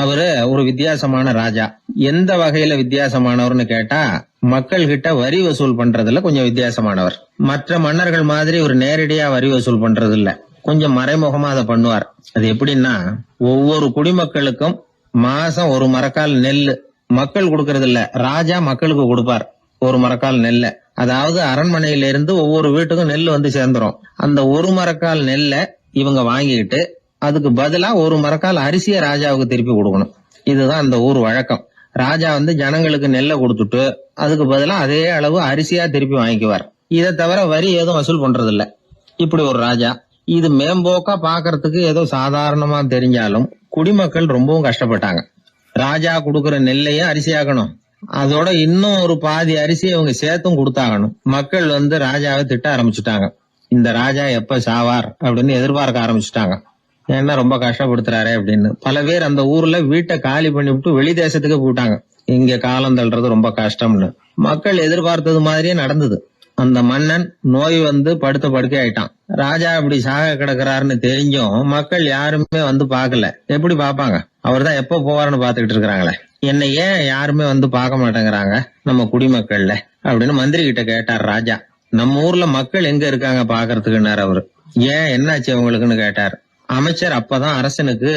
அவரு ஒரு வித்தியாசமான ராஜா. எந்த வகையில வித்தியாசமானவர்னு கேட்டா, மக்கள் கிட்ட வரி வசூல் பண்றதுல கொஞ்சம் வித்தியாசமானவர். மற்ற மன்னர்கள் மாதிரி ஒரு நேரடியா வரி வசூல் பண்றது இல்ல, கொஞ்சம் மறைமுகமா அதை பண்ணுவார். அது எப்படின்னா, ஒவ்வொரு குடிமக்களுக்கும் மாசம் ஒரு மரக்கால் நெல்லு மக்கள் கொடுக்கறது இல்ல, ராஜா மக்களுக்கு கொடுப்பார். ஒரு மரக்கால் நெல்ல, அதாவது அரண்மனையில இருந்து ஒவ்வொரு வீட்டுக்கும் நெல் வந்து சேர்ந்துரும். அந்த ஒரு மரக்கால் நெல்ல இவங்க வாங்கிட்டு அதுக்கு பதிலா ஒரு மரக்கால் அரிசியை ராஜாவுக்கு திருப்பி கொடுக்கணும். இதுதான் அந்த ஊர் வழக்கம். ராஜா வந்து ஜனங்களுக்கு நெல்லை கொடுத்துட்டு அதுக்கு பதிலா அதே அளவு அரிசியா திருப்பி வாங்கிக்குவார். இதை தவிர வரி ஏதும் வசூல் பண்றது இல்ல. இப்படி ஒரு ராஜா. இது மேம்போக்கா பாக்குறதுக்கு ஏதோ சாதாரணமா தெரிஞ்சாலும் குடிமக்கள் ரொம்பவும் கஷ்டப்பட்டாங்க. ராஜா கொடுக்கற நெல்லையும் அரிசியாக்கணும், அதோட இன்னும் ஒரு பாதி அரிசியை இவங்க சேர்த்தும் கொடுத்தாகணும். மக்கள் வந்து ராஜாவை திட்ட ஆரம்பிச்சுட்டாங்க. இந்த ராஜா எப்ப சாவார் அப்படின்னு எதிர்பார்க்க ஆரம்பிச்சுட்டாங்க. ஏன்னா ரொம்ப கஷ்டப்படுத்துறாரு அப்படின்னு. பல பேர் அந்த ஊர்ல வீட்டை காலி பண்ணிவிட்டு வெளி தேசத்துக்கு போயிட்டாங்க, இங்க காலம் தள்ளுறது ரொம்ப கஷ்டம்னு. மக்கள் எதிர்பார்த்தது மாதிரியே நடந்தது. அந்த மன்னன் நோய் வந்து படுத்த படுக்கை ஆயிட்டான். ராஜா இப்படி சாக கிடக்குறாருன்னு தெரிஞ்சும் மக்கள் யாருமே வந்து பாக்கல. எப்படி பாப்பாங்க? அவர் தான் எப்ப போவாருன்னு பாத்துக்கிட்டு இருக்கிறாங்களே. என்ன ஏன் யாருமே வந்து பார்க்க மாட்டேங்கிறாங்க நம்ம குடிமக்கள்ல அப்படின்னு மந்திரி கிட்ட கேட்டார் ராஜா. நம்ம ஊர்ல மக்கள் எங்க இருக்காங்க பாக்குறதுக்குன்னாரு அவரு. ஏன் என்னாச்சு அவங்களுக்குன்னு கேட்டார். அமைச்சர் அப்பதான் அரசனுக்கு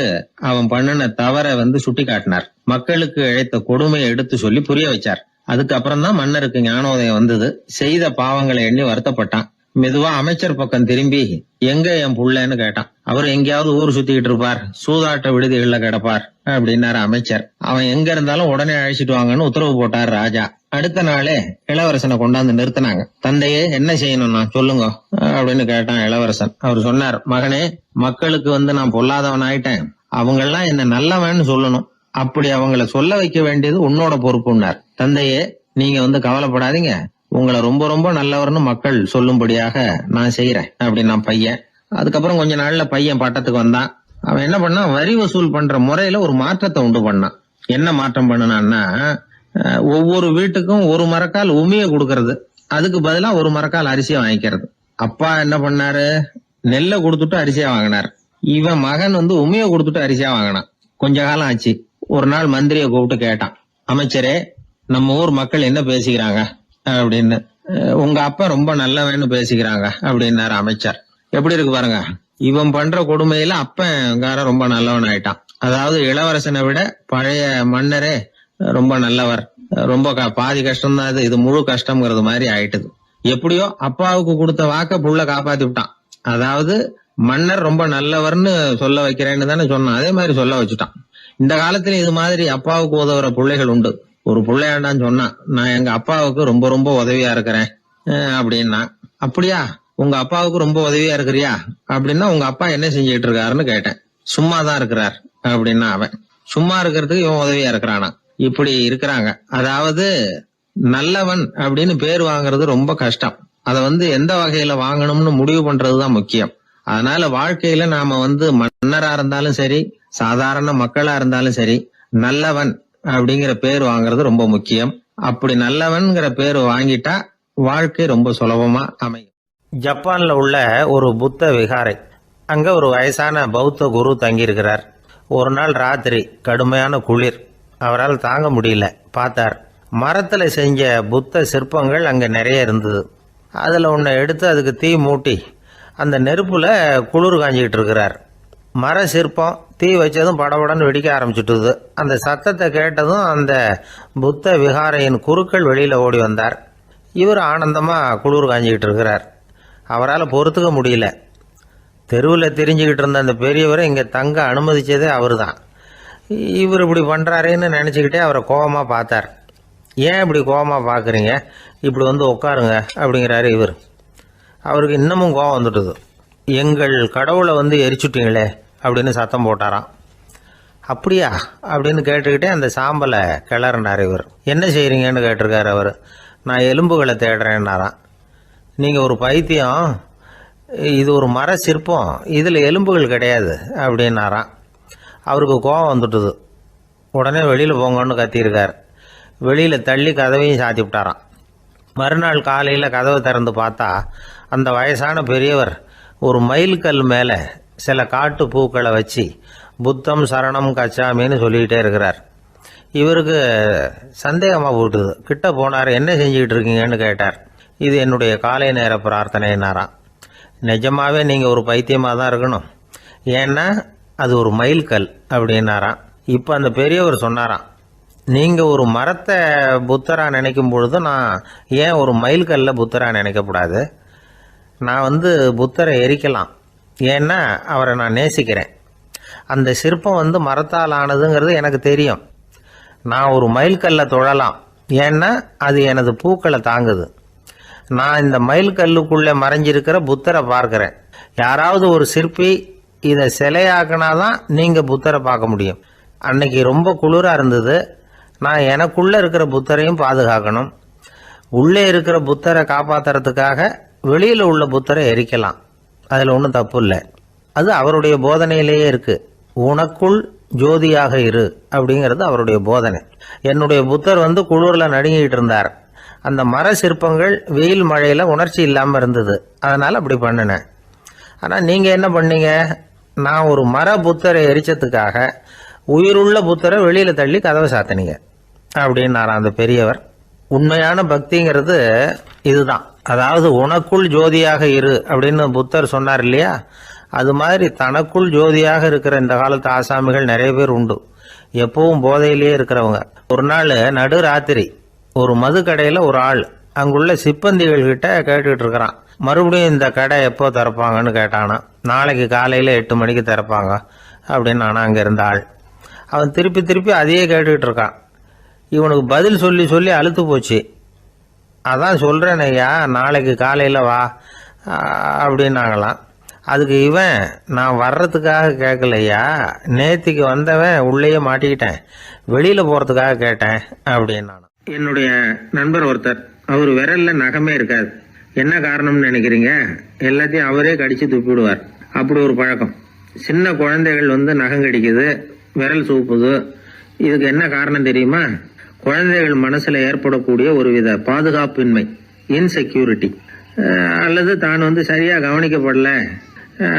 அவன் பண்ணின தவற வந்து சுட்டி காட்டினார். மக்களுக்கு இழைத்த கொடுமையை எடுத்து சொல்லி புரிய வச்சார். அதுக்கப்புறம் தான் மன்னருக்கு ஞானோதயம் வந்தது. செய்த பாவங்களை எண்ணி வருத்தப்பட்டான். மெதுவா அமைச்சர் பக்கம் திரும்பி, எங்க என் புள்ளன்னு கேட்டான். அவர் எங்கேயாவது ஊர் சுத்திக்கிட்டு இருப்பார், சூதாட்ட விடுதிகள்ல கிடப்பார் அப்படின்னாரு அமைச்சர். அவன் எங்க இருந்தாலும் உடனே அழைச்சிட்டு வாங்கன்னு உத்தரவு போட்டார் ராஜா. அடுத்த நாளே இளவரசனை கொண்டாந்து நிறுத்தினாங்க. தந்தையே, என்ன செய்யணும்னா சொல்லுங்க அப்படின்னு கேட்டான் இளவரசன். அவர் சொன்னார், மகனே, மக்களுக்கு வந்து நான் பொல்லாதவன் ஆயிட்டேன், அவங்க எல்லாம் என்ன நல்லவன்னு சொல்லணும். அப்படி அவங்கள சொல்ல வைக்க வேண்டியது உன்னோட பொறுப்புன்னார். தந்தையே, நீங்க வந்து கவலைப்படாதீங்க, உங்களை ரொம்ப ரொம்ப நல்லவர்னு மக்கள் சொல்லும்படியாக நான் செய்யறேன் அப்படின்னா பையன். அதுக்கப்புறம் கொஞ்ச நாள்ல பையன் பட்டத்துக்கு வந்தான். அவன் என்ன பண்ணான், வரி வசூல் பண்ற முறையில ஒரு மாற்றத்தை உண்டு பண்ணான். என்ன மாற்றம் பண்ணனான்னா, ஒவ்வொரு வீட்டுக்கும் ஒரு மரக்கால் உமிய கொடுக்கறது, அதுக்கு பதிலா ஒரு மரக்கால் அரிசியை வாங்கிக்கிறது. அப்பா என்ன பண்ணாரு, நெல்லை கொடுத்துட்டு அரிசியா வாங்கினார். இவன் மகன் வந்து உமிய கொடுத்துட்டு அரிசியா வாங்கினான். கொஞ்ச காலம் ஆச்சு. ஒரு நாள் மந்திரிய கூப்பிட்டு கேட்டான், அமைச்சரே, நம்ம ஊர் மக்கள் என்ன பேசிக்கிறாங்க அப்படின்னு. உங்க அப்பா ரொம்ப நல்லவன்னு பேசிக்கிறாங்க அப்படின்னாரு அமைச்சர். எப்படி இருக்கு பாருங்க, இவன் பண்ற கொடுமையில அப்பன் ரொம்ப நல்லவன் ஆயிட்டான். அதாவது இளவரசனை விட பழைய மன்னரே ரொம்ப நல்லவர், ரொம்ப பாதி கஷ்டம் தான் இது முழு கஷ்டம்ங்கிறது மாதிரி ஆயிட்டுது. எப்படியோ அப்பாவுக்கு கொடுத்த வாக்க புள்ள காப்பாத்தி விட்டான். அதாவது மன்னர் ரொம்ப நல்லவர்னு சொல்ல வைக்கிறேன்னு தானே சொன்னான், அதே மாதிரி சொல்ல வச்சுட்டான். இந்த காலத்துல இது மாதிரி அப்பாவுக்கு உதவுற பிள்ளைகள் உண்டு. ஒரு பிள்ளையாண்டான்னு சொன்னான், நான் எங்க அப்பாவுக்கு ரொம்ப ரொம்ப உதவியா இருக்கிறேன் அப்படின்னா. அப்படியா, உங்க அப்பாவுக்கு ரொம்ப உதவியா இருக்கிறியா அப்படின்னா, உங்க அப்பா என்ன செஞ்சிட்டு இருக்காருன்னு கேட்டேன். சும்மாதான் இருக்கிறார் அப்படின்னா அவன். சும்மா இருக்கிறதுக்கு இவன் உதவியா இருக்கிறானா? இப்படி இருக்கிறாங்க. அதாவது நல்லவன் அப்படின்னு பேர் வாங்குறது ரொம்ப கஷ்டம். அதை வந்து எந்த வகையில வாங்கணும்னு முடிவு பண்றதுதான் முக்கியம். அதனால வாழ்க்கையில நாம வந்து மன்னரா இருந்தாலும் சரி, சாதாரண மக்களா இருந்தாலும் சரி, நல்லவன் அப்படிங்கிற பேர் வாங்குறது ரொம்ப முக்கியம். அப்படி நல்லவன்கிற பேர் வாங்கிட்டா வாழ்க்கை ரொம்ப சுலபமா அமையும். ஜப்பான்ல உள்ள ஒரு புத்த விகாரை, அங்க ஒரு வயசான பௌத்த குரு தங்கியிருக்கிறார். ஒரு நாள் ராத்திரி கடுமையான குளிர், அவரால் தாங்க முடியல. பார்த்தார், மரத்துல செஞ்ச புத்த சிற்பங்கள் அங்க நிறைய இருந்தது. அதுல ஒன்றை எடுத்து அதுக்கு தீ மூட்டி அந்த நெருப்புல குளிர் காஞ்சிக்கிட்டு இருக்கிறார். மர சிற்பம் தீ வச்சதும் படபடன்னு வெடிக்க ஆரம்பிச்சுட்டுது. அந்த சத்தத்தை கேட்டதும் அந்த புத்த விகாரையின் குருக்கள் வெளியில ஓடி வந்தார். இவர் ஆனந்தமா குளிர் காஞ்சிக்கிட்டு இருக்கிறார். அவரால் பொறுத்துக்க முடியல. தெருவில் தெரிஞ்சுக்கிட்டு இருந்த அந்த பெரியவரை இங்கே தங்க அனுமதிச்சதே அவர் தான். இவர் இப்படி பண்ணுறாருன்னு நினச்சிக்கிட்டே அவரை கோபமாக பார்த்தார். ஏன் இப்படி கோபமாக பார்க்குறீங்க, இப்படி வந்து உட்காருங்க அப்படிங்கிறாரு இவர். அவருக்கு இன்னமும் கோபம் வந்துட்டுது. எங்கள் கடவுளை வந்து எரிச்சுட்டீங்களே அப்படின்னு சத்தம் போட்டாராம். அப்படியா அப்படின்னு கேட்டுக்கிட்டே அந்த சாம்பலை கிளறினார் இவர். என்ன செய்கிறீங்கன்னு கேட்டிருக்காரு அவர். நான் எலும்புகளை தேடுறேன்னாராம். நீங்கள் ஒரு பைத்தியம், இது ஒரு மர சிற்பம், இதில் எலும்புகள் கிடையாது அப்படின்னாராம். அவருக்கு கோபம் வந்துட்டுது. உடனே வெளியில் போங்கன்னு கத்தியிருக்கார். வெளியில் தள்ளி கதவையும் சாத்தி விட்டாராம். மறுநாள் காலையில் கதவை திறந்து பார்த்தா அந்த வயசான பெரியவர் ஒரு மயில்கல் மேலே சில காட்டு பூக்களை வச்சு புத்தம் சரணம் கச்சாமின்னு சொல்லிக்கிட்டே இருக்கிறார். இவருக்கு சந்தேகமாக போட்டுது. கிட்ட போனார். என்ன செஞ்சுக்கிட்டு இருக்கீங்கன்னு கேட்டார். இது என்னுடைய காலை நேர பிரார்த்தனைனாராம். நிஜமாவே நீங்கள் ஒரு பைத்தியமாக தான் இருக்கணும், ஏன்னா அது ஒரு மைல்கல் அப்படின்னாராம். இப்போ அந்த பெரியவர் சொன்னாராம், நீங்கள் ஒரு மரத்தை புத்தராக நினைக்கும் பொழுது நான் ஏன் ஒரு மைல்கல்ல புத்தராக நினைக்கக்கூடாது? நான் புத்தரை எரிக்கலாம், ஏன்னா அவரை நான் நேசிக்கிறேன். அந்த சிற்பம் மரத்தால் ஆனதுங்கிறது எனக்கு தெரியும். நான் ஒரு மைல்கல்லை தொழலாம், ஏன்னா அது எனது பூக்களை தாங்குது. நான் இந்த மைல்கல்லுக்குள்ளே மறைஞ்சிருக்கிற புத்தரை பார்க்குறேன். யாராவது ஒரு சிற்பி இதை சிலையாக்கினாதான் நீங்கள் புத்தரை பார்க்க முடியும். அன்னைக்கு ரொம்ப குளிராக இருந்தது. நான் எனக்குள்ளே இருக்கிற புத்தரையும் பாதுகாக்கணும். உள்ளே இருக்கிற புத்தரை காப்பாற்றுறதுக்காக வெளியில் உள்ள புத்தரை எரிக்கலாம், அதில் ஒன்றும் தப்பு இல்லை. அது அவருடைய போதனையிலேயே இருக்கு. உனக்குள் ஜோதியாக இரு அப்படிங்கிறது அவருடைய போதனை. என்னுடைய புத்தர் குளிரில் நடுங்கிட்டு இருந்தார். அந்த மர சிற்பங்கள் வெயில் மழையில் உணர்ச்சி இல்லாமல் இருந்தது, அதனால் அப்படி பண்ணினேன். ஆனால் நீங்கள் என்ன பண்ணீங்க? நான் ஒரு மர புத்தரை எரிச்சதுக்காக உயிருள்ள புத்தரை வெளியில் தள்ளி கதவை சாத்தினீங்க அப்படின்னாராம் அந்த பெரியவர். உண்மையான பக்திங்கிறது இதுதான். அதாவது உனக்குள் ஜோதியாக இரு அப்படின்னு புத்தர் சொன்னார் இல்லையா, அது மாதிரி தனக்குள் ஜோதியாக இருக்கிற இந்த காலத்து ஆசாமிகள் நிறைய பேர் உண்டு. எப்பவும் போதையிலேயே இருக்கிறவங்க. ஒரு நாள் நடு ராத்திரி ஒரு மது கடையில் ஒரு ஆள் அங்குள்ள சிப்பந்திகள் கிட்ட கேட்டுக்கிட்டு இருக்கிறான். மறுபடியும் இந்த கடை எப்போ திறப்பாங்கன்னு கேட்டானா. நாளைக்கு காலையில் 8 மணிக்கு திறப்பாங்க அப்படின்னு நானா அங்கே இருந்த ஆள். அவன் திருப்பி திருப்பி அதையே கேட்டுக்கிட்டு இருக்கான். இவனுக்கு பதில் சொல்லி சொல்லி அழுத்து போச்சு. அதான் சொல்கிறேன் ஐயா, நாளைக்கு காலையில் வா அப்படின்னாங்களாம். அதுக்கு இவன், நான் வர்றதுக்காக கேட்கலையா, நேத்திக்கு வந்தவன் உள்ளேயே மாட்டிக்கிட்டேன், வெளியில் போகிறதுக்காக கேட்டேன் அப்படின்னா. என்னுடைய நண்பர் ஒருத்தர், அவர் விரல்ல நகமே இருக்காது. என்ன காரணம்னு நினைக்கிறீங்க? எல்லாத்தையும் அவரே கடிச்சு துப்பிடுவார். அப்படி ஒரு பழக்கம். சின்ன குழந்தைகள் நகம் கடிக்குது, விரல் சூப்புது. இதுக்கு என்ன காரணம் தெரியுமா? குழந்தைகள் மனசுல ஏற்படக்கூடிய ஒருவித பாதுகாப்பின்மை, இன்செக்யூரிட்டி, அல்லது தான் சரியா கவனிக்கப்படல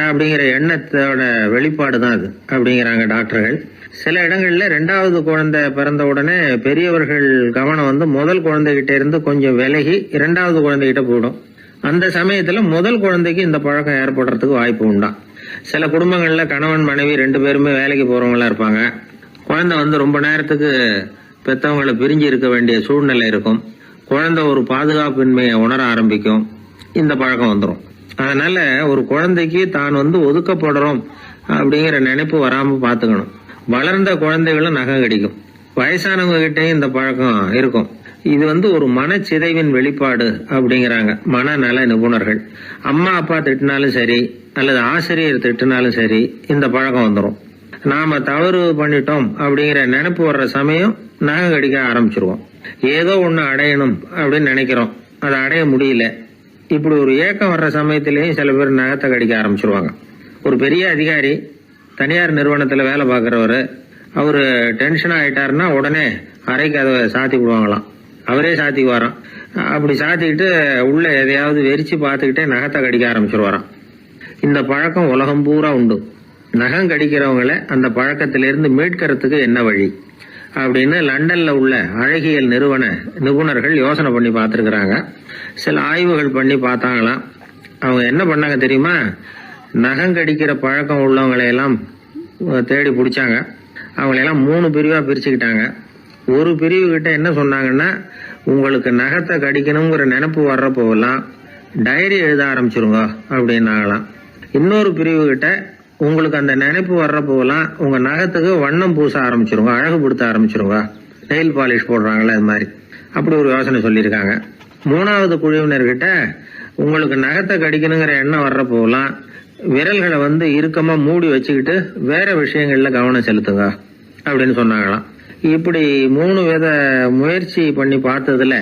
அப்படிங்கிற எண்ணத்தோட வெளிப்பாடு தான் அது அப்படிங்கிறாங்க டாக்டர்கள். சில இடங்கள்ல 2வது குழந்தை பிறந்த உடனே பெரியவர்கள் கவனம் முதல் குழந்தைகிட்ட இருந்து கொஞ்சம் விலகி 2வது குழந்தைகிட்ட போயிடும். அந்த சமயத்துல முதல் குழந்தைக்கு இந்த பழக்கம் ஏற்படுறதுக்கு வாய்ப்பு உண்டா. சில குடும்பங்கள்ல கணவன் மனைவி 2 பேருமே வேலைக்கு போறவங்களா இருப்பாங்க. குழந்தை ரொம்ப நேரத்துக்கு பெற்றவங்களை பிரிஞ்சு இருக்க வேண்டிய சூழ்நிலை இருக்கும். குழந்தை ஒரு பாதுகாப்பின்மையை உணர ஆரம்பிக்கும். இந்த பழக்கம் வந்துடும். அதனால ஒரு குழந்தைக்கு தான் ஒதுக்கப்படுறோம் அப்படிங்கிற நினைப்பு வராம பாத்துக்கணும். வளர்ந்த குழந்தைகளும் நகம் கடிக்கும். வயசானவங்க கிட்டையும் இந்த பழக்கம் இருக்கும். இது ஒரு மனச்சிதைவின் வெளிப்பாடு அப்படிங்கிறாங்க மனநல நிபுணர்கள். அம்மா அப்பா திட்டினாலும் சரி, அல்லது ஆசிரியர் திட்டினாலும் சரி, இந்த பழக்கம் வந்துடும். நாம தவறு பண்ணிட்டோம் அப்படிங்கிற நினைப்பு வர்ற சமயம் நகம் கடிக்க ஆரம்பிச்சிருவோம். ஏதோ ஒண்ணு அடையணும் அப்படின்னு நினைக்கிறோம், அதை அடைய முடியல. இப்படி ஒரு ஏக்கம் வர்ற சமயத்திலேயும் சில பேர் நகத்தை கடிக்க ஆரம்பிச்சிருவாங்க. ஒரு பெரிய அதிகாரி, தனியார் நிறுவனத்துல வேலை பார்க்கிறவரு, அவரு டென்ஷன் ஆயிட்டாருன்னா உடனே அறைக்கு அதை சாத்தி விடுவாங்களாம். அவரே சாத்திக்குவாராம். அப்படி சாத்திக்கிட்டு உள்ள எதையாவது வெறிச்சு பார்த்துக்கிட்டே நகத்தை கடிக்க ஆரம்பிச்சிருவாராம். இந்த பழக்கம் உலகம் பூரா உண்டு. நகம் கடிக்கிறவங்களை அந்த பழக்கத்திலிருந்து மீட்கிறதுக்கு என்ன வழி அப்படின்னு லண்டன்ல உள்ள அழகியல் நிபுணர்கள் யோசனை பண்ணி பார்த்துருக்குறாங்க. சில ஆய்வுகள் பண்ணி பார்த்தாங்களாம். அவங்க என்ன பண்ணாங்க தெரியுமா? நகம் கடிக்கிற பழக்கம் உள்ளவங்களையெல்லாம் தேடி பிடிச்சாங்க. அவங்களையெல்லாம் 3 பிரிவா பிரிச்சுக்கிட்டாங்க. ஒரு பிரிவு கிட்ட என்ன சொன்னாங்கன்னா, உங்களுக்கு நகத்தை கடிக்கணுங்கிற நினைப்பு வர்றப்போவெல்லாம் டைரி எழுத ஆரம்பிச்சிருங்க அப்படின்னாங்களாம். இன்னொரு பிரிவு கிட்ட, உங்களுக்கு அந்த நினைப்பு வர்றப்போவெல்லாம் உங்க நகத்துக்கு வண்ணம் பூச ஆரம்பிச்சிருங்க, அழகுபடுத்த ஆரம்பிச்சிருங்க, நெயில் பாலிஷ் போடுறாங்களே அது மாதிரி. அப்படி ஒரு யோசனை சொல்லியிருக்காங்க. 3வது குழுவினர்கிட்ட, உங்களுக்கு நகத்தை கடிக்கணுங்கிற எண்ணம் வர்றப்போவெல்லாம் விரல்களை இறுக்கமா மூடி வச்சுக்கிட்டு வேற விஷயங்கள்ல கவனம் செலுத்துங்க அப்படின்னு சொன்னாங்களாம். இப்படி 3 வித முயற்சி பண்ணி பார்த்ததுல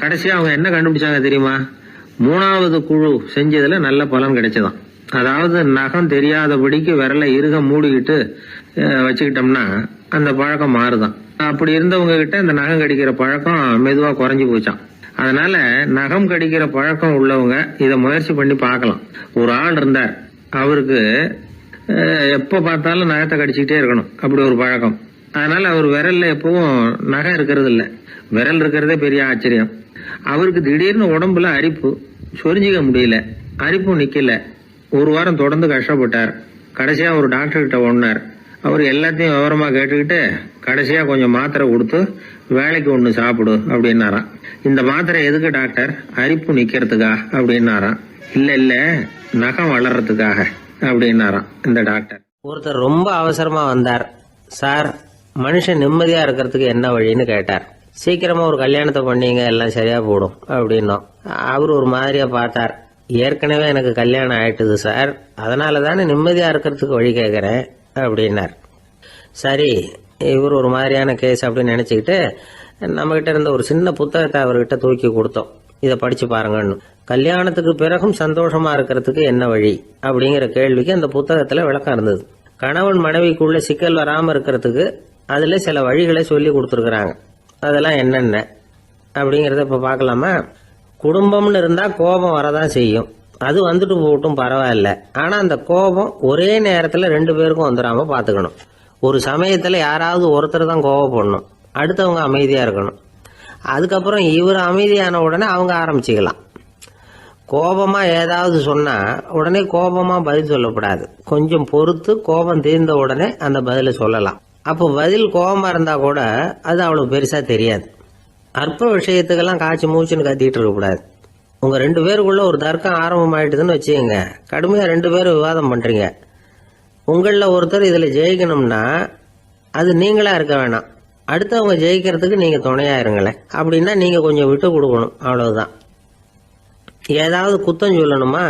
கடைசியா அவங்க என்ன கண்டுபிடிச்சாங்க தெரியுமா? 3வது குழு செஞ்சதுல நல்ல பலன் கிடைச்சதாம். அதாவது நகம் தெரியாதபடிக்கு விரலை இறுக மூடிக்கிட்டு வச்சுக்கிட்டோம்னா அந்த பழக்கம் மாறுதான். அப்படி இருந்தவங்க கிட்ட இந்த நகம் கடிக்கிற பழக்கம் மெதுவா குறைஞ்சு போச்சான். அதனால நகம் கடிக்கிற பழக்கம் உள்ளவங்க இதை முயற்சி பண்ணி பார்க்கலாம். ஒரு ஆள் இருந்தார், அவருக்கு எப்ப பார்த்தாலும் நகத்தை கடிச்சுக்கிட்டே இருக்கணும், அப்படி ஒரு பழக்கம். அதனால அவர் விரல்ல எப்பவும் நகை இருக்கிறது இல்ல, விரல் இருக்கிறதே பெரிய ஆச்சரியம். அவருக்கு திடீர்னு உடம்புல அரிப்பு, சொரிஞ்சிக்க முடியல, அரிப்பும் நிக்கல. ஒரு வாரம் தொடர்ந்து கஷ்டப்பட்டார். கடைசியா ஒரு டாக்டர் கிட்ட ஓடினார். அவர் எல்லாத்தையும் விவரமா கேட்டுக்கிட்டு கடைசியா கொஞ்சம் மாத்திரை கொடுத்து வேலைக்கு ஒண்ணு சாப்பிடு அப்படின்னாராம். இந்த மாத்திரை எதுக்கு டாக்டர்? அரிப்பு நிக்கிறதுக்கா அப்படின்னாராம். இல்ல நகம் வளர்றதுக்காக அப்படின்னாராம் இந்த டாக்டர். ஒருத்தர் ரொம்ப அவசரமா வந்தார். சார், மனுஷன் நிம்மதியா இருக்கிறதுக்கு என்ன வழின்னு கேட்டார். சீக்கிரமா ஒரு கல்யாணத்தை பண்ணீங்க, எல்லாம் சரியா போடும் அப்படின்னோம். அவர் ஒரு மாதிரியா பார்த்தார். ஏற்கனவே எனக்கு கல்யாணம் ஆயிட்டுது சார், அதனால தானே நிம்மதியா இருக்கிறதுக்கு வழி கேட்கறேன் அப்படின்னார். சரி, இவர் ஒரு மாதிரியான கேஸ் அப்படின்னு நினைச்சுக்கிட்டு நம்ம கிட்ட இருந்த ஒரு சின்ன புத்தகத்தை அவர்கிட்ட தூக்கி கொடுத்தோம். இதை படிச்சு பாருங்கன்னு. கல்யாணத்துக்கு பிறகும் சந்தோஷமா இருக்கிறதுக்கு என்ன வழி அப்படிங்கிற கேள்விக்கு அந்த புத்தகத்துல விளக்கம் இருந்தது. கணவன் மனைவிக்குள்ள சிக்கல் வராம இருக்கிறதுக்கு அதுல சில வழிகளை சொல்லி கொடுத்துருக்குறாங்க. அதெல்லாம் என்னென்ன அப்படிங்கறத இப்ப பார்க்கலாமா? குடும்பம்னு இருந்தா கோபம் வரதான் செய்யும், அது வந்துட்டு போகட்டும், பரவாயில்ல. ஆனா அந்த கோபம் ஒரே நேரத்துல 2 பேருக்கும் வந்துடாம பாத்துக்கணும். ஒரு சமயத்துல யாராவது ஒருத்தர் தான் கோபப்படணும், அடுத்தவங்க அமைதியா இருக்கணும். அதுக்கப்புறம் இவர் அமைதியான உடனே அவங்க ஆரம்பிச்சுக்கலாம். கோபமா ஏதாவது சொன்னா உடனே கோபமா பதில் சொல்லக்கூடாது. கொஞ்சம் பொறுத்து கோபம் தீர்ந்த உடனே அந்த பதில சொல்லலாம். அப்போ பதில் கோபமா இருந்தா கூட அது அவ்வளவு பெருசா தெரியாது. அற்ப விஷயத்துக்கெல்லாம் காய்ச்சி மூச்சுன்னு கத்திட்டு இருக்க கூடாது. உங்க 2 பேருக்குள்ள ஒரு தர்க்கம் ஆரம்பம் ஆயிட்டுதுன்னு வச்சுக்கோங்க. கடுமையா 2 பேரும் விவாதம் பண்றீங்க. உங்கள ஒருத்தர் இதுல ஜெயிக்கணும்னா அது நீங்களா இருக்க வேணாம், அடுத்தவங்க ஜெயிக்கிறதுக்கு நீங்க துணையா இருங்களேன். அப்படின்னா நீங்க கொஞ்சம் விட்டு கொடுக்கணும், அவ்வளவுதான். ஏதாவது குத்தம் சொல்லணுமா,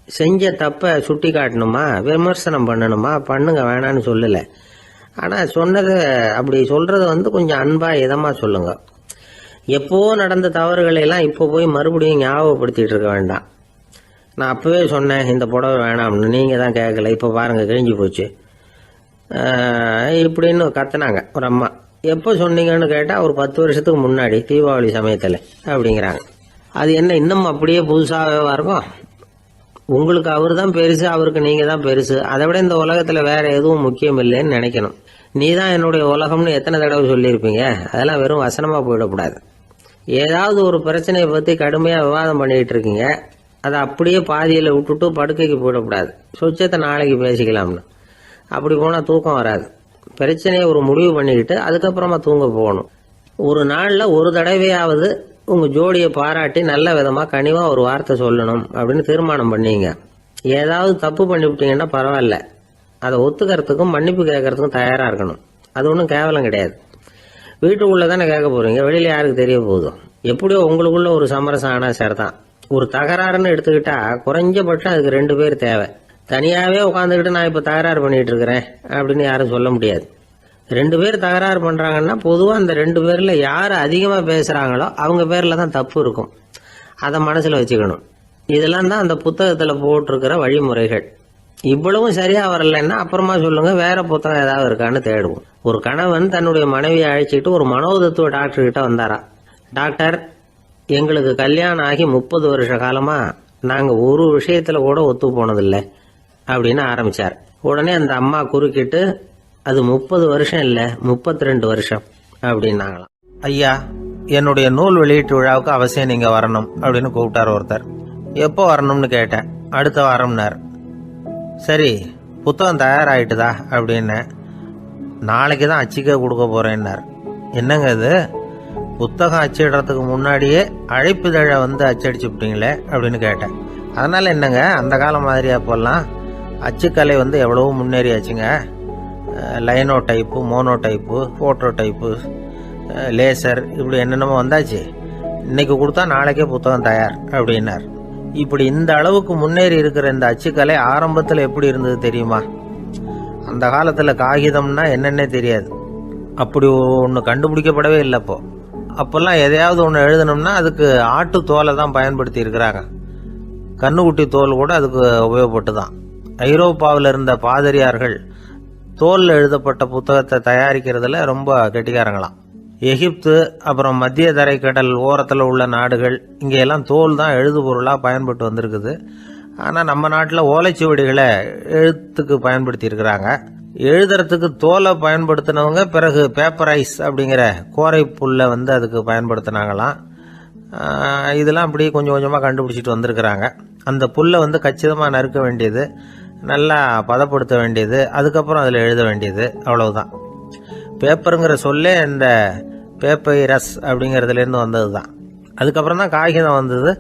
செஞ்ச தப்ப சுட்டி காட்டணுமா, விமர்சனம் பண்ணணுமா, பண்ணுங்க, வேணான்னு சொல்லல. ஆனா சொன்னதை அப்படி சொல்றத கொஞ்சம் அன்பா இதமா சொல்லுங்க. எப்போ நடந்த தவறுகளை எல்லாம் இப்போ போய் மறுபடியும் ஞாபகப்படுத்திட்டு இருக்க வேண்டாம். நான் அப்பவே சொன்னேன் இந்த புடவை வேணாம்னு, நீங்க தான் கேட்கல, இப்ப பாருங்க கிழிஞ்சு போச்சு இப்படின்னு கத்துனாங்க ஒரு அம்மா. எப்போ சொன்னீங்கன்னு கேட்டா ஒரு 10 வருஷத்துக்கு முன்னாடி தீபாவளி சமயத்துல அப்படிங்கிறாங்க. அது என்ன இன்னும் அப்படியே புதுசாகவா இருக்கும்? உங்களுக்கு அவர் தான் பெருசு, அவருக்கு நீங்க தான் பெருசு. அதை விட இந்த உலகத்துல வேற எதுவும் முக்கியம் இல்லைன்னு நினைக்கணும். நீ தான் என்னுடைய உலகம்னு எத்தனை தடவை சொல்லியிருப்பீங்க? அதெல்லாம் வெறும் வசனமா போயிடக்கூடாது. ஏதாவது ஒரு பிரச்சனையை பத்தி கடுமையா விவாதம் பண்ணிட்டு இருக்கீங்க, அதை அப்படியே பாதியில விட்டுட்டு படுக்கைக்கு போயிடக்கூடாது. சொச்சத்தை நாளைக்கு பேசிக்கலாம்னு. அப்படி போனா தூக்கம் வராது. பிரச்சனையை ஒரு முடிவு பண்ணிக்கிட்டு அதுக்கப்புறமா தூங்க போகணும். ஒரு நாள்ல ஒரு தடவையாவது உங்க ஜோடியை பாராட்டி நல்ல விதமா கனிவா ஒரு வார்த்தை சொல்லணும் அப்படின்னு தீர்மானம் பண்ணீங்க. ஏதாவது தப்பு பண்ணிவிட்டீங்கன்னா பரவாயில்ல, அதை ஒத்துக்கிறதுக்கும் மன்னிப்பு கேட்கறதுக்கும் தயாரா இருக்கணும். அது ஒன்றும் கேவலம் கிடையாது. வீட்டுக்குள்ள தானே கேட்க போறீங்க, வெளியில யாருக்கு தெரிய போதும்? எப்படியோ உங்களுக்குள்ள ஒரு சமரசம் ஆனா சரிதான். ஒரு தகராறுன்னு எடுத்துக்கிட்டா குறைஞ்சபட்சம் அதுக்கு 2 பேர் தேவை. தனியாவே உட்காந்துக்கிட்டு நான் இப்ப தகராறு பண்ணிட்டு இருக்கிறேன் அப்படின்னு யாரும் சொல்ல முடியாது. 2 பேர் தகராறு பண்றாங்கன்னா பொதுவா அந்த 2 பேர்ல யாரு அதிகமா பேசுறாங்களோ அவங்க பேர்ல தான் தப்பு இருக்கும். அதை மனசுல வச்சுக்கணும். இதெல்லாம் தான் அந்த புத்தகத்துல போட்டிருக்கிற வழிமுறைகள். இவ்வளவும் சரியா வரலன்னா அப்புறமா சொல்லுங்க, வேற புத்தகம் ஏதாவது இருக்கான்னு தேடுவோம். ஒரு கணவன் தன்னுடைய மனைவியை அழைச்சிட்டு ஒரு மனோதத்துவ டாக்டர் கிட்ட வந்தாரா. டாக்டர், எங்களுக்கு கல்யாணம் ஆகி 30 வருஷ காலமா நாங்க ஒரு விஷயத்துல கூட ஒத்து போனதில்லை அப்படின்னு ஆரம்பிச்சார். உடனே அந்த அம்மா குறுக்கிட்டு, அது 30 வருஷம் இல்ல 32 வருஷம் அப்படின்னாங்களாம். ஐயா, என்னுடைய நூல் வெளியீட்டு விழாவுக்கு அவசியம் நீங்க வரணும் அப்படின்னு கூப்பிட்டார் ஒருத்தர். எப்போ வரணும்னு கேட்டேன். அடுத்த வாரம்னார். சரி, புத்தகம் தயாராகிட்டுதா அப்படின்னு. நாளைக்கு தான் அச்சிக்க கொடுக்க போறேன்னார். என்னங்க இது, புத்தகம் அச்சிடுறதுக்கு முன்னாடியே அழைப்புதழை அச்சடிச்சு விட்டீங்களே அப்படின்னு கேட்டேன். அதனால என்னங்க, அந்த காலம் மாதிரி அப்போல்லாம் அச்சுக்கலை எவ்வளவோ முன்னேறியாச்சுங்க. Linotype, monotype, phototype, laser, இப்படி என்னென்னமோ வந்தாச்சு. இன்னைக்கு கொடுத்தா நாளைக்கே புத்தகம் தயார் அப்படின்னார். இப்படி இந்த அளவுக்கு முன்னேறி இருக்கிற இந்த அச்சுக்கலை ஆரம்பத்தில் எப்படி இருந்தது தெரியுமா? அந்த காலத்தில் காகிதம்னா என்னன்னே தெரியாது. அப்படி ஒன்று கண்டுபிடிக்கப்படவே இல்லை. அப்போல்லாம் எதையாவது ஒன்று எழுதணும்னா அதுக்கு ஆட்டு தோலை தான் பயன்படுத்தி இருக்கிறாங்க. கண்ணுக்குட்டி தோல் கூட அதுக்கு உபயோகப்பட்டு தான். ஐரோப்பாவில் இருந்த பாதிரியார்கள் தோல்ல எழுதப்பட்ட புத்தகத்தை தயாரிக்கிறதுல ரொம்ப கெட்டிக்காரங்களாம். எகிப்து, அப்புறம் மத்திய தரைக்கடல் ஓரத்தில் உள்ள நாடுகள், இங்கெல்லாம் தோல் தான் எழுதுபொருளாக பயன்பட்டு வந்திருக்குது. ஆனால் நம்ம நாட்டில் ஓலைச்சுவடிகளை எழுத்துக்கு பயன்படுத்தி இருக்கிறாங்க. எழுதுறதுக்கு தோலை பயன்படுத்தினவங்க பிறகு பேப்பரைஸ் அப்படிங்கிற கோரை புல்லை வந்து அதுக்கு பயன்படுத்தினாங்களாம். இதெல்லாம் அப்படி கொஞ்சம் கொஞ்சமாக கண்டுபிடிச்சிட்டு வந்திருக்கிறாங்க. அந்த புல்லை வந்து கச்சிதமாக நறுக்க வேண்டியது, நல்லா பதப்படுத்த வேண்டியது, அதுக்கப்புறம் அதில் எழுத வேண்டியது, அவ்வளவுதான். பேப்பருங்கிற சொல்லே இந்த பேப்பைரஸ் அப்படிங்கிறதுலேருந்து வந்தது தான். அதுக்கப்புறம் தான் காகிதம் வந்தது.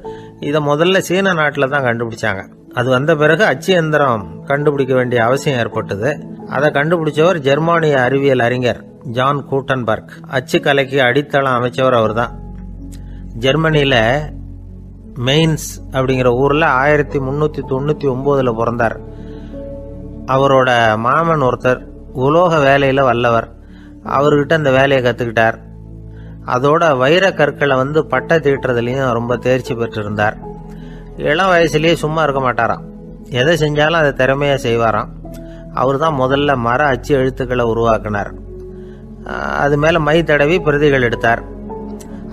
இதை முதல்ல சீன நாட்டில் தான் கண்டுபிடிச்சாங்க. அது வந்த பிறகு அச்சு எந்திரம் கண்டுபிடிக்க வேண்டிய அவசியம் ஏற்பட்டது. அதை கண்டுபிடிச்சவர் ஜெர்மானிய அறிவியல் அறிஞர் ஜான் கூட்டன்பர்க். அச்சு கலைக்கு அடித்தளம் அமைச்சவர் அவர் தான். ஜெர்மனியில் மெயின்ஸ் அப்படிங்கிற ஊரில் 1399 பிறந்தார். அவரோட மாமன் ஒருத்தர் உலோக வேலையில் வல்லவர். அவர்கிட்ட இந்த வேலையை கற்றுக்கிட்டார். அதோட வைர கற்களை வந்து பட்டை தீட்டுறதுலையும் ரொம்ப தேர்ச்சி பெற்றிருந்தார். இளம் வயசுலேயே சும்மா இருக்க மாட்டாராம். எதை செஞ்சாலும் அதை திறமையாக செய்வாராம். அவர் தான் முதல்ல மர அச்சு எழுத்துக்களை உருவாக்கினார். அது மேலே மை தடவி பிரதிகள் எடுத்தார்.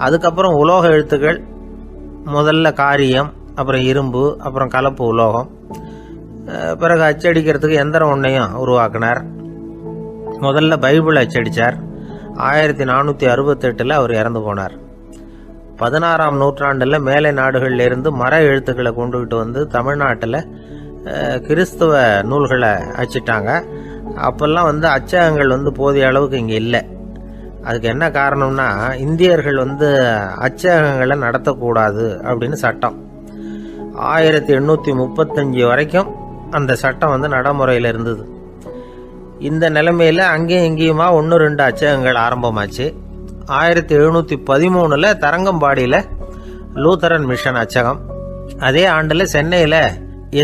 அதுக்கப்புறம் உலோக எழுத்துக்கள், முதல்ல காரியம், அப்புறம் இரும்பு, அப்புறம் கலப்பு உலோகம், பிறகு அச்சடிக்கிறதுக்கு எந்திரம் ஒன்றையும் உருவாக்கினார். முதல்ல பைபிள் அச்சடித்தார். 1468 அவர் இறந்து போனார். 16ஆம் நூற்றாண்டில் மேலை நாடுகளில் இருந்து மர எழுத்துக்களை கொண்டுகிட்டு வந்து தமிழ்நாட்டில் கிறிஸ்துவ நூல்களை அச்சிட்டாங்க. அப்போல்லாம் வந்து அச்சகங்கள் வந்து போதிய அளவுக்கு இங்கே இல்லை. அதுக்கு என்ன காரணம்னா, இந்தியர்கள் வந்து அச்சகங்களை நடத்தக்கூடாது அப்படின்னு சட்டம். 1835 வரைக்கும் அந்த சட்டம் வந்து நடைமுறையில் இருந்தது. இந்த நிலைமையில் அங்கேயும் இங்கேயுமா 1-2 அச்சகங்கள் ஆரம்பமாச்சு. 1713 தரங்கம்பாடியில் லூத்தரன் மிஷன் அச்சகம், அதே ஆண்டில் சென்னையில்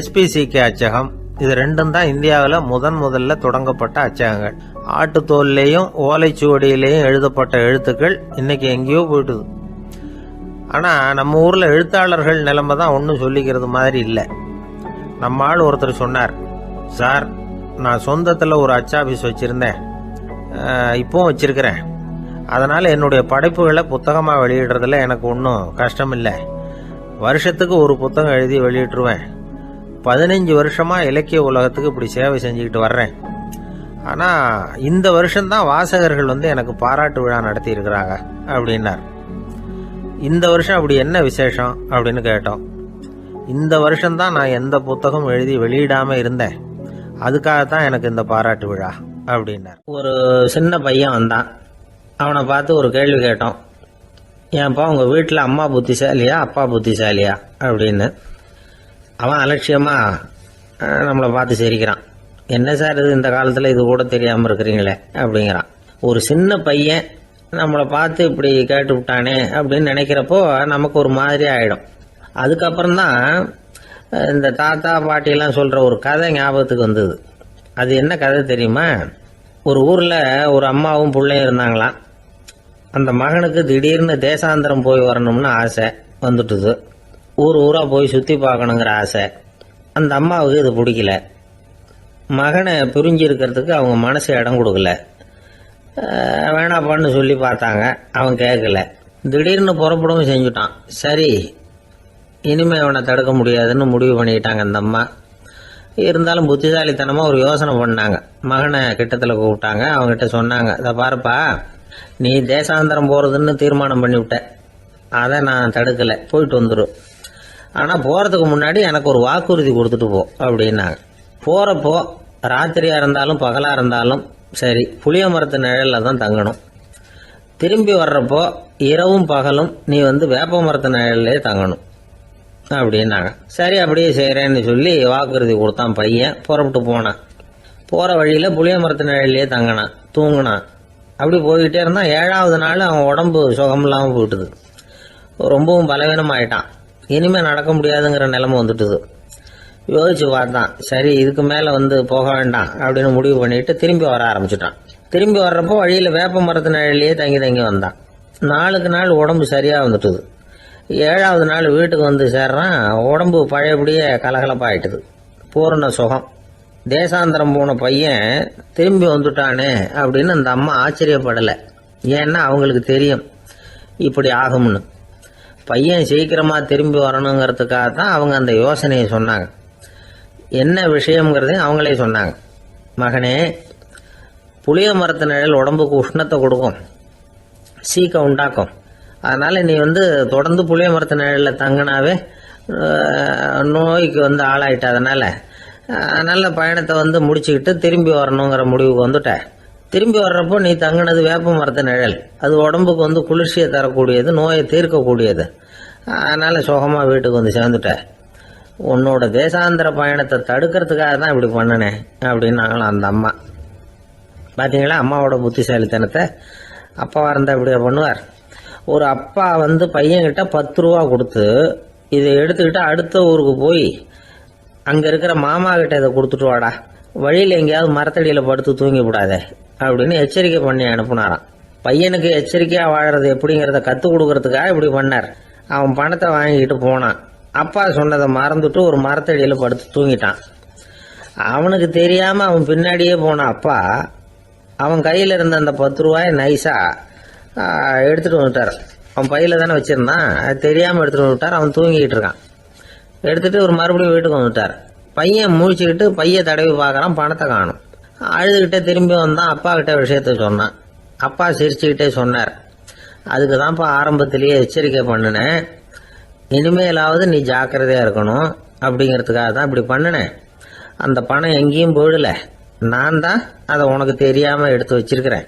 SPCK அச்சகம். இது ரெண்டும் தான் இந்தியாவில் முதல்ல தொடங்கப்பட்ட அச்சகங்கள். ஆட்டுத்தோல்லையும் ஓலைச்சுவடியிலையும் எழுதப்பட்ட எழுத்துக்கள் இன்னைக்கு எங்கேயோ போயிட்டுது. ஆனால் நம்ம ஊரில் எழுத்தாளர்கள் நிலைமை தான் ஒன்றும் சொல்லிக்கிறது மாதிரி இல்லை. நம்ம ஆள் ஒருத்தர் சொன்னார், சார், நான் சொந்தத்தில் ஒரு அச்சாபீஸ் வச்சுருந்தேன், இப்போவும் வச்சுருக்கிறேன். அதனால் என்னுடைய படைப்புகளை புத்தகமாக வெளியிடுறதுல எனக்கு ஒன்றும் கஷ்டம் இல்லை. வருஷத்துக்கு ஒரு புத்தகம் எழுதி வெளியிட்டுருவேன். 15 வருஷமாக இலக்கிய உலகத்துக்கு இப்படி சேவை செஞ்சுக்கிட்டு வர்றேன். ஆனால் இந்த வருஷம்தான் வாசகர்கள் வந்து எனக்கு பாராட்டு விழா நடத்தியிருக்கிறாங்க அப்படின்னார். இந்த வருஷம் அப்படி என்ன விசேஷம் அப்படின்னு கேட்டோம். இந்த வருஷம்தான் நான் எந்த புத்தகம் எழுதி வெளியிடாமல் இருந்தேன், அதுக்காகத்தான் எனக்கு இந்த பாராட்டு விழா அப்படின்னார். ஒரு சின்ன பையன் வந்தான். அவனை பார்த்து ஒரு கேள்வி கேட்டோம். ஏன்ப்பா உங்கள் வீட்டில் அம்மா புத்திசாலியா அப்பா புத்திசாலியா அப்படின்னு. அவன் அலட்சியமாக நம்மளை பார்த்து சிரிக்கிறான். என்ன சார் இது, இந்த காலத்தில் இது கூட தெரியாமல் இருக்கிறீங்களே அப்படிங்கிறான். ஒரு சின்ன பையன் நம்மளை பார்த்து இப்படி கேட்டு விட்டானே அப்படின்னு நினைக்கிறப்போ நமக்கு ஒரு மாதிரி ஆகிடும். அதுக்கப்புறம்தான் இந்த தாத்தா பாட்டியெல்லாம் சொல்கிற ஒரு கதை ஞாபகத்துக்கு வந்தது. அது என்ன கதை தெரியுமா? ஒரு ஊரில் ஒரு அம்மாவும் பிள்ளையும் இருந்தாங்களாம். அந்த மகனுக்கு திடீர்னு தேசாந்திரம் போய் வரணும்னு ஆசை வந்துட்டுது. ஊராக போய் சுற்றி பார்க்கணுங்கிற ஆசை. அந்த அம்மாவுக்கு இது பிடிக்கல. மகனை பிரிஞ்சு இருக்கிறதுக்கு அவங்க மனசு இடம் கொடுக்கல. வேணாப்பான்னு சொல்லி பார்த்தாங்க, அவன் கேட்கல. திடீர்னு புறப்படவும் செஞ்சுட்டான். சரி, இனிமேல் அவனை தடுக்க முடியாதுன்னு முடிவு பண்ணிக்கிட்டாங்க அந்த அம்மா. இருந்தாலும் புத்திசாலித்தனமாக ஒரு யோசனை பண்ணாங்க. மகனை கிட்டத்தில் கூப்பிட்டாங்க. அவங்ககிட்ட சொன்னாங்க, இதை பாருப்பா, நீ தேசாந்தரம் போகிறதுன்னு தீர்மானம் பண்ணிவிட்ட, அதை நான் தடுக்கலை, போயிட்டு வந்துடும். ஆனால் போகிறதுக்கு முன்னாடி எனக்கு ஒரு வாக்குறுதி கொடுத்துட்டு போ அப்படின்னாங்க. போகிறப்போ ராத்திரியாக இருந்தாலும் பகலாக இருந்தாலும் சரி, புளிய மரத்து நிழலில் தான் தங்கணும். திரும்பி வர்றப்போ இரவும் பகலும் நீ வந்து வேப்ப மரத்து நிழல்லே தங்கணும் அப்படின்னாங்க. சரி, அப்படியே செய்கிறேன்னு சொல்லி வாக்குறுதி கொடுத்தான் பையன். புறப்பட்டு போனான். போகிற வழியில் புளிய மரத்து நிழல்லையே தங்கினான், தூங்கினான். அப்படி போய்கிட்டே இருந்தான். 7ஆவது நாள் அவன் உடம்பு சுகம் இல்லாமல் போயிட்டுது. ரொம்பவும் பலவீனமாயிட்டான். இனிமேல் நடக்க முடியாதுங்கிற நிலைமை வந்துட்டுது. யோசிச்சு பார்த்தான். சரி, இதுக்கு மேலே வந்து போக வேண்டாம் அப்படின்னு முடிவு பண்ணிட்டு திரும்பி வர ஆரம்பிச்சுட்டான். திரும்பி வர்றப்போ வழியில் வேப்ப மரத்து நிழல்லையே தங்கி வந்தான். நாளுக்கு நாள் உடம்பு சரியாக வந்துட்டுது. 7ஆவது நாள் வீட்டுக்கு வந்து சேர்றான். உடம்பு பழையபடியே கலகலப்பாயிட்டுது. பூரண சுகம். தேசாந்திரம் போன பையன் திரும்பி வந்துட்டானே அப்படின்னு அந்த அம்மா ஆச்சரியப்படலை. ஏன்னா அவங்களுக்கு தெரியும் இப்படி ஆகும்னு. பையன் சீக்கிரமாக திரும்பி வரணுங்கிறதுக்காக தான் அவங்க அந்த யோசனையை சொன்னாங்க. என்ன விஷயம்ங்கிறதையும் அவங்களே சொன்னாங்க. மகனே, புளிய மரத்து நிழல் உடம்புக்கு உஷ்ணத்தை கொடுக்கும், சீக்க உண்டாக்கும். அதனால நீ தொடர்ந்து புளிய மரத்து நிழலில் தங்கினாவே நோய்க்கு ஆளாயிட்ட. அதனால நல்ல பயணத்தை முடிச்சுக்கிட்டு திரும்பி வரணுங்கிற முடிவுக்கு வந்துட்ட. திரும்பி வர்றப்போ நீ தங்கினது வேப்ப மரத்து நிழல், அது உடம்புக்கு குளிர்ச்சியை தரக்கூடியது, நோயை தீர்க்கக்கூடியது. அதனால சுகமா வீட்டுக்கு சேர்ந்துட்ட. உன்னோட தேசாந்திர பயணத்தை தடுக்கிறதுக்காக தான் இப்படி பண்ணினேன் அப்படின்னாங்களாம் அந்த அம்மா. பார்த்தீங்களா அம்மாவோட புத்திசாலித்தனத்தை? அப்பாவாக இருந்தால் இப்படியா பண்ணுவார்? ஒரு அப்பா பையன்கிட்ட 10 ரூபா கொடுத்து இதை எடுத்துக்கிட்டு அடுத்த ஊருக்கு போய் அங்கே இருக்கிற மாமா கிட்ட இதை கொடுத்துட்டு வாடா, வழியில் எங்கேயாவது மரத்தடியில் படுத்து தூங்கி விடாதே அப்படின்னு எச்சரிக்கை பண்ணி அனுப்புனாராம். பையனுக்கு எச்சரிக்கையாக வாழறது எப்படிங்கிறத கற்றுக் கொடுக்கறதுக்காக இப்படி பண்ணார். அவன் பணத்தை வாங்கிக்கிட்டு போனான். அப்பா சொன்னதை மறந்துட்டு ஒரு மரத்தடியில் படுத்து தூங்கிட்டான். அவனுக்கு தெரியாமல் அவன் பின்னாடியே போன அப்பா அவன் கையில் இருந்த அந்த 10 ரூபாயை நைஸாக எடுத்துகிட்டு வந்துட்டார். அவன் பையில் தானே வச்சுருந்தான், அது தெரியாமல் எடுத்துகிட்டு வந்துட்டார். அவன் தூங்கிக்கிட்டு இருக்கான். எடுத்துகிட்டு ஒரு மறுபடியும் வீட்டுக்கு வந்துட்டார். பையன் முழிச்சுக்கிட்டு பையை தடவி பார்க்குறான், பணத்தை காணும். அழுதுகிட்டே திரும்பி வந்தான். அப்பா கிட்ட விஷயத்த சொன்னான். அப்பா சிரிச்சுக்கிட்டே சொன்னார், அதுக்கு தான்ப்பா ஆரம்பத்திலேயே எச்சரிக்கை பண்ணினேன், இனிமேலாவது நீ ஜாக்கிரதையாக இருக்கணும் அப்படிங்கிறதுக்காக தான் இப்படி பண்ணினேன். அந்த பணம் எங்கேயும் போயிடல, நான் தான் அதை உனக்கு தெரியாமல் எடுத்து வச்சிருக்கிறேன்.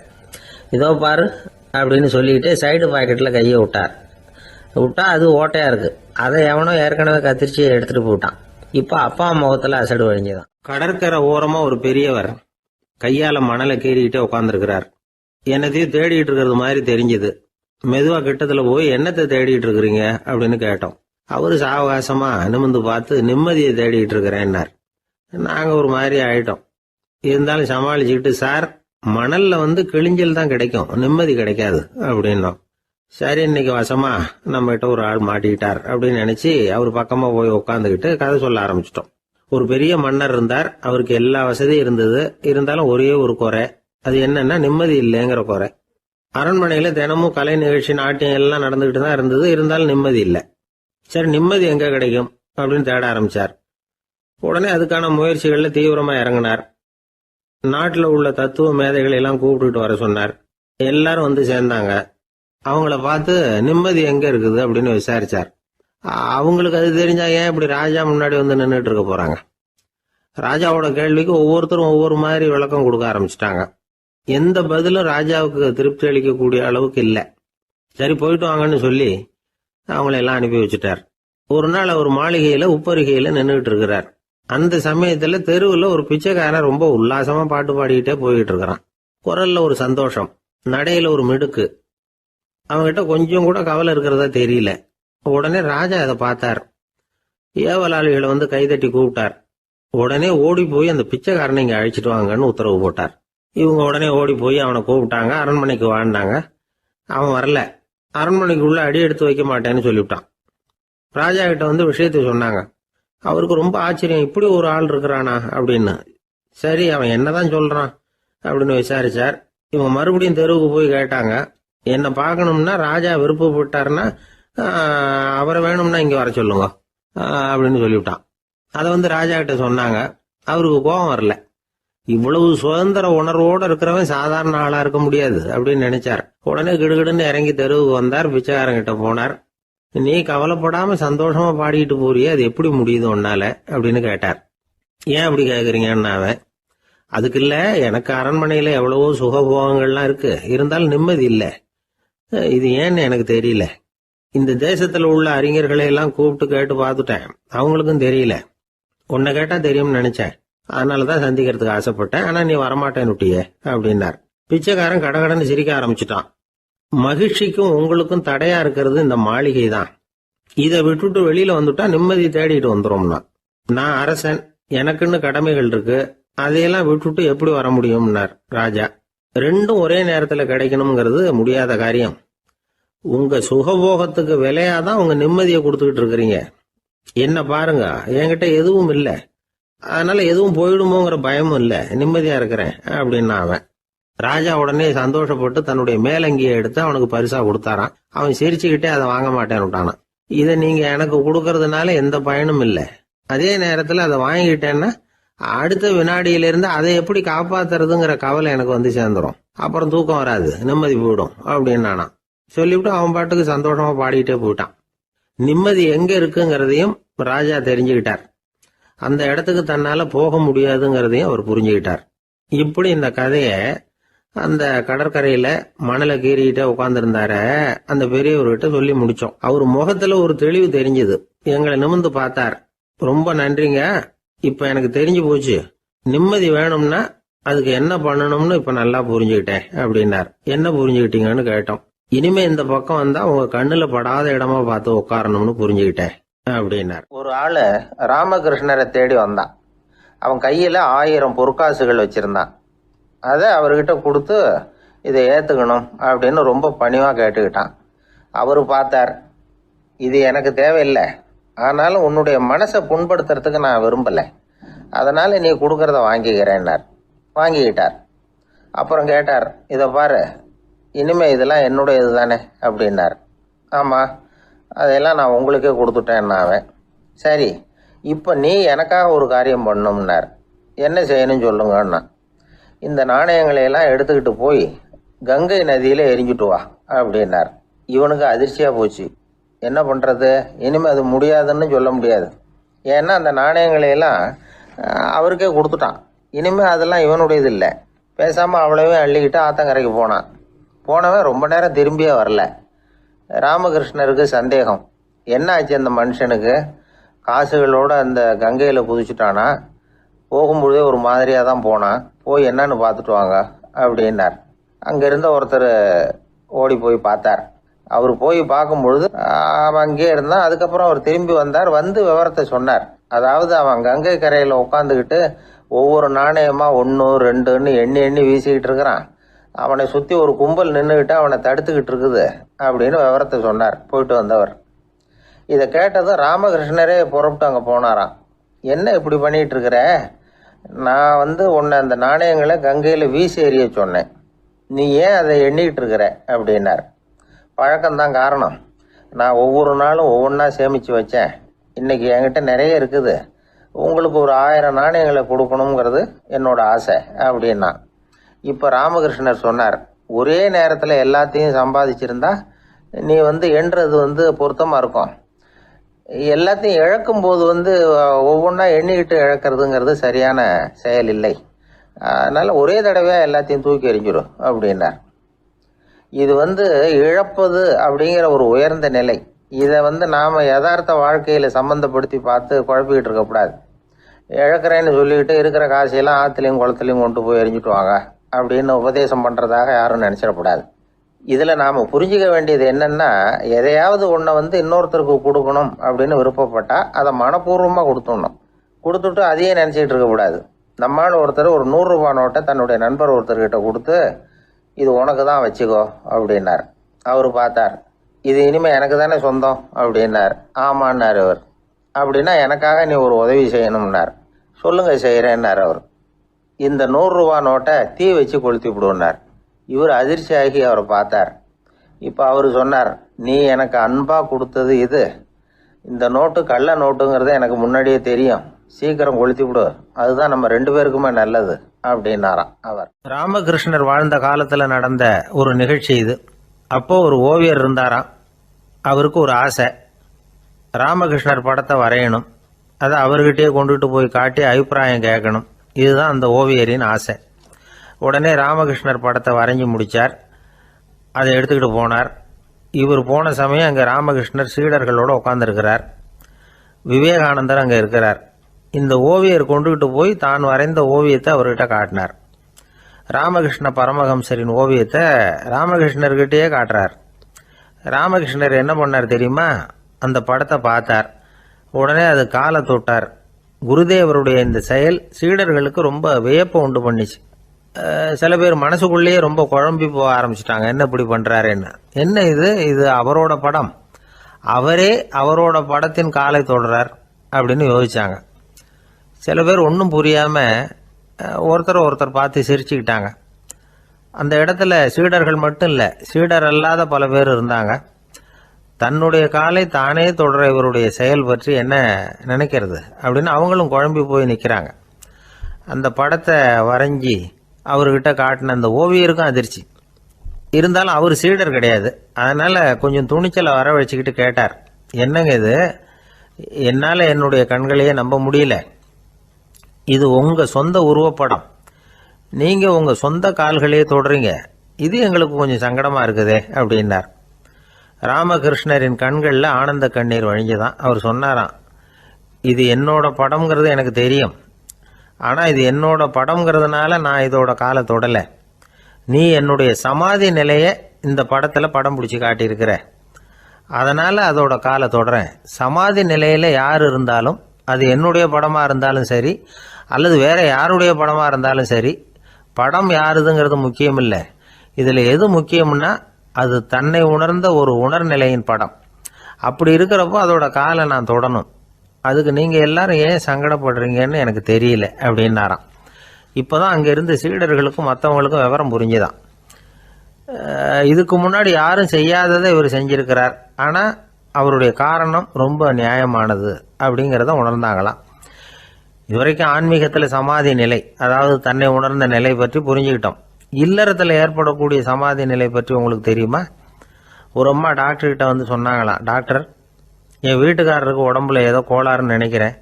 இதோ பாரு அப்படின்னு சொல்லிட்டு சைடு பாக்கெட்டில் கையை விட்டா அது ஓட்டையாக இருக்குது. அதை எவனோ ஏற்கனவே கத்திரிச்சு எடுத்துகிட்டு போயிட்டான். இப்போ அப்பா முகத்தில் அசடு வழிஞ்சுதான். கடற்கரை ஓரமா ஒரு பெரியவர் கையால மணலை கீறிக்கிட்டே உட்காந்துருக்கிறார். என்னத்தையும் தேடிட்டு இருக்கிறது மாதிரி தெரிஞ்சது. மெதுவா கிட்டத்துல போய் என்னத்தை தேடிட்டு இருக்கிறீங்க அப்படின்னு கேட்டோம். அவரு சாவகாசமா நிமிந்து பார்த்து நிம்மதியை தேடிட்டு இருக்கிறேன்னார். நாங்க ஒரு மாதிரி ஆயிட்டோம். இருந்தாலும் சமாளிச்சுக்கிட்டு, சார் மணல்ல கிழிஞ்சல் தான் கிடைக்கும், நிம்மதி கிடைக்காது அப்படின்னோம். சரி, இன்னைக்கு வசமா நம்ம கிட்ட ஒரு ஆள் மாட்டிக்கிட்டார் அப்படின்னு நினைச்சு அவர் பக்கமா போய் உட்காந்துக்கிட்டு கதை சொல்ல ஆரம்பிச்சிட்டோம். ஒரு பெரிய மன்னர் இருந்தார். அவருக்கு எல்லா வசதியும் இருந்தது. இருந்தாலும் ஒரே ஒரு குறை. அது என்னன்னா நிம்மதி இல்லைங்கிற குறை. அரண்மனையில தினமும் கலை நிகழ்ச்சி, நாட்டியம் எல்லாம் நடந்துகிட்டு தான் இருந்தது. இருந்தாலும் நிம்மதி இல்லை. சரி, நிம்மதி எங்க கிடைக்கும் அப்படின்னு தேட ஆரம்பிச்சார். உடனே அதுக்கான முயற்சிகள்ல தீவிரமா இறங்கினார். நாட்டில் உள்ள தத்துவ மேதைகளை எல்லாம் கூப்பிட்டுட்டு வர சொன்னார். எல்லாரும் சேர்ந்தாங்க. அவங்கள பார்த்து நிம்மதி எங்க இருக்குது அப்படின்னு விசாரிச்சார். அவங்களுக்கு அது தெரிஞ்சா ஏன் இப்படி ராஜா முன்னாடி நின்றுட்டு இருக்க போறாங்க? ராஜாவோட கேள்விக்கு ஒவ்வொருத்தரும் ஒவ்வொரு மாதிரி விளக்கம் கொடுக்க ஆரம்பிச்சிட்டாங்க. எந்த பதிலும் ராஜாவுக்கு திருப்தி அளிக்கக்கூடிய அளவுக்கு இல்லை. சரி, போயிட்டு வாங்கன்னு சொல்லி அவங்கள எல்லாம் அனுப்பி வச்சுட்டார். ஒரு நாள் அவர் மாளிகையில உப்பருகையில நின்றுட்டு இருக்கிறார். அந்த சமயத்துல தெருவுல ஒரு பிச்சைக்காரன் ரொம்ப உல்லாசமா பாட்டு பாடிக்கிட்டே போயிட்டு இருக்கிறான். குரல்ல ஒரு சந்தோஷம், நடையில ஒரு மிடுக்கு. அவன்கிட்ட கொஞ்சம் கூட கவலை இருக்கிறதா தெரியல. உடனே ராஜா அதை பார்த்தார். ஏவலாளிகளை கைதட்டி கூப்பிட்டார். உடனே ஓடி போய் அந்த பிச்சைக்காரனை இங்க அழைச்சிட்டு வாங்கன்னு உத்தரவு போட்டார். இவங்க உடனே ஓடி போய் அவனை கூப்பிட்டாங்க. அரண்மனைக்கு வாழ்ந்தாங்க. அவன் வரல. அரண்மனைக்குள்ள அடி எடுத்து வைக்க மாட்டேன்னு சொல்லிவிட்டான். ராஜா கிட்ட விஷயத்தை சொன்னாங்க. அவருக்கு ரொம்ப ஆச்சரியம், இப்படி ஒரு ஆள் இருக்கிறானா அப்படின்னு. சரி, அவன் என்னதான் சொல்றான் அப்படின்னு விசாரிச்சார். இவங்க மறுபடியும் தெருவுக்கு போய் கேட்டாங்க. என்ன பார்க்கணும்னா ராஜா விருப்பப்பட்டாருன்னா அவரை வேணும்னா இங்க வர சொல்லுங்க அப்படின்னு சொல்லிவிட்டான். அதை ராஜா கிட்ட சொன்னாங்க. அவருக்கு கோபம் வரல. இவ்வளவு சுதந்திர உணர்வோடு இருக்கிறவன் சாதாரண ஆளா இருக்க முடியாது அப்படின்னு நினைச்சார். உடனே கிடுகிடுன்னு இறங்கி தெருவுக்கு வந்தார். பிச்சைக்காரங்கிட்ட போனார். நீ கவலைப்படாம சந்தோஷமா பாடிட்டு போறியே, அது எப்படி முடியுது உன்னால அப்படின்னு கேட்டார். ஏன் அப்படி கேக்குறீங்கன்னு அவன், அதுக்கு இல்ல, எனக்கு அரண்மனையில எவ்வளவோ சுகபோகங்கள்லாம் இருக்கு, இருந்தாலும் நிம்மதி இல்ல. இது ஏன்னு எனக்கு தெரியல. இந்த தேசத்துல உள்ள அறிஞர்களை எல்லாம் கூப்பிட்டு கேட்டு பார்த்துட்டேன், அவங்களுக்கும் தெரியல. உன்னை கேட்டா தெரியும்னு நினைச்சேன், அதனாலதான் சந்திக்கிறதுக்கு ஆசைப்பட்டேன். ஆனா நீ வரமாட்டேன்னுட்டியே அப்படின்னார். பிச்சைக்காரன் கடகடன்னு சிரிக்க ஆரம்பிச்சுட்டான். மகிழ்ச்சிக்கும் உங்களுக்கும் தடையா இருக்கிறது இந்த மாளிகை தான். இதை விட்டுட்டு வெளியில வந்துட்டா நிம்மதி தேடிட்டு வந்துரும்னா. நான் அரசன், எனக்குன்னு கடமைகள் இருக்கு, அதையெல்லாம் விட்டுட்டு எப்படி வர முடியும்னார் ராஜா. ரெண்டும் ஒரே நேரத்துல கிடைக்கணுங்கிறது முடியாத காரியம். உங்க சுகபோகத்துக்கு விலையாதான் உங்க நிம்மதியை கொடுத்துக்கிட்டு இருக்கிறீங்க. என்ன பாருங்க, என்கிட்ட எதுவும் இல்லை, அதனால எதுவும் போயிடுமோங்கிற பயமும் இல்லை, நிம்மதியா இருக்கிறேன் அப்படின்னா அவன். ராஜா உடனே சந்தோஷப்பட்டு தன்னுடைய மேலங்கியை எடுத்து அவனுக்கு பரிசா கொடுத்தாரான். அவன் சிரிச்சுக்கிட்டே அதை வாங்க மாட்டேன்னு விட்டானான். இதை நீங்க எனக்கு கொடுக்கறதுனால எந்த பயனும் இல்லை, அதே நேரத்தில் அதை வாங்கிக்கிட்டேன்னா அடுத்த வினாடியிலிருந்து அதை எப்படி காப்பாத்துறதுங்கிற கவலை எனக்கு வந்து சேர்ந்துடும். அப்புறம் தூக்கம் வராது, நிம்மதி போயிடும் அப்படின்னு நானா சொல்லிவிட்டு அவன் பாட்டுக்கு சந்தோஷமா பாடிக்கிட்டே போயிட்டான். நிம்மதி எங்க இருக்குங்கிறதையும் ராஜா தெரிஞ்சுக்கிட்டார். அந்த இடத்துக்கு தன்னால போக முடியாதுங்கிறதையும் அவர் புரிஞ்சுக்கிட்டார். இப்படி இந்த கதைய அந்த கடற்கரையில மணலை கீறிக்கிட்டே உட்கார்ந்துருந்தார அந்த பெரியவர்கிட்ட சொல்லி முடிச்சோம். அவர் முகத்துல ஒரு தெளிவு தெரிஞ்சது. எங்களை நிமிர்ந்து பார்த்தார். ரொம்ப நன்றிங்க, இப்ப எனக்கு தெரிஞ்சு போச்சு. நிம்மதி வேணும்னா அதுக்கு என்ன பண்ணணும்னு இப்ப நல்லா புரிஞ்சுக்கிட்டேன் அப்படின்னார். என்ன புரிஞ்சுக்கிட்டீங்கன்னு கேட்டோம். இனிமே இந்த பக்கம் வந்தா உங்க கண்ணுல படாத இடமா பார்த்து உட்காரணும்னு புரிஞ்சுக்கிட்டேன் அப்படின்னார். ஒரு ஆளு ராமகிருஷ்ணரை தேடி வந்தான். அவன் கையில 1000 பொற்காசுகள் வச்சிருந்தான். அதை அவர்கிட்ட கொடுத்து இதை ஏத்துக்கணும் அப்படின்னு ரொம்ப பணிவா கேட்டுக்கிட்டான். அவரு பார்த்தார், இது எனக்கு தேவையில்லை, ஆனாலும் உன்னுடைய மனசை புண்படுத்துறதுக்கு நான் விரும்பலை, அதனால நீ கொடுக்கறத வாங்கிக்கிறேன்னார். வாங்கிக்கிட்டார். அப்புறம் கேட்டார், இதை பாரு, இனிமே இதெல்லாம் என்னுடைய இது தானே அப்படின்னார். ஆமாம், அதையெல்லாம் நான் உங்களுக்கே கொடுத்துட்டேன். அவன் சரி, இப்போ நீ எனக்காக ஒரு காரியம் பண்ணணும்னார். என்ன செய்யணும்னு சொல்லுங்கன்னா, இந்த நாணயங்களையெல்லாம் எடுத்துக்கிட்டு போய் கங்கை நதியில் எரிஞ்சுட்டு வா அப்படின்னார். இவனுக்கு அதிர்ச்சியாக போச்சு. என்ன பண்ணுறது, இனிமேல் அது முடியாதுன்னு சொல்ல முடியாது. ஏன்னா அந்த நாணயங்களையெல்லாம் அவருக்கே கொடுத்துட்டான். இனிமேல் அதெல்லாம் இவனுடையது இல்லை. பேசாமல் அவ்வளவே அள்ளிக்கிட்டு ஆத்தங்கரைக்கு போனான். போனவன் ரொம்ப நேரம் திரும்பியே வரல. ராமகிருஷ்ணருக்கு சந்தேகம், என்ன ஆச்சு அந்த மனுஷனுக்கு, காசுகளோடு அந்த கங்கையில் குதிச்சுட்டானா, போகும்பொழுதே ஒரு மாதிரியாக தான் போனான், போய் என்னன்னு பார்த்துட்டு வாங்க அப்படின்னார். அங்கே இருந்த ஒருத்தர் ஓடி போய் பார்த்தார். அவர் போய் பார்க்கும்பொழுது அவன் அங்கேயே இருந்தான். அதுக்கப்புறம் அவர் திரும்பி வந்தார். வந்து விவரத்தை சொன்னார். அதாவது அவன் கங்கை கரையில் உட்காந்துக்கிட்டு ஒவ்வொரு நாணயமாக 1 2ன்னு எண்ணி எண்ணி வீசிக்கிட்டு இருக்கிறான். அவனை சுற்றி ஒரு கும்பல் நின்றுக்கிட்டு அவனை தடுத்துக்கிட்டு இருக்குது அப்படின்னு விவரத்தை சொன்னார் போயிட்டு வந்தவர். இதை கேட்டதும் ராமகிருஷ்ணரே புறப்பட்டு அங்கே போனாராம். என்ன இப்படி பண்ணிகிட்டு இருக்கிற, நான் உன்னை அந்த நாணயங்களை கங்கையில் வீசி எறிய சொன்னேன், நீ ஏன் அதை எண்ணிக்கிட்டு இருக்கிற அப்படின்னார். பழக்கம்தான் காரணம், நான் ஒவ்வொரு நாளும் ஒவ்வொன்றா சேமித்து வச்சேன். இன்றைக்கி என்கிட்ட நிறைய இருக்குது, உங்களுக்கு ஒரு 1000 நாணயங்களை கொடுக்கணுங்கிறது என்னோட ஆசை அப்படின்னா. இப்போ ராமகிருஷ்ணர் சொன்னார், ஒரே நேரத்தில் எல்லாத்தையும் சம்பாதிச்சிருந்தா நீ எண்ணுறது பொருத்தமாக இருக்கும். எல்லாத்தையும் இழக்கும்போது ஒவ்வொன்றா எண்ணிக்கிட்டு இழக்கிறதுங்கிறது சரியான செயல் இல்லை. அதனால் ஒரே தடவையாக எல்லாத்தையும் தூக்கி எறிஞ்சிடும் அப்படின்னார். இது இழப்பது அப்படிங்கிற ஒரு உயர்ந்த நிலை. இதை நாம் யதார்த்த வாழ்க்கையில் சம்மந்தப்படுத்தி பார்த்து குழப்பிக்கிட்டு இருக்கக்கூடாது. இழக்கிறேன்னு சொல்லிக்கிட்டு இருக்கிற காசையெல்லாம் ஆற்றுலையும் குளத்துலையும் கொண்டு போய் எறிஞ்சிட்டு வாங்க அப்படின்னு உபதேசம் பண்ணுறதாக யாரும் நினச்சிடக்கூடாது. இதில் நாம் புரிஞ்சிக்க வேண்டியது என்னென்னா, எதையாவது ஒன்றை இன்னொருத்தருக்கு கொடுக்கணும் அப்படின்னு விருப்பப்பட்டால் அதை மனப்பூர்வமாக கொடுத்துடணும். கொடுத்துட்டு அதையே நினச்சிக்கிட்டு இருக்கக்கூடாது. நம்மால் ஒருத்தர் ஒரு 100 ரூபா நோட்டை தன்னுடைய நண்பர் ஒருத்தர்கிட்ட கொடுத்து, இது உனக்கு தான் வச்சுக்கோ அப்படின்னார். அவர் பார்த்தார், இது இனிமேல் எனக்கு தானே சொந்தம் அப்படின்னார். ஆமான்னார் அவர். அப்படின்னா எனக்காக நீ ஒரு உதவி செய்யணும்னார். சொல்லுங்க செய்கிறேன்னார் அவர். இந்த 100 ரூபா நோட்டை தீ வச்சு கொளுத்தி விடுனார். இவர் அதிர்ச்சியாகி அவரை பார்த்தார். இப்போ அவர் சொன்னார், நீ எனக்கு அன்பாக கொடுத்தது இது, இந்த நோட்டு கள்ள நோட்டுங்கிறது எனக்கு முன்னாடியே தெரியும், சீக்கிரம் கொளுத்தி விடு, அதுதான் நம்ம 2 பேருக்குமே நல்லது அப்படின்னாராம் அவர். ராமகிருஷ்ணர் வாழ்ந்த காலத்தில் நடந்த ஒரு நிகழ்ச்சி இது. அப்போ ஒரு ஓவியர் இருந்தாராம். அவருக்கு ஒரு ஆசை, ராமகிருஷ்ணர் படத்தை வரையணும், அதை அவர்கிட்டயே கொண்டுட்டு போய் காட்டி அபிப்பிராயம் கேட்கணும். இதுதான் அந்த ஓவியரின் ஆசை. உடனே ராமகிருஷ்ணர் படத்தை வரைஞ்சி முடித்தார். அதை எடுத்துக்கிட்டு போனார். இவர் போன சமயம் அங்கே ராமகிருஷ்ணர் சீடர்களோடு உட்காந்துருக்கிறார். விவேகானந்தர் அங்கே இருக்கிறார். இந்த ஓவியர் கொண்டுகிட்டு போய் தான் வரைந்த ஓவியத்தை அவர்கிட்ட காட்டினார். ராமகிருஷ்ண பரமஹம்சரின் ஓவியத்தை ராமகிருஷ்ணர்கிட்டயே காட்டுறார். ராமகிருஷ்ணர் என்ன பண்ணார் தெரியுமா, அந்த படத்தை பார்த்தார். உடனே அது காலை தொட்டார். குருதேவருடைய இந்த செயல் சீடர்களுக்கு ரொம்ப வியப்பை உண்டு பண்ணிச்சு. சில பேர் மனசுக்குள்ளேயே ரொம்ப குழம்பி போக ஆரம்பிச்சிட்டாங்க, என்ன இப்படி பண்ணுறாருன்னு. என்ன இது அவரோட படம், அவரே அவரோட படத்தின் காலை தொடுறார் அப்படின்னு யோசிச்சாங்க. சில பேர் ஒன்றும் புரியாமல் ஒருத்தர் பார்த்து சிரிச்சுக்கிட்டாங்க. அந்த இடத்துல சீடர்கள் மட்டும் இல்லை, சீடர் அல்லாத பல பேர் இருந்தாங்க. தன்னுடைய காலை தானே தொடர இவருடைய செயல் பற்றி என்ன நினைக்கிறது அப்படின்னு அவங்களும் குழம்பி போய் நிற்கிறாங்க. அந்த படத்தை வரைஞ்சி அவர்கிட்ட காட்டின அந்த ஓவியருக்கும் அதிர்ச்சி. இருந்தாலும் அவர் சீடர் கிடையாது. அதனால் கொஞ்சம் துணிச்சலை வர வச்சுக்கிட்டு கேட்டார், என்னங்க இது, என்னால் என்னுடைய கண்களையே நம்ப முடியல. இது உங்கள் சொந்த உருவப்படம், நீங்கள் உங்கள் சொந்த கால்களையே தொடுறீங்க, இது எங்களுக்கு கொஞ்சம் சங்கடமாக இருக்குதே அப்படின்னார். ராமகிருஷ்ணரின் கண்களில் ஆனந்த கண்ணீர் வழிஞ்சுதான். அவர் சொன்னாராம், இது என்னோட படம்ங்கிறது எனக்கு தெரியும், ஆனால் இது என்னோட படம்ங்கிறதுனால நான் இதோட காலை தொடலை. நீ என்னுடைய சமாதி நிலையை இந்த படத்தில் படம் பிடிச்சி காட்டியிருக்கிற, அதனால் அதோட காலை தொடறேன். சமாதி நிலையில் யார் இருந்தாலும், அது என்னுடைய படமாக இருந்தாலும் சரி அல்லது வேற யாருடைய படமாக இருந்தாலும் சரி, படம் யாருதுங்கிறது முக்கியம் இல்லை. இதில் எது முக்கியம்னா அது தன்னை உணர்ந்த ஒரு உணர்நிலையின் படம். அப்படி இருக்கிறப்போ அதோட காலை நான் தொடணும். அதுக்கு நீங்கள் எல்லாரும் ஏன் சங்கடப்படுறீங்கன்னு எனக்கு தெரியல அப்படின்னாராம். இப்போ தான் அங்கே இருந்த சீடர்களுக்கும் மற்றவங்களுக்கும் விவரம் புரிஞ்சுதான். இதுக்கு முன்னாடி யாரும் செய்யாததை இவர் செஞ்சிருக்கிறார், ஆனால் அவருடைய காரணம் ரொம்ப நியாயமானது அப்படிங்கிறத உணர்ந்தாங்களாம். இதுவரைக்கும் ஆன்மீகத்தில் சமாதி நிலை, அதாவது தன்னை உணர்ந்த நிலை பற்றி புரிஞ்சுக்கிட்டோம். இல்லறத்தில் ஏற்படக்கூடிய சமாதி நிலை பற்றி உங்களுக்கு தெரியுமா? ஒரு அம்மா டாக்டர்கிட்ட வந்து சொன்னாங்களாம், டாக்டர், என் வீட்டுக்காரருக்கு உடம்புல ஏதோ கோளாறுன்னு நினைக்கிறேன்,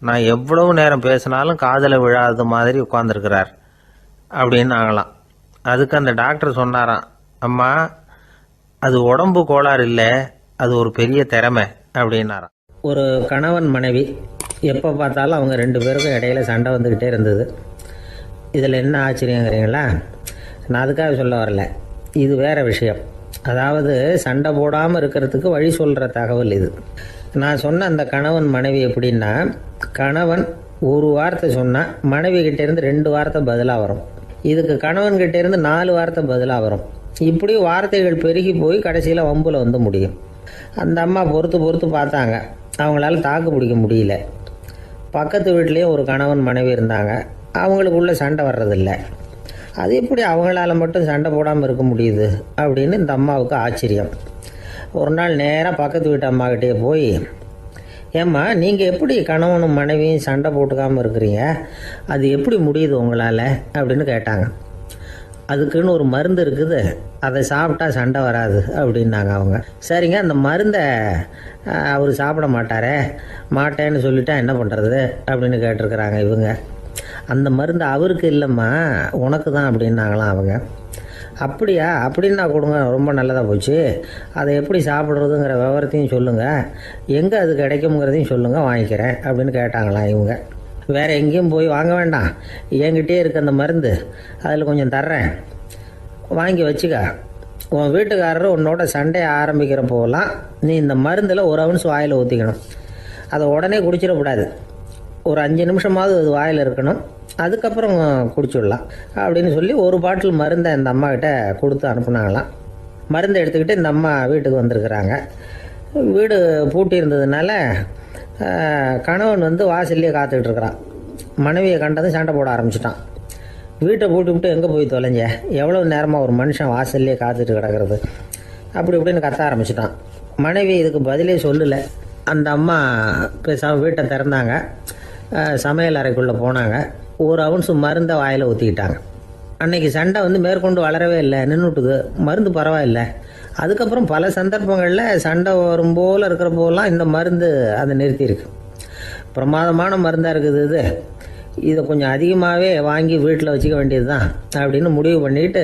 நான் எவ்வளவு நேரம் பேசினாலும் காதில் விழாத மாதிரி உட்கார்ந்துருக்கிறார் அப்படின்னு ஆகலாம். அதுக்கு அந்த டாக்டர் சொன்னாராம், அம்மா, அது உடம்பு கோளாறு இல்லை, அது ஒரு பெரிய திறமை அப்படின்னாராம். ஒரு கணவன் மனைவி எப்போ பார்த்தாலும் அவங்க 2 பேருக்கும் இடையில சண்டை வந்துக்கிட்டே இருந்தது. இதில் என்ன ஆச்சரியங்கிறீங்களா? நான் அதுக்காக சொல்ல வரல, இது வேறு விஷயம். அதாவது சண்டை போடாமல் இருக்கிறதுக்கு வழி சொல்கிற தகவல் இது. நான் சொன்ன அந்த கணவன் மனைவி எப்படின்னா, கணவன் ஒரு வார்த்தை சொன்னால் மனைவி கிட்டேருந்து 2 வார்த்தை பதிலாக வரும். இதுக்கு கணவன்கிட்டேருந்து 4 வார்த்தை பதிலாக வரும். இப்படி வார்த்தைகள் பெருகி போய் கடைசியில் வம்பில் வந்து முடியும். அந்த அம்மா பொறுத்து பார்த்தாங்க, அவங்களால தாக்கு பிடிக்க முடியல. பக்கத்து வீட்லேயும் ஒரு கணவன் மனைவி இருந்தாங்க, அவங்களுக்குள்ள சண்டை வர்றதில்லை. அது எப்படி அவங்களால மட்டும் சண்டை போடாமல் இருக்க முடியுது அப்படின்னு இந்த அம்மாவுக்கு ஆச்சரியம். ஒரு நாள் நேராக பக்கத்து வீட்டு அம்மாக்கிட்டே போய், ஏம்மா, நீங்கள் எப்படி கணவனும் மனைவியும் சண்டை போட்டுக்காமல் இருக்கிறீங்க, அது எப்படி முடியுது உங்களால் அப்படின்னு கேட்டாங்க. அதுக்குன்னு ஒரு மருந்து இருக்குது, அதை சாப்பிட்டா சண்டை வராது அப்படின்னாங்க அவங்க. சரிங்க, அந்த மருந்தை அவர் சாப்பிட மாட்டேன்னு சொல்லிட்டா என்ன பண்ணுறது அப்படின்னு கேட்டிருக்கிறாங்க இவங்க. அந்த மருந்து அவருக்கு இல்லைம்மா, உனக்கு தான் அப்படின்னாங்களாம் அவங்க. அப்படியா, அப்படின்னா கொடுங்க, ரொம்ப நல்லதாக போச்சு. அதை எப்படி சாப்பிட்றதுங்கிற விவரத்தையும் சொல்லுங்கள், எங்கே அது கிடைக்குங்கிறதையும் சொல்லுங்கள், வாங்கிக்கிறேன் அப்படின்னு கேட்டாங்களாம் இவங்க. வேறு எங்கேயும் போய் வாங்க வேண்டாம், என்கிட்டே இருக்க அந்த மருந்து, அதில் கொஞ்சம் தர்றேன், வாங்கி வச்சுக்க. உன் வீட்டுக்காரர் உன்னோட சண்டையை ஆரம்பிக்கிறப்போலாம் நீ இந்த மருந்தில் ஒரு அவுன்ஸ் வாயில் ஊற்றிக்கணும். அதை உடனே குடிச்சிடக்கூடாது, ஒரு 5 நிமிஷமாவது அது வாயில் இருக்கணும், அதுக்கப்புறம் குடிச்சிடலாம் அப்படின்னு சொல்லி ஒரு பாட்டில் மருந்தை இந்த அம்மாக்கிட்ட கொடுத்து அனுப்புனாங்களாம். மருந்தை எடுத்துக்கிட்டு இந்த அம்மா வீட்டுக்கு வந்திருக்கிறாங்க. வீடு பூட்டி இருந்ததுனால கணவன் வந்து வாசல்லையே காத்துக்கிட்டு இருக்கிறான். மனைவியை கண்டதும் சண்டை போட ஆரம்பிச்சிட்டான். வீட்டை பூட்டி விட்டு எங்கே போய் தொலைஞ்ச, எவ்வளோ நேரமாக ஒரு மனுஷன் வாசல்லையே காத்துட்டு கிடக்கிறது அப்படி இப்படின்னு கத்த ஆரம்பிச்சிட்டான். மனைவி இதுக்கு பதிலே சொல்லலை. அந்த அம்மா பேசாமல் வீட்டை திறந்தாங்க, சமையல் அறைக்குள்ளே போனாங்க, ஒரு அவுன்ஸ் மருந்தை வாயில் ஊற்றிக்கிட்டாங்க. அன்னைக்கு சண்டை வந்து மேற்கொண்டு வளரவே இல்லை, நின்றுட்டுது. மருந்து பரவாயில்லை. அதுக்கப்புறம் பல சந்தர்ப்பங்களில் சண்டை வரும் போல் இருக்கிற போலாம் இந்த மருந்து அதை நிறுத்தியிருக்கு. பிரமாதமான மருந்தாக இருக்குது இதை கொஞ்சம் அதிகமாகவே வாங்கி வீட்டில் வச்சுக்க வேண்டியது தான் அப்படின்னு முடிவு பண்ணிட்டு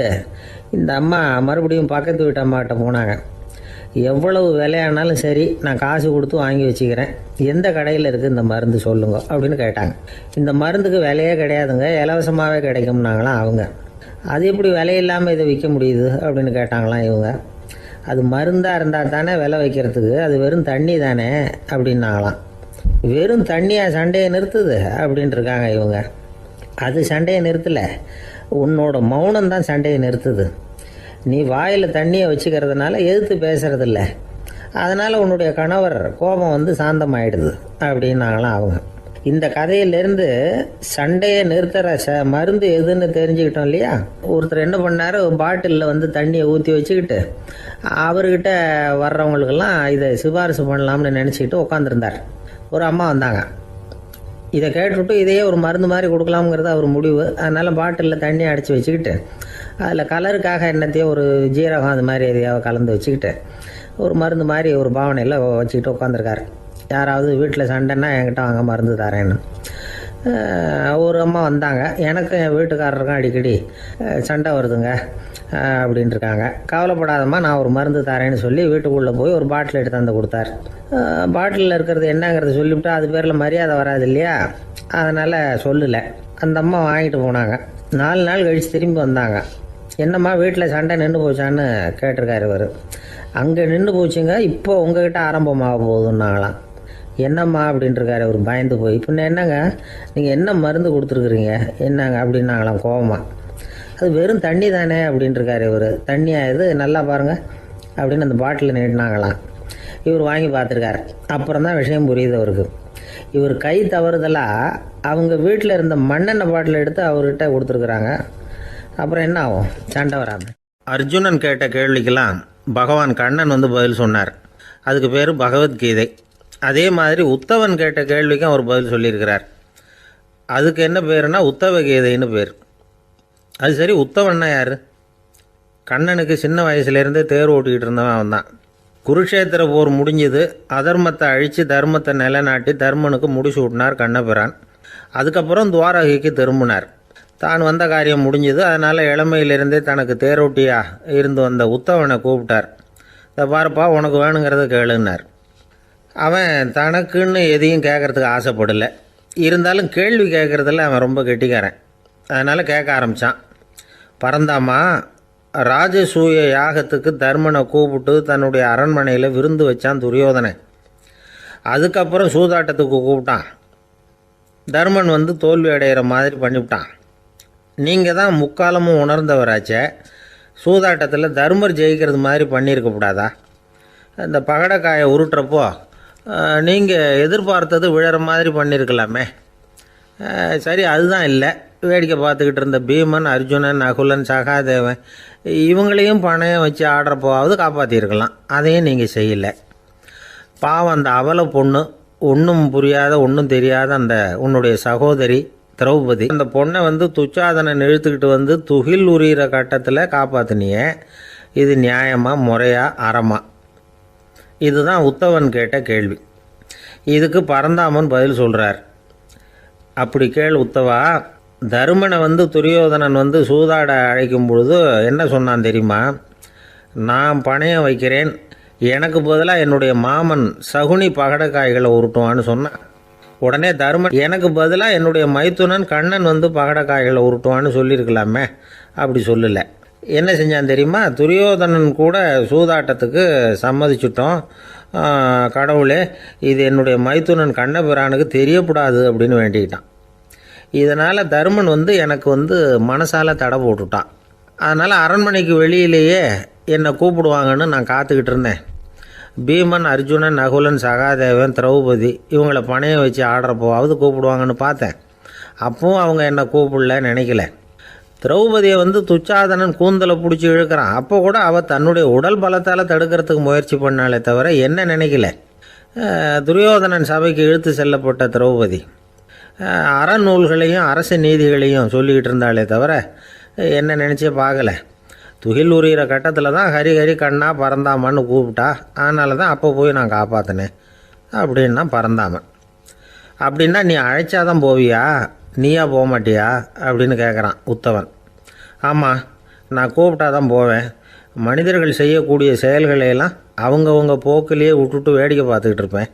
இந்த அம்மா மறுபடியும் பக்கத்து வீட்டு அம்மாக்கிட்ட போனாங்க. எவ்வளவு விலையானாலும் சரி, நான் காசு கொடுத்து வாங்கி வச்சுக்கிறேன், எந்த கடையில் இருக்குது இந்த மருந்து சொல்லுங்க அப்படின்னு கேட்டாங்க. இந்த மருந்துக்கு விலையே கிடையாதுங்க, இலவசமாகவே கிடைக்கும்னாங்களாம் அவங்க. அது எப்படி விலையில்லாமல் இதை விற்க முடியுது அப்படின்னு கேட்டாங்களாம் இவங்க. அது மருந்தாக இருந்தால் தானே விலை வைக்கிறதுக்கு, அது வெறும் தண்ணி தானே அப்படின்னாங்களாம். வெறும் தண்ணியாக சண்டையை நிறுத்துது அப்படின்ட்டு இருக்காங்க இவங்க. அது சண்டையை நிறுத்தலை, உன்னோட மௌனம் தான் சண்டையை நிறுத்துது. நீ வாயில் தண்ணியை வச்சுக்கிறதுனால எதிர்த்து பேசுறதில்ல, அதனால் உன்னுடைய கணவர் கோபம் வந்து சாந்தமாயிடுது அப்படின்னாங்களாம் அவங்க. இந்த கதையிலேருந்து சண்டையை நிறுத்துற மருந்து எதுன்னு தெரிஞ்சுக்கிட்டோம் இல்லையா. ஒருத்தர் என்ன பண்ணார், பாட்டிலில் வந்து தண்ணியை ஊற்றி வச்சுக்கிட்டு அவர்கிட்ட வர்றவங்களுக்கெல்லாம் இதை சிபாரிசு பண்ணலாம்னு நினச்சிக்கிட்டு உட்காந்துருந்தார். ஒரு அம்மா வந்தாங்க. இதை கேட்டுவிட்டு இதையே ஒரு மருந்து மாதிரி கொடுக்கலாம்ங்கிறது அவர் முடிவு. அதனால் பாட்டிலில் தண்ணி அடித்து வச்சுக்கிட்டு அதில் கலருக்காக என்னத்தையோ ஒரு ஜீரகம் அது மாதிரி எதையாவது கலந்து வச்சுக்கிட்டு ஒரு மருந்து மாதிரி ஒரு பாவனையில் வச்சுக்கிட்டு உட்காந்துருக்காரு. யாராவது வீட்டில் சண்டைன்னா என்கிட்ட வாங்க மருந்து தரேன்னு. ஒரு அம்மா வந்தாங்க. எனக்கு என் வீட்டுக்காரருக்கும் அடிக்கடி சண்டை வருதுங்க அப்படின்ட்டுருக்காங்க. கவலைப்படாதம்மா, நான் ஒரு மருந்து தரேன்னு சொல்லி வீட்டுக்குள்ளே போய் ஒரு பாட்டில் எடுத்து வந்து கொடுத்தார். பாட்டிலில் இருக்கிறது என்னங்கிறத சொல்லிவிட்டு அது பேரில் மரியாதை வராது இல்லையா, அதனால் சொல்லலை. அந்த அம்மா வாங்கிட்டு போனாங்க. 4 நாள் கழித்து திரும்பி வந்தாங்க. என்னம்மா வீட்டில் சண்டை நின்று போச்சான்னு கேட்டிருக்காரு இவர். அங்கே நின்று போச்சுங்க, இப்போ உங்ககிட்ட ஆரம்பமாக போகுதுன்னாங்களாம். என்னம்மா அப்படின்ட்டுருக்காரு அவர் பயந்து போய். பின்ன என்னங்க நீங்கள் என்ன மருந்து கொடுத்துருக்குறீங்க என்னங்க அப்படின்னாங்களாம் கோபமாக. அது வெறும் தண்ணி தானே அப்படின்ட்டுருக்காரு இவர். தண்ணியாக இது நல்லா பாருங்கள் அப்படின்னு அந்த பாட்டில் நீட்டினாங்களாம். இவர் வாங்கி பார்த்துருக்காரு. அப்புறம் தான் விஷயம் புரியுது அவருக்கு. இவர் கை தவறுதலாக அவங்க வீட்டில் இருந்த மண்ணெண்ணெய் பாட்டில் எடுத்து அவர்கிட்ட கொடுத்துருக்குறாங்க. அப்புறம் என்ன ஆகும், சண்டை வராமல். அர்ஜுனன் கேட்ட கேள்விக்கெல்லாம் பகவான் கண்ணன் வந்து பதில் சொன்னார். அதுக்கு பேர் பகவத்கீதை. அதே மாதிரி உத்தவன் கேட்ட கேள்விக்கும் அவர் பதில் சொல்லியிருக்கிறார். அதுக்கு என்ன பேருனா உத்தவ கீதைன்னு பேர். அது சரி, உத்தவன்னா யார்? கண்ணனுக்கு சின்ன வயசுலேருந்தே தேர் ஓட்டிக்கிட்டு இருந்தவன் அவன் தான். குருஷேத்திர போர் முடிஞ்சது. அதர்மத்தை அழித்து தர்மத்தை நிலைநாட்டி தர்மனுக்கு முடிச்சு விட்டினார் கண்ணபிரான். அதுக்கப்புறம் துவாரகைக்கு திரும்பினார். தான் வந்த காரியம் முடிஞ்சது. அதனால் இளமையிலிருந்தே தனக்கு தேரோட்டியாக இருந்து வந்த உத்தவனை கூப்பிட்டார். இதை பாருப்பா, உனக்கு வேணுங்கிறத கேளுன்னார். அவன் தனக்குன்னு எதையும் கேட்குறதுக்கு ஆசைப்படலை. இருந்தாலும் கேள்வி கேட்குறதில்ல அவன் ரொம்ப கெட்டிக்காரன். அதனால் கேட்க ஆரம்பித்தான். பரந்தாமா, ராஜசூய யாகத்துக்கு தர்மனை கூப்பிட்டு தன்னுடைய அரண்மனையில் விருந்து வச்சான் துரியோதனன். அதுக்கப்புறம் சூதாட்டத்துக்கு கூப்பிட்டான். தர்மன் வந்து தோல்வி அடைகிற மாதிரி பண்ணிவிட்டான். நீங்கள் தான் முக்காலமும் உணர்ந்தவராச்சே, சூதாட்டத்தில் தர்மர் ஜெயிக்கிறது மாதிரி பண்ணியிருக்கக்கூடாதா? இந்த பகடைக்காயை உருட்டுறப்போ நீங்கள் எதிர்பார்த்தது விழற மாதிரி பண்ணியிருக்கலாமே. சரி, அதுதான் இல்லை. வேடிக்கை பார்த்துக்கிட்டு இருந்த பீமன், அர்ஜுனன், நகுலன், சகாதேவன் இவங்களையும் பணையம் வச்சு ஆடுறப்போவாவது காப்பாற்றிருக்கலாம். அதையும் நீங்கள் செய்யலை. பாவம் அந்த அவல பொண்ணு, ஒன்றும் புரியாத ஒன்றும் தெரியாத அந்த உன்னுடைய சகோதரி திரௌபதி, அந்த பொண்ணை வந்து துச்சாதனன் இழுத்துக்கிட்டு வந்து துகில் உரிகிற கட்டத்தில் காப்பாற்றினியே. இது நியாயமா, முறையா, அறமா? இதுதான் உத்தவன் கேட்ட கேள்வி. இதுக்கு பரந்தாமன் பதில் சொல்கிறார். அப்படி கேள் உத்தவா, தருமனை வந்து துரியோதனன் வந்து சூதாட அழைக்கும் பொழுது என்ன சொன்னான் தெரியுமா? நான் பணையம் வைக்கிறேன், எனக்கு பதிலாக என்னுடைய மாமன் சகுனி பகடைக்காய்களை உருட்டுவான்னு சொன்னான். உடனே தருமன், எனக்கு பதிலாக என்னுடைய மைத்துனன் கண்ணன் வந்து பகடைக்காய்களை உருட்டுவான்னு சொல்லியிருக்கலாமே. அப்படி சொல்லலை. என்ன செஞ்சான் தெரியுமா? துரியோதனன் கூட சூதாட்டத்துக்கு சம்மதிச்சிட்டோம், கடவுளே இது என்னுடைய மைத்துனன் கண்ணபிரானுக்கு தெரியக்கூடாது அப்படின்னு வேண்டிக்கிட்டான். இதனால் தருமன் வந்து எனக்கு வந்து மனசால் தடை போட்டுட்டான். அதனால் அரண்மனைக்கு வெளியிலேயே என்னை கூப்பிடுவாங்கன்னு நான் காத்துக்கிட்டு இருந்தேன். பீமன், அர்ஜுனன், நகுலன், சகாதேவன், திரௌபதி இவங்களை பணையம் வச்சு ஆடுறப்போவாவது கூப்பிடுவாங்கன்னு பார்த்தேன். அப்பவும் அவங்க என்னை கூப்பிடல, நினைக்கல. திரௌபதியை வந்து துச்சாதனன் கூந்தலை பிடிச்சி இழுக்கிறான். அப்போ கூட அவள் தன்னுடைய உடல் பலத்தால் தடுக்கிறதுக்கு முயற்சி பண்ணாலே தவிர என்ன நினைக்கல. துரியோதனன் சபைக்கு இழுத்து செல்லப்பட்ட திரௌபதி அறநூல்களையும் அரச நீதிகளையும் சொல்லிக்கிட்டு இருந்தாலே தவிர என்ன நினச்சே பார்க்கல. துகில் உரிகிற கட்டத்தில் தான் ஹரி ஹரி கண்ணா பரந்தாமன்னு கூப்பிட்டா. அதனால தான் அப்போ போய் நான் காப்பாற்றினேன் அப்படின்னா பரந்தாமன். அப்படின்னா நீ அழைச்சாதான் போவியா, நீயா போக மாட்டியா அப்படின்னு கேட்குறான் உத்தவன். ஆமாம், நான் கூப்பிட்டா தான் போவேன். மனிதர்கள் செய்யக்கூடிய செயல்களையெல்லாம் அவங்கவுங்க போக்கிலேயே விட்டுட்டு வேடிக்கை பார்த்துக்கிட்டு இருப்பேன்.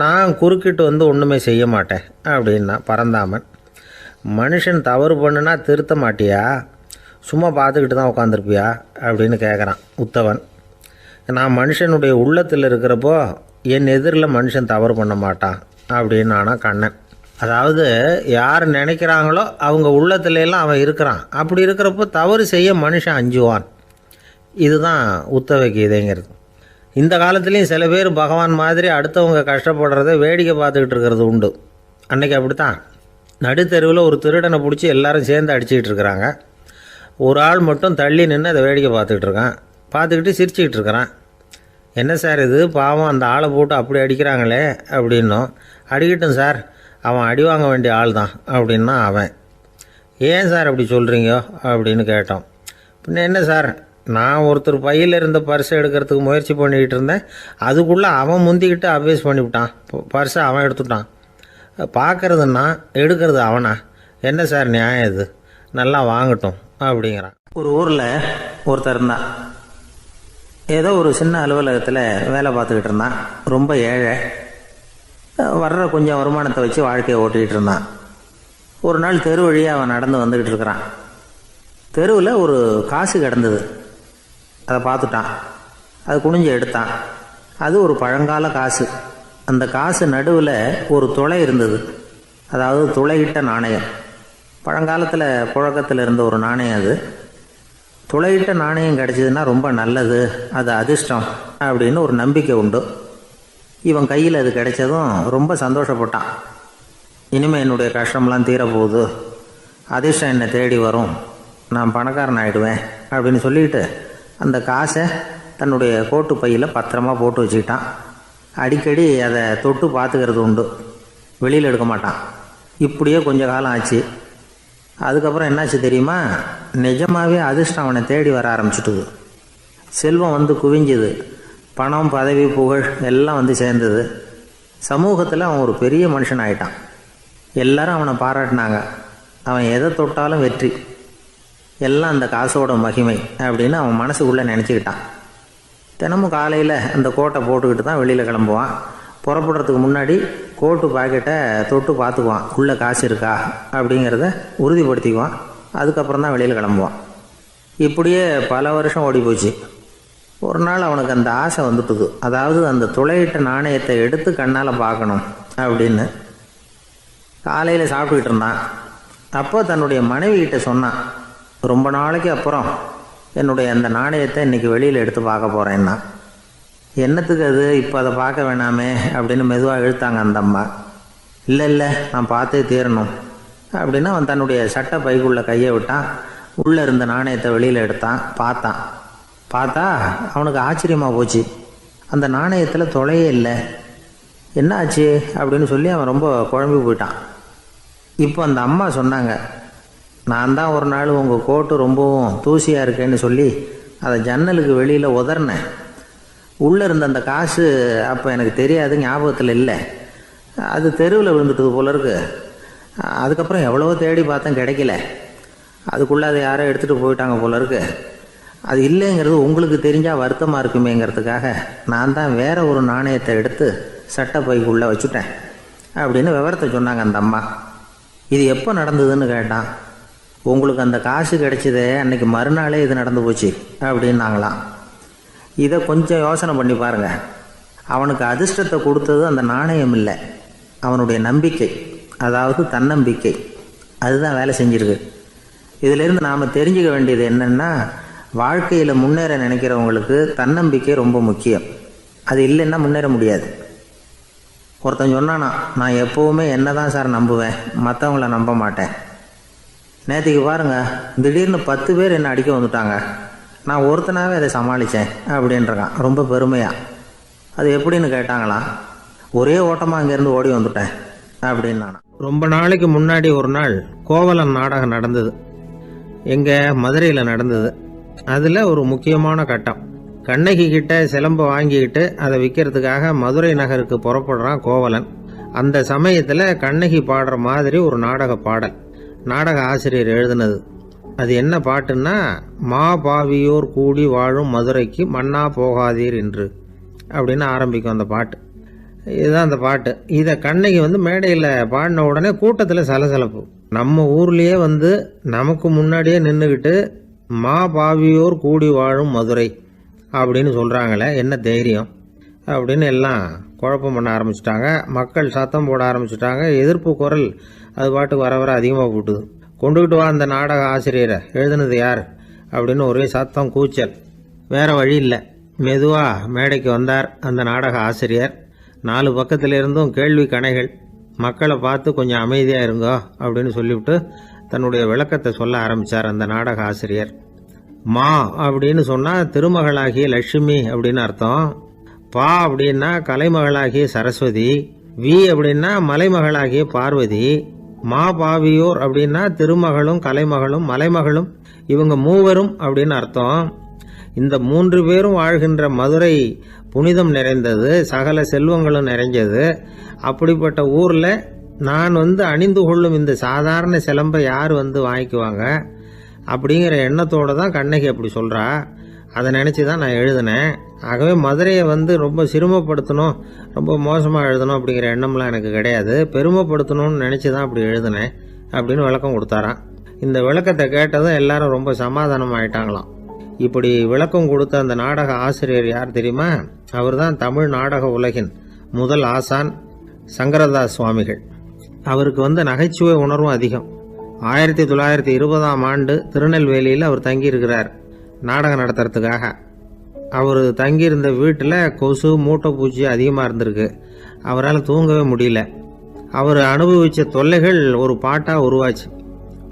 நான் குறுக்கிட்டு வந்து ஒன்றுமே செய்ய மாட்டேன் அப்படின்னா பரந்தாமன். மனுஷன் தவறு பண்ணுனா திருத்த மாட்டியா, சும்மா பார்த்துக்கிட்டு தான் உட்காந்துருப்பியா அப்படின்னு கேட்குறான் உத்தவன். நான் மனுஷனுடைய உள்ளத்தில் இருக்கிறப்போ என் எதிரில் மனுஷன் தவறு பண்ண மாட்டான் அப்படின்னு ஆனால் கண்ணன். அதாவது யார் நினைக்கிறாங்களோ அவங்க உள்ளத்துலலாம் அவன் இருக்கிறான். அப்படி இருக்கிறப்போ தவறு செய்ய மனுஷன் அஞ்சுவான். இதுதான் உத்தவ கீதைங்கிறது. இந்த காலத்துலேயும் சில பேர் பகவான் மாதிரி அடுத்தவங்க கஷ்டப்படுறத வேடிக்கை பார்த்துக்கிட்டு இருக்கிறது உண்டு. அன்னைக்கு அப்படித்தான். நடுத்தெருவில் ஒரு திருடனை பிடிச்சி எல்லாரும் சேர்ந்து அடிச்சுக்கிட்டு இருக்கிறாங்க. ஒரு ஆள் மட்டும் தள்ளி நின்று அதை வேடிக்கை பார்த்துக்கிட்டு இருக்கான். பார்த்துக்கிட்டு சிரிச்சுக்கிட்டு இருக்கிறான். என்ன சார் இது, பாவம் அந்த ஆளை போட்டு அப்படி அடிக்கிறாங்களே அப்படின்னும். அடிக்கட்டும் சார், அவன் அடி வாங்க வேண்டிய ஆள் தான் அப்படின்னா அவன். ஏன் சார் அப்படி சொல்கிறீங்க அப்படின்னு கேட்டோம். பின்ன என்ன சார், நான் ஒருத்தர் பையில் இருந்த பர்ஸை எடுக்கிறதுக்கு முயற்சி பண்ணிக்கிட்டு இருந்தேன். அதுக்குள்ளே அவன் முந்திக்கிட்டு அபேஸ் பண்ணிவிட்டான். பர்ஸை அவன் எடுத்துட்டான். பார்க்கறதுன்னா எடுக்கிறது அவனா? என்ன சார் நியாயம் இது? நல்லா வாங்கட்டும் அப்படிங்கிறான். ஒரு ஊரில் ஒருத்தர் இருந்தான். ஏதோ ஒரு சின்ன அலுவலகத்தில் வேலை பார்த்துக்கிட்டு இருந்தான். ரொம்ப ஏழை. வர்ற கொஞ்சம் வருமானத்தை வச்சு வாழ்க்கையை ஓட்டிகிட்டு இருந்தான். ஒரு நாள் தெரு வழியாக அவன் நடந்து வந்துக்கிட்டு இருக்கிறான். தெருவில் ஒரு காசு கிடந்தது. அதை பார்த்துட்டான். அது குனிஞ்சு எடுத்தான். அது ஒரு பழங்கால காசு. அந்த காசு நடுவில் ஒரு துளை இருந்தது. அதாவது துளையிட்ட நாணயம். பழங்காலத்தில் புழக்கத்தில் இருந்த ஒரு நாணயம் அது. துளையிட்ட நாணயம் கிடச்சிதுன்னா ரொம்ப நல்லது, அது அதிர்ஷ்டம் அப்படின்னு ஒரு நம்பிக்கை உண்டு. இவன் கையில் அது கிடைச்சதும் ரொம்ப சந்தோஷப்பட்டான். இனிமேல் என்னுடைய கஷ்டம்லாம் தீரப்போகுது, அதிர்ஷ்டம் என்னை தேடி வரும், நான் பணக்காரன் ஆகிடுவேன் அப்படின்னு சொல்லிட்டு அந்த காசை தன்னுடைய கோட்டு பையில் பத்திரமா போட்டு வச்சுக்கிட்டான். அடிக்கடி அதை தொட்டு பார்த்துக்கிறது உண்டு, வெளியில் எடுக்க மாட்டான். இப்படியே கொஞ்ச காலம் ஆச்சு. அதுக்கப்புறம் என்னாச்சு தெரியுமா? நிஜமாகவே அதிர்ஷ்டம் அவனை தேடி வர ஆரம்பிச்சிட்டுது. செல்வம் வந்து குவிஞ்சுது. பணம், பதவி, புகழ் எல்லாம் வந்து சேர்ந்தது. சமூகத்தில் அவன் ஒரு பெரிய மனுஷன் ஆகிட்டான். எல்லாரும் அவனை பாராட்டினாங்க. அவன் எதை தொட்டாலும் வெற்றி, எல்லாம் அந்த காசோட மகிமை அப்படின்னு அவன் மனசுக்குள்ளே நினச்சிக்கிட்டான். தினமும் காலையில் அந்த கோட்டை போட்டுக்கிட்டு தான் வெளியில் கிளம்புவான். புறப்படுறதுக்கு முன்னாடி கோட்டு பாக்கெட்டை தொட்டு பார்த்துக்குவான், உள்ளே காசு இருக்கா அப்படிங்கிறத உறுதிப்படுத்திக்குவான். அதுக்கப்புறம் தான் வெளியில் கிளம்புவான். இப்படியே பல வருஷம் ஓடி போச்சு. ஒரு நாள் அவனுக்கு அந்த ஆசை வந்துட்டுது. அதாவது அந்த துளையிட்ட நாணயத்தை எடுத்து கண்ணால் பார்க்கணும் அப்படின்னு. காலையில் சாப்பிட்டுக்கிட்டு இருந்தான். அப்போ தன்னுடைய மனைவிகிட்ட சொன்னான், ரொம்ப நாளைக்கு அப்புறம் என்னுடைய அந்த நாணயத்தை இன்றைக்கி வெளியில் எடுத்து பார்க்க போகிறேன்னா. என்னத்துக்கு அது, இப்போ அதை பார்க்க வேணாமே அப்படின்னு மெதுவாக இழுத்தாங்க அந்த அம்மா. இல்லை நான் பார்த்தே தீரணும் அப்படின்னு அவன் தன்னுடைய சட்டை பைக்குள்ளே கையை விட்டான். உள்ளே இருந்த நாணயத்தை வெளியில் எடுத்தான். பார்த்தா அவனுக்கு ஆச்சரியமாக போச்சு. அந்த நாணயத்தில் துளையே இல்லை. என்ன ஆச்சு அப்படின்னு சொல்லி அவன் ரொம்ப குழம்பி போயிட்டான். இப்போ அந்த அம்மா சொன்னாங்க, நான் தான் ஒரு நாள் உங்கள் கோட்டு ரொம்பவும் தூசியாக இருக்கேன்னு சொல்லி அதை ஜன்னலுக்கு வெளியில் உதறினேன். உள்ளே இருந்த அந்த காசு அப்போ எனக்கு தெரியாது, ஞாபகத்தில் இல்லை. அது தெருவில் விழுந்துட்டது போல இருக்கு. அதுக்கப்புறம் எவ்வளவோ தேடி பார்த்தேன், கிடைக்கல. அதுக்குள்ளே அதை யாரோ எடுத்துகிட்டு போயிட்டாங்க போல இருக்கு. அது இல்லைங்கிறது உங்களுக்கு தெரிஞ்சால் வருத்தமாக இருக்குமேங்கிறதுக்காக நான் தான் வேற ஒரு நாணயத்தை எடுத்து சட்டை பைக்குள்ளே வச்சுட்டேன் அப்படின்னு விவரத்தை சொன்னாங்க அந்த அம்மா. இது எப்போ நடந்ததுன்னு கேட்டான். உங்களுக்கு அந்த காசு கிடைச்சதே அன்னைக்கு மறுநாளே இது நடந்து போச்சு அப்படின்னாங்களாம். இதை கொஞ்சம் யோசனை பண்ணி பாருங்கள். அவனுக்கு அதிர்ஷ்டத்தை கொடுத்தது அந்த நாணயம் இல்லை, அவனுடைய நம்பிக்கை, அதாவது தன்னம்பிக்கை. அதுதான் வேலை செஞ்சிருக்கு. இதிலிருந்து நாம் தெரிஞ்சுக்க வேண்டியது என்னென்னா, வாழ்க்கையில் முன்னேற நினைக்கிறவங்களுக்கு தன்னம்பிக்கை ரொம்ப முக்கியம். அது இல்லைன்னா முன்னேற முடியாது. ஒருத்தன் சொன்னானா, நான் எப்போவுமே என்ன தான் சார் நம்புவேன், மற்றவங்கள நம்ப மாட்டேன். நேற்றுக்கு பாருங்கள், திடீர்னு 10 பேர் என்னை அடிக்க வந்துட்டாங்க, நான் ஒருத்தனாகவே அதை சமாளித்தேன் அப்படின்றான் ரொம்ப பெருமையாக. அது எப்படின்னு கேட்டாங்களாம். ஒரே ஓட்டமாக அங்கேருந்து ஓடி வந்துட்டேன் அப்படின்னு நான். ரொம்ப நாளைக்கு முன்னாடி ஒரு நாள் கோவலன் நாடகம் நடந்தது. எங்கள் மதுரையில் நடந்தது. அதில் ஒரு முக்கியமான கட்டம். கண்ணகி கிட்ட சிலம்பை வாங்கிக்கிட்டு அதை விற்கிறதுக்காக மதுரை நகருக்கு புறப்படுறான் கோவலன். அந்த சமயத்தில் கண்ணகி பாடுற மாதிரி ஒரு நாடக பாடல், நாடக ஆசிரியர் எழுதினது. அது என்ன பாட்டுன்னா, மா பாவியோர் கூடி வாழும் மதுரைக்கு மன்னா போகாதீர் என்று அப்படின்னு ஆரம்பிக்கும் அந்த பாட்டு. இதுதான் அந்த பாட்டு. இதை கண்ணகி மேடையில் பாடின உடனே கூட்டத்தில் சலசலப்பு. நம்ம ஊர்லேயே நமக்கு முன்னாடியே நின்றுக்கிட்டு மா பாவியோர் கூடி வாழும் மதுரை அப்படின்னு சொல்கிறாங்களே, என்ன தைரியம் அப்படின்னு எல்லாம் குழப்பம் பண்ண ஆரம்பிச்சிட்டாங்க. மக்கள் சத்தம் போட ஆரம்பிச்சிட்டாங்க. எதிர்ப்பு குரல் அது பாட்டுக்கு வர வர அதிகமாக போட்டுது. கொண்டுகிட்டு வா அந்த நாடக ஆசிரியரை, எழுதுனது யார் அப்படின்னு ஒரே சத்தம், கூச்சல். வேறு வழி இல்லை. மெதுவாக மேடைக்கு வந்தார் அந்த நாடக ஆசிரியர். 4 பக்கத்திலிருந்தும் கேள்வி கணைகள். மக்களை பார்த்து கொஞ்சம் அமைதியாக இருங்கோ அப்படின்னு சொல்லிவிட்டு தன்னுடைய விளக்கத்தை சொல்ல ஆரம்பித்தார் அந்த நாடக ஆசிரியர். மா அப்படின்னு சொன்னால் திருமகளாகிய லட்சுமி அப்படின்னு அர்த்தம். பா அப்படின்னா கலைமகளாகிய சரஸ்வதி. வி அப்படின்னா மலைமகளாகிய பார்வதி. மா பாவியோர் அப்படின்னா திருமகளும் கலைமகளும் மலைமகளும், இவங்க மூவரும் அப்படின்னு அர்த்தம். இந்த 3 பேரும் வாழ்கின்ற மதுரை புனிதம் நிறைந்தது, சகல செல்வங்களும் நிறைஞ்சது. அப்படிப்பட்ட ஊரில் நான் அணிந்து கொள்ளும் இந்த சாதாரண சிலம்பை யார் வாங்கிக்குவாங்க அப்படிங்கிற எண்ணத்தோடு தான் கண்ணகி அப்படி சொல்கிறா. அதை நினச்சி தான் நான் எழுதினேன். ஆகவே மதுரையை ரொம்ப சிரமப்படுத்தணும், ரொம்ப மோசமாக எழுதணும் அப்படிங்கிற எண்ணம்லாம் எனக்கு கிடையாது. பெருமைப்படுத்தணும்னு நினச்சி தான் அப்படி எழுதினேன் அப்படின்னு விளக்கம் கொடுத்தாராம். இந்த விளக்கத்தை கேட்டதும் எல்லாரும் ரொம்ப சமாதானம் ஆயிட்டாங்களாம். இப்படி விளக்கம் கொடுத்த அந்த நாடக ஆசிரியர் யார் தெரியுமா? அவர் தான் தமிழ் நாடக உலகின் முதல் ஆசான் சங்கரதாஸ் சுவாமிகள். அவருக்கு நகைச்சுவை உணர்வும் அதிகம். 1920ஆம் ஆண்டு திருநெல்வேலியில் அவர் தங்கியிருக்கிறார் நாடகம் நடத்துறதுக்காக. அவர் தங்கியிருந்த வீட்டில் கொசு மூட்டைப்பூச்சி அதிகமாக இருந்திருக்கு. அவரால் தூங்கவே முடியல. அவர் அனுபவித்த தொல்லைகள் ஒரு பாட்டாக உருவாச்சு.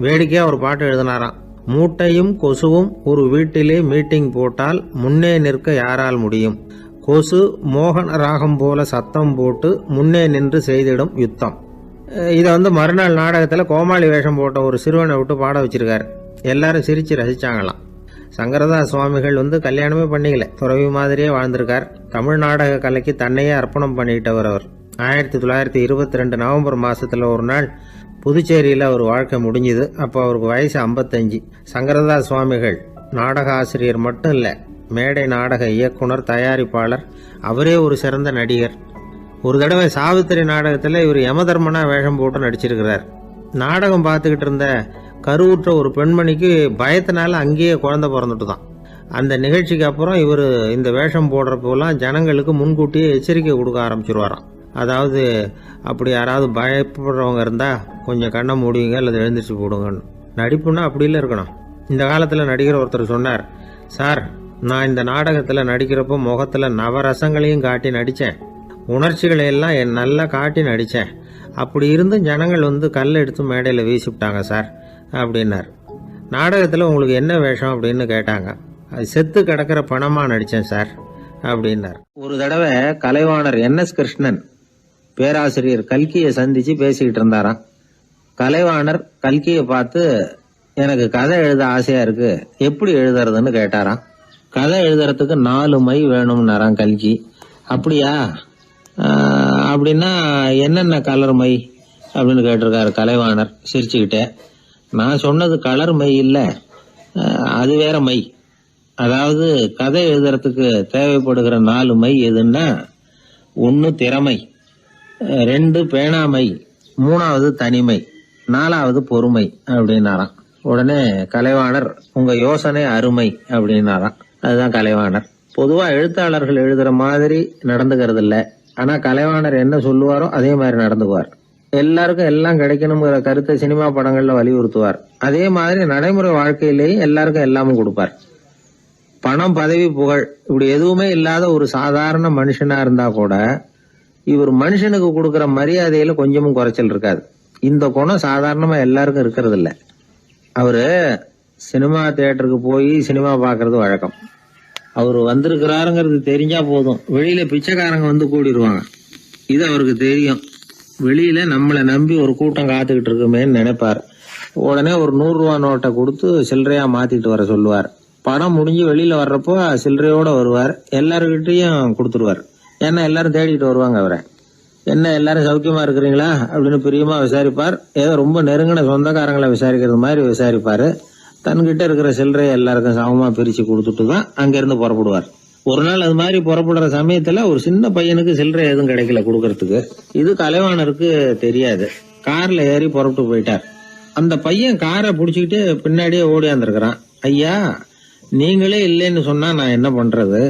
வேடிக்கையாக ஒரு பாட்டு எழுதினாராம். மூட்டையும் கொசுவும் ஒரு வீட்டிலே மீட்டிங் போட்டால் முன்னே நிற்க யாரால் முடியும்? கொசு மோகன ராகம் போல சத்தம் போட்டு முன்னே நின்று செய்திடும் யுத்தம். இதை மறுநாள் நாடகத்தில் கோமாளி வேஷம் போட்ட ஒரு சிறுவனை விட்டு பாட வச்சிருக்காரு. எல்லாரும் சிரித்து ரசிச்சாங்களாம். சங்கரதாஸ் சுவாமிகள் கல்யாணமே பண்ணிக்கல, துறவி மாதிரியே வாழ்ந்திருக்கார். தமிழ் நாடக கலைக்கு தன்னையே அர்ப்பணம் பண்ணிட்டவர் அவர். 1922 நவம்பர் மாதத்தில் ஒரு நாள் புதுச்சேரியில் அவர் வாழ்க்கை முடிஞ்சுது. அப்போ அவருக்கு வயசு 55. சங்கரதாஸ் சுவாமிகள் நாடக ஆசிரியர் மட்டும் இல்லை, மேடை நாடக இயக்குனர், தயாரிப்பாளர். அவரே ஒரு சிறந்த நடிகர். ஒரு தடவை சாவித்திரி நாடகத்தில் இவர் யமதர்மனா வேஷம் போட்டு நடிச்சிருக்கிறார். நாடகம் பார்த்துக்கிட்டு இருந்த கருவுற்ற ஒரு பெண்மணிக்கு பயத்தினால அங்கேயே குழந்தை பிறந்துட்டு தான். அந்த நிகழ்ச்சிக்கு அப்புறம் இவர் இந்த வேஷம் போடுறப்போலாம் ஜனங்களுக்கு முன்கூட்டியே எச்சரிக்கை கொடுக்க ஆரம்பிச்சிருவாராம். அதாவது அப்படி யாராவது பயப்படுறவங்க இருந்தால் கொஞ்சம் கண்ணை மூடிங்க அல்லது எழுந்திரிச்சு போடுங்கன்னு. நடிப்புன்னா அப்படிலாம் இருக்கணும். இந்த காலத்தில் நடிகர் ஒருத்தர் சொன்னார், சார் நான் இந்த நாடகத்தில் நடிக்கிறப்போ முகத்தில் நவரசங்களையும் காட்டி நடித்தேன், உணர்ச்சிகளை எல்லாம் நல்லா காட்டி நடித்தேன். அப்படி இருந்தும் ஜனங்கள் கல்லை எடுத்து மேடையில் வீசிவிட்டாங்க சார் அப்படின்னார். நாடகத்தில் உங்களுக்கு என்ன வேஷம் அப்படின்னு கேட்டாங்க. அது செத்து கிடக்கிற பணமாக நடித்தேன் சார் அப்படின்னார். ஒரு தடவை கலைவாணர் NS கிருஷ்ணன் பேராசிரியர் கல்கியை சந்தித்து பேசிக்கிட்டு இருந்தாராம். கலைவாணர் கல்கியை பார்த்து, எனக்கு கதை எழுத ஆசையாக இருக்குது, எப்படி எழுதுறதுன்னு கேட்டாராம். கதை எழுதுறதுக்கு 4 மை வேணும்னாராம் கல்கி. அப்படியா, அப்படின்னா என்னென்ன கலர் மை அப்படின்னு கேட்டிருக்காரு கலைவாணர் சிரிச்சுக்கிட்டே. நான் சொன்னது கலர் மை இல்லை, அது வேற மை. அதாவது கதை எழுதுறதுக்கு தேவைப்படுகிற 4 மை எதுன்னா, 1 திறமை, 2 பேணாமை, 3வது தனிமை, 4வது பொறுமை அப்படின்னாராம். உடனே கலைவாணர், உங்க யோசனை அருமை அப்படின்னாராம். அதுதான் கலைவாணர். பொதுவா எழுத்தாளர்கள் எழுதுற மாதிரி நடந்துக்கிறது இல்லை. ஆனா கலைவாணர் என்ன சொல்லுவாரோ அதே மாதிரி நடந்துக்குவார். எல்லாருக்கும் எல்லாம் கிடைக்கணுங்கிற கருத்தை சினிமா படங்கள்ல வலியுறுத்துவார். அதே மாதிரி நடைமுறை வாழ்க்கையிலேயும் எல்லாருக்கும் எல்லாமும் கொடுப்பார். பணம், பதவி, புகழ் இப்படி எதுவுமே இல்லாத ஒரு சாதாரண மனுஷனா இருந்தா கூட இவர் மனுஷனுக்கு கொடுக்கற மரியாதையில கொஞ்சமும் குறைச்சல் இருக்காது. இந்த குணம் சாதாரணமா எல்லாருக்கும் இருக்கிறது இல்ல. அவரு சினிமா தியேட்டருக்கு போய் சினிமா பாக்குறது வழக்கம். அவரு வந்திருக்கிறாருங்கிறது தெரிஞ்சா போதும், வெளியில பிச்சைக்காரங்க கூடிடுவாங்க. இது அவருக்கு தெரியும். வெளியில நம்மளை நம்பி ஒரு கூட்டம் காத்துக்கிட்டு இருக்குமேன்னு நினைப்பார். உடனே ஒரு 100 ரூபா நோட்டை கொடுத்து சில்லறையா மாத்திட்டு வர சொல்லுவார். படம் முடிஞ்சு வெளியில வர்றப்போ சில்லறையோட வருவார். எல்லாருக்கிட்டையும் கொடுத்துருவார். ஏன்னா எல்லாரும் தேடிட்டு வருவாங்க அவரை. என்ன எல்லாரும் சௌக்கியமா இருக்கிறீங்களா அப்படின்னு பிரியமா விசாரிப்பார். ஏதோ ரொம்ப நெருங்கின சொந்தக்காரங்களை விசாரிக்கிறது மாதிரி விசாரிப்பாரு. தன்கிட்ட இருக்கிற சில்லறையை எல்லாருக்கும் சமமா பிரிச்சு கொடுத்துட்டு தான் அங்கிருந்து புறப்படுவார். ஒரு நாள் அது மாதிரி புறப்படுற சமயத்துல ஒரு சின்ன பையனுக்கு சில்லறை எதுவும் கிடைக்கல கொடுக்கறதுக்கு. இது கலைவாணருக்கு தெரியாது. கார்ல ஏறி புறப்பட்டு போயிட்டார். அந்த பையன் காரை பிடிச்சிக்கிட்டு பின்னாடியே ஓடியாந்துருக்கிறான். ஐயா, நீங்களே இல்லைன்னு சொன்னா நான் என்ன பண்றது?